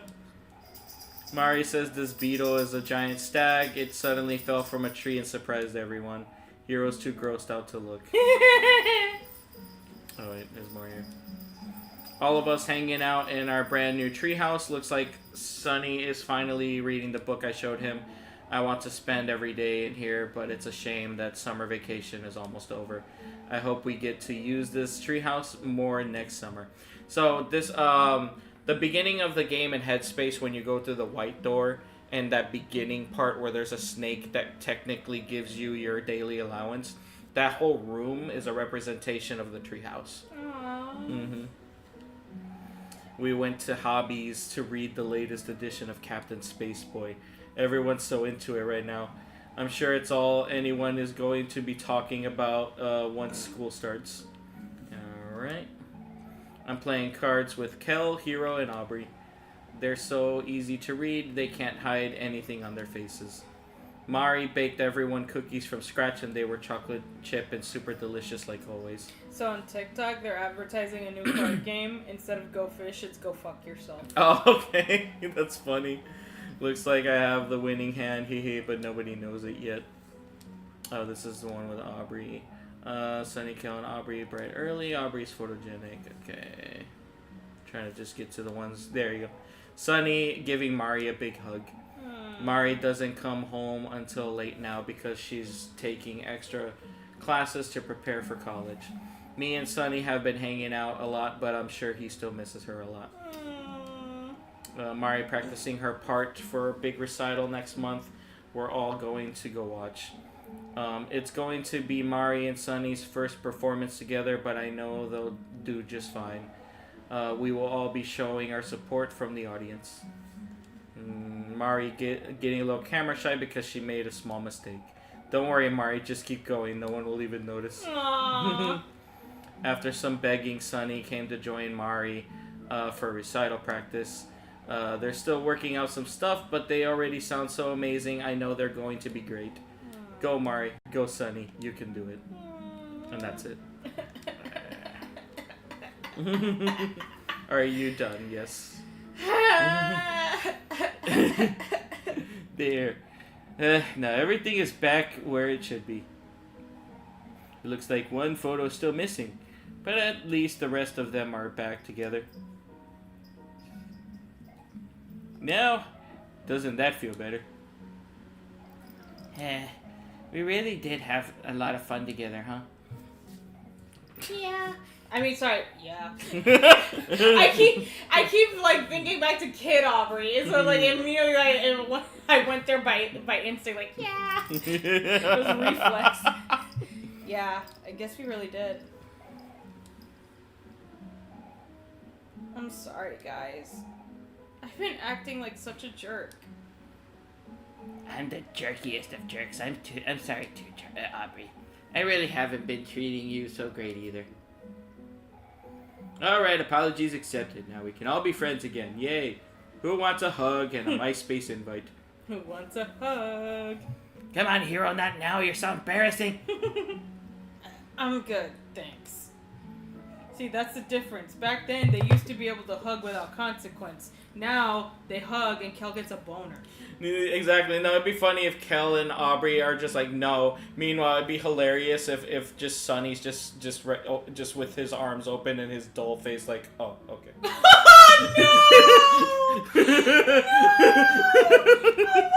E: Mari says this beetle is a giant stag. It suddenly fell from a tree and surprised everyone. Hero's too grossed out to look. Oh wait, there's more here. All of us hanging out in our brand new treehouse. Looks like Sonny is finally reading the book I showed him. I want to spend every day in here, but it's a shame that summer vacation is almost over. I hope we get to use this treehouse more next summer. So this, the beginning of the game in Headspace, when you go through the white door, and that beginning part where there's a snake that technically gives you your daily allowance, that whole room is a representation of the treehouse. We went to Hobbies to read the latest edition of Captain Spaceboy. Everyone's so into it right now. I'm sure it's all anyone is going to be talking about once school starts. Alright. I'm playing cards with Kel, Hero, and Aubrey. They're so easy to read, they can't hide anything on their faces. Mari baked everyone cookies from scratch and they were chocolate chip and super delicious like always.
F: So on TikTok, they're advertising a new card game. Instead of Go Fish, it's Go Fuck Yourself.
E: Oh, okay. That's funny. Looks like I have the winning hand, hee, but nobody knows it yet. Oh, this is the one with Aubrey. Sunny, Kel, and Aubrey bright early. Aubrey's photogenic. Okay. Trying to just get to the ones. There you go. Sunny giving Mari a big hug. Mari doesn't come home until late now because she's taking extra classes to prepare for college. Me and Sunny have been hanging out a lot, but I'm sure he still misses her a lot. Mari practicing her part for a big recital next month. We're all going to go watch. It's going to be Mari and Sunny's first performance together, but I know they'll do just fine. We will all be showing our support from the audience. Mari getting a little camera shy because she made a small mistake. Don't worry, Mari, just keep going. No one will even notice. After some begging, Sunny came to join Mari for recital practice. They're still working out some stuff, but they already sound so amazing. I know they're going to be great. Go, Mari. Go, Sunny. You can do it. And that's it. Are you done? Yes. There. Now everything is back where it should be. It looks like one photo is still missing, but at least the rest of them are back together. Now, doesn't that feel better?
H: We really did have a lot of fun together, huh?
F: Yeah. I mean, sorry. Yeah. I keep like thinking back to Kid Aubrey. So like immediately, I went there by instinct. Like, yeah. It was a reflex. Yeah. I guess we really did. I'm sorry, guys. I've been acting like such a jerk.
H: I'm the jerkiest of jerks. I'm sorry too, Aubrey. I really haven't been treating you so great either.
E: Alright, apologies accepted. Now we can all be friends again. Yay. Who wants a hug and a MySpace invite?
F: Who wants a hug?
H: Come on, hero, not now. You're so embarrassing.
F: I'm good, thanks. See, that's the difference. Back then, they used to be able to hug without consequence. Now, they hug and Kel gets a boner.
E: Exactly. No, it'd be funny if Kel and Aubrey are just like, no. Meanwhile, it'd be hilarious if just Sonny's just with his arms open and his dull face like, oh, okay.
F: No! No! Oh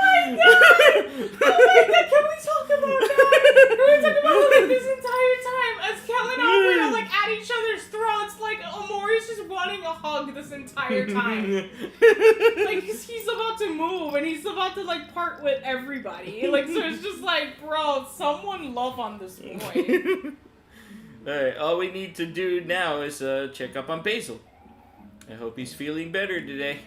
F: my god! Can we talk about that? Can we talk about like this entire time as Kel and Aubrey are like at each other's throats, like Omori's just wanting a hug this entire time. Like he's about to move and he's about to like part with everybody. Like so it's just like, bro, someone love on this boy.
E: Alright, all we need to do now is check up on Basil. I hope he's feeling better today.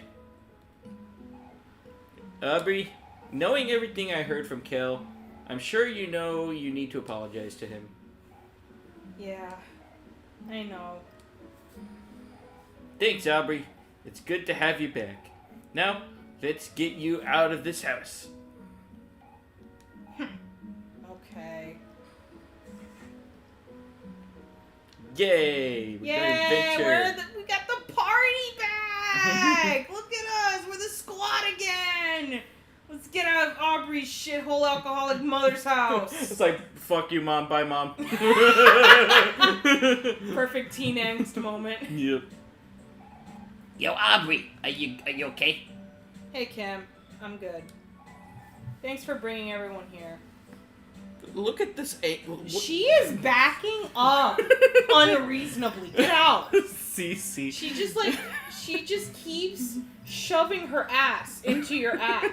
E: Aubrey, knowing everything I heard from Kel, I'm sure you know you need to apologize to him.
F: Yeah, I know.
E: Thanks, Aubrey. It's good to have you back. Now, let's get you out of this house.
F: Okay.
E: Yay! We got adventure.
F: We got the party back! Look at us! We're the squad again! Let's get out of Aubrey's shithole alcoholic mother's house.
E: It's like, fuck you, mom. Bye, mom.
F: Perfect teen angst moment.
E: Yep.
H: Yo, Aubrey, are you okay?
F: Hey, Cam. I'm good. Thanks for bringing everyone here.
E: Look at this.
F: She is backing up unreasonably. Get out.
E: CC.
F: She just keeps shoving her ass into your ass.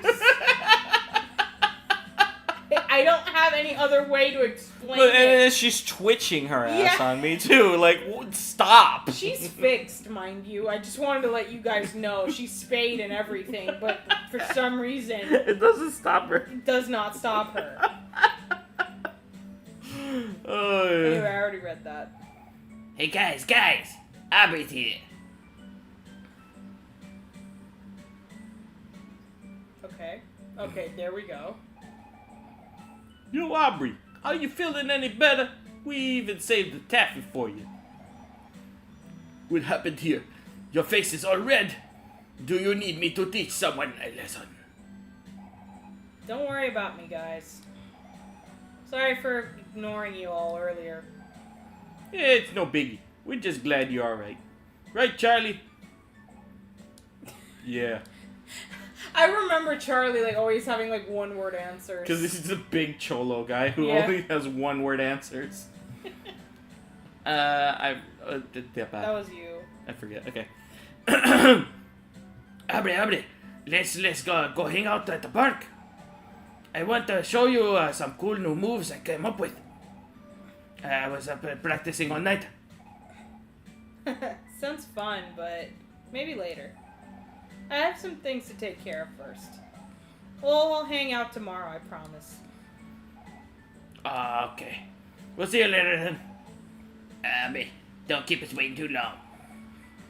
F: I don't have any other way to explain it.
E: And she's twitching her ass on me too. Like, stop.
F: She's fixed, mind you. I just wanted to let you guys know she's spayed and everything, but for some reason
E: it doesn't stop her.
F: It does not stop her.
E: Oh, yeah.
F: Anyway, I already read that.
H: Hey guys, Aubrey's here.
F: Okay, there we go.
E: Yo, Aubrey, are you feeling any better? We even saved the taffy for you.
H: What happened here? Your face is all red. Do you need me to teach someone a lesson?
F: Don't worry about me, guys. Sorry for ignoring you all earlier.
E: It's no biggie. We're just glad you're alright. Right, Charlie? Yeah.
F: I remember Charlie like always having like one-word answers.
E: Because he's a big cholo guy who only has one-word answers.
F: That was you.
E: I forget. Okay.
H: Aubrey, let's go hang out at the park. I want to show you some cool new moves I came up with. I was practicing all night.
F: Sounds fun, but maybe later. I have some things to take care of first. Well, we'll hang out tomorrow, I promise.
H: Okay. We'll see you later then. Abby, don't keep us waiting too long.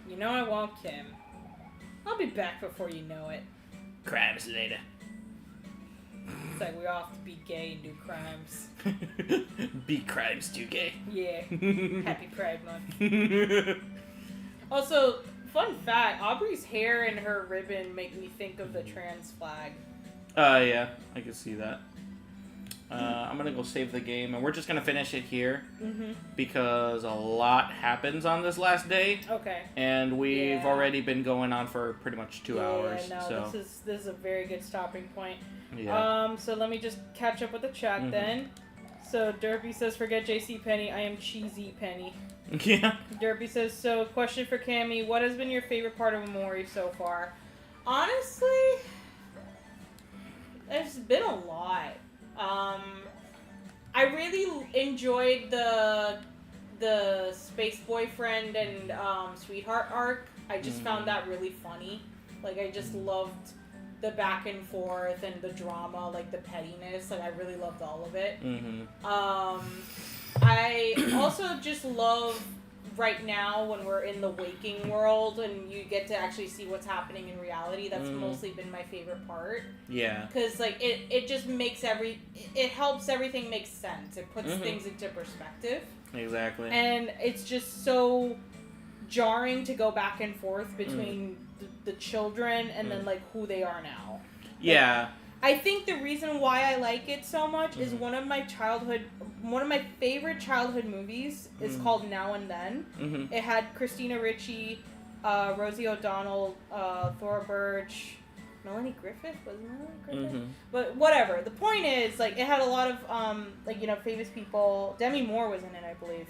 F: You know I won't, Kim. I'll be back before you know it.
H: Crimes later.
F: It's like we're off to be gay and do crimes.
E: Be crimes too gay.
F: Yeah. Happy Pride Month. Also, fun fact, Aubrey's hair and her ribbon make me think of the trans flag.
E: Yeah, I can see that. I'm gonna go save the game, and we're just gonna finish it here because a lot happens on this last day.
F: Okay.
E: And we've
F: Yeah.
E: already been going on for pretty much 2 hours.
F: Yeah, no,
E: So
F: this is a very good stopping point.
E: yeah.
F: So let me just catch up with the chat then. So Derpy says, forget JC Penny, I am Cheesy Penny.
E: Yeah.
F: Derpy says, so question for Camy, what has been your favorite part of Omori so far? Honestly, there's been a lot. I really enjoyed the space boyfriend and sweetheart arc. I just found that really funny. Like, I just loved the back and forth and the drama, like the pettiness. Like, I really loved all of it. I also just love right now when we're in the waking world and you get to actually see what's happening in reality. That's mostly been my favorite part.
E: Yeah.
F: Because, like, it just makes it helps everything make sense. It puts things into perspective.
E: Exactly.
F: And it's just so jarring to go back and forth between the children and then, like, who they are now.
E: Yeah.
F: I think the reason why I like it so much is one of my favorite childhood movies is called Now and Then. It had Christina Ricci, Rosie O'Donnell, Thora Birch, Melanie Griffith, wasn't Melanie Griffith? But whatever. The point is, like, it had a lot of, like, you know, famous people. Demi Moore was in it, I believe.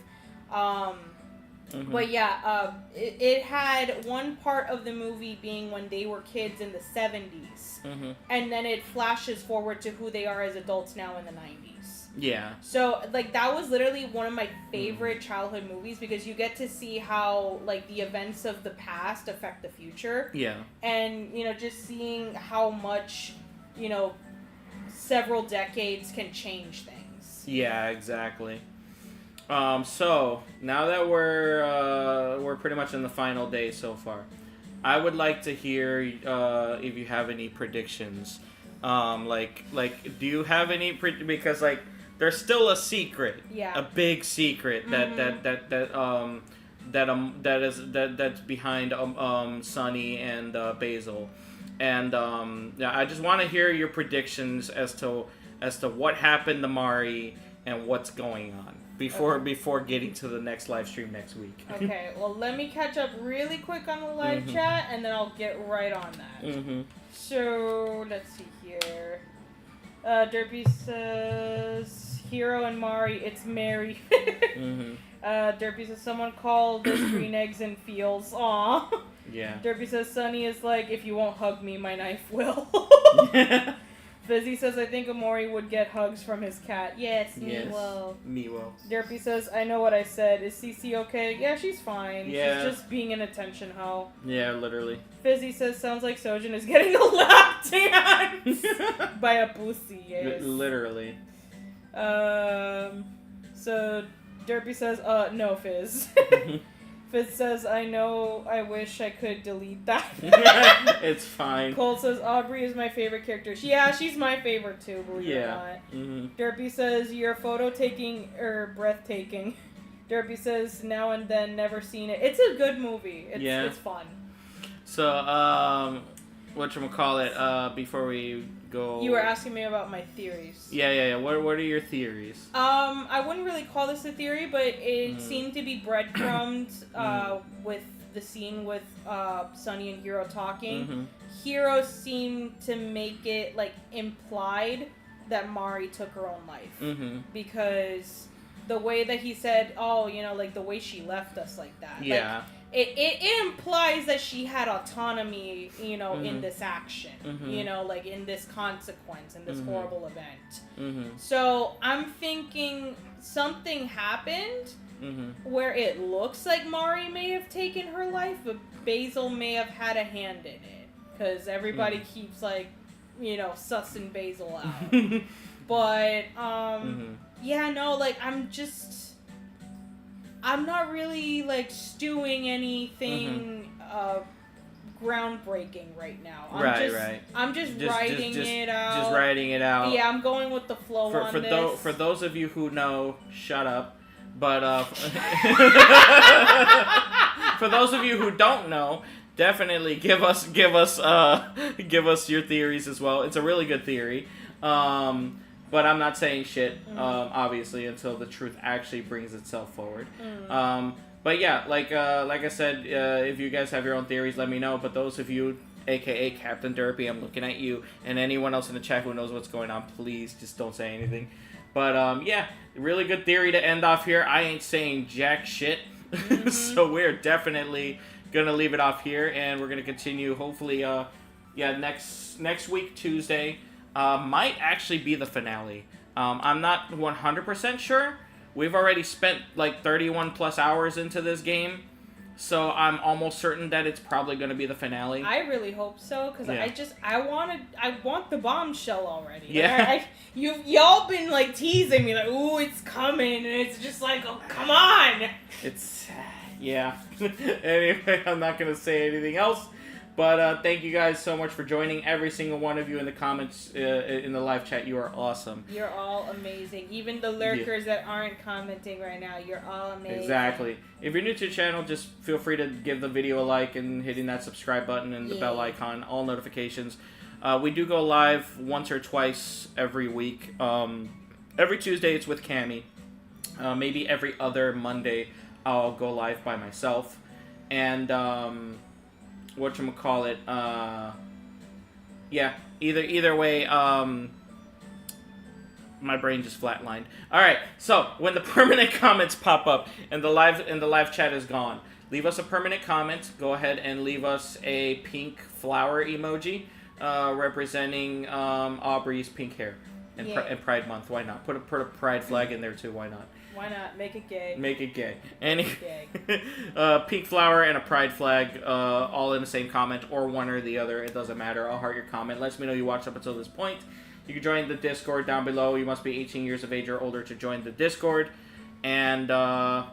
F: But yeah, it had one part of the movie being when they were kids in the 70s. And then it flashes forward to who they are as adults now in the 90s.
E: Yeah.
F: So, like, that was literally one of my favorite childhood movies because you get to see how, like, the events of the past affect the future.
E: Yeah.
F: And, you know, just seeing how much, you know, several decades can change things.
E: Yeah, exactly. So now that we're pretty much in the final day so far, I would like to hear if you have any predictions. Like do you have any because like there's still a secret, a big secret that's behind Sunny and Basil, and yeah, I just want to hear your predictions as to what happened to Mari and what's going on. Before getting to the next live stream next week.
F: Okay, well, let me catch up really quick on the live chat, and then I'll get right on that. So, let's see here. Derpy says, Hero and Mari, it's Mary. Derpy says, someone called those green eggs and feels. Aw.
E: Yeah.
F: Derpy says, Sunny is like, if you won't hug me, my knife will. Fizzy says, I think Omori would get hugs from his cat. Yes, me will.
E: Me will.
F: Derpy says, I know what I said. Is Cece okay? Yeah, she's fine.
E: Yeah.
F: She's just being an attention hoe.
E: Yeah, literally.
F: Fizzy says, sounds like Sojan is getting a lap dance by a pussy. Yes.
E: Literally.
F: So Derpy says, no, Fizz. Fizz says, I know, I wish I could delete that.
E: It's fine.
F: Cole says, Aubrey is my favorite character. Yeah, she's my favorite too, believe it or not. Derpy says, you're photo taking or breathtaking. Derpy says, Now and Then, never seen it. It's a good movie. It's fun.
E: So, whatchamacallit, before we go...
F: You were asking me about my theories.
E: Yeah. What are your theories?
F: I wouldn't really call this a theory, but it seemed to be breadcrumbed with the scene with Sunny and Hero talking. Hero seemed to make it, like, implied that Mari took her own life. Because the way that he said, oh, you know, like, the way she left us like that.
E: Yeah.
F: Like, it implies that she had autonomy, you know, in this action, you know, like in this consequence, in this horrible event. So I'm thinking something happened where it looks like Mari may have taken her life, but Basil may have had a hand in it. Because everybody keeps, like, you know, sussing Basil out. But, yeah, no, like, I'm not really, like, stewing anything groundbreaking right now. I'm just writing it out.
E: Just writing it out.
F: Yeah, I'm going with the flow on this.
E: For those of you who know, shut up. But for those of you who don't know, definitely give us your theories as well. It's a really good theory. But I'm not saying shit, obviously, until the truth actually brings itself forward. But yeah, like I said, if you guys have your own theories, let me know. But those of you, aka Captain Derpy, I'm looking at you, and anyone else in the chat who knows what's going on, please just don't say anything. But yeah, really good theory to end off here. I ain't saying jack shit, so we're definitely gonna leave it off here, and we're gonna continue. Hopefully, yeah, next week Tuesday might actually be the finale. I'm not 100% sure. We've already spent like 31 plus hours into this game, so I'm almost certain that it's probably going to be the finale.
F: I really hope so, because I want the bombshell already.
E: Yeah.
F: Y'all been like teasing me like, ooh, it's coming, and it's just like, oh, come on.
E: It's, yeah. Anyway, I'm not going to say anything else. But thank you guys so much for joining. Every single one of you in the comments, in the live chat, you are awesome.
F: You're all amazing. Even the lurkers that aren't commenting right now, you're all amazing.
E: Exactly. If you're new to the channel, just feel free to give the video a like and hitting that subscribe button and the bell icon, all notifications. We do go live once or twice every week. Every Tuesday it's with Camy. Maybe every other Monday I'll go live by myself. And whatchamacallit, yeah, either way, my brain just flatlined. Alright, so when the permanent comments pop up and the live chat is gone, leave us a permanent comment. Go ahead and leave us a pink flower emoji representing Aubrey's pink hair and Pride Month. Why not? Put a pride flag in there too. Why not?
F: Why not? Make it gay.
E: Make it gay. Pink flower and a pride flag, all in the same comment, or one or the other. It doesn't matter. I'll heart your comment. Lets me know you watched up until this point. You can join the Discord down below. You must be 18 years of age or older to join the Discord. And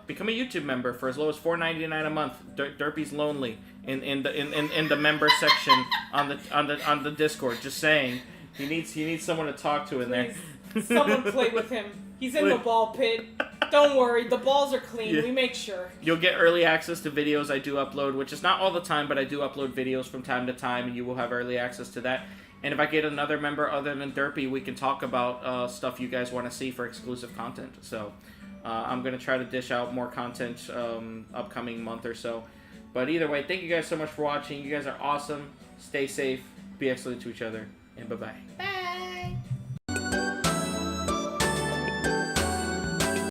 E: become a YouTube member for as low as $4.99 a month. Derpy's lonely in the member section on the Discord. Just saying, he needs someone to talk to in there.
F: Someone play with him. He's in the ball pit. Don't worry, the balls are clean. Yeah. We make sure.
E: You'll get early access to videos I do upload, which is not all the time, but I do upload videos from time to time, and you will have early access to that. And if I get another member other than Derpy, we can talk about stuff you guys want to see for exclusive content. So I'm going to try to dish out more content upcoming month or so. But either way, thank you guys so much for watching. You guys are awesome. Stay safe. Be excellent to each other. And bye-bye.
F: Bye.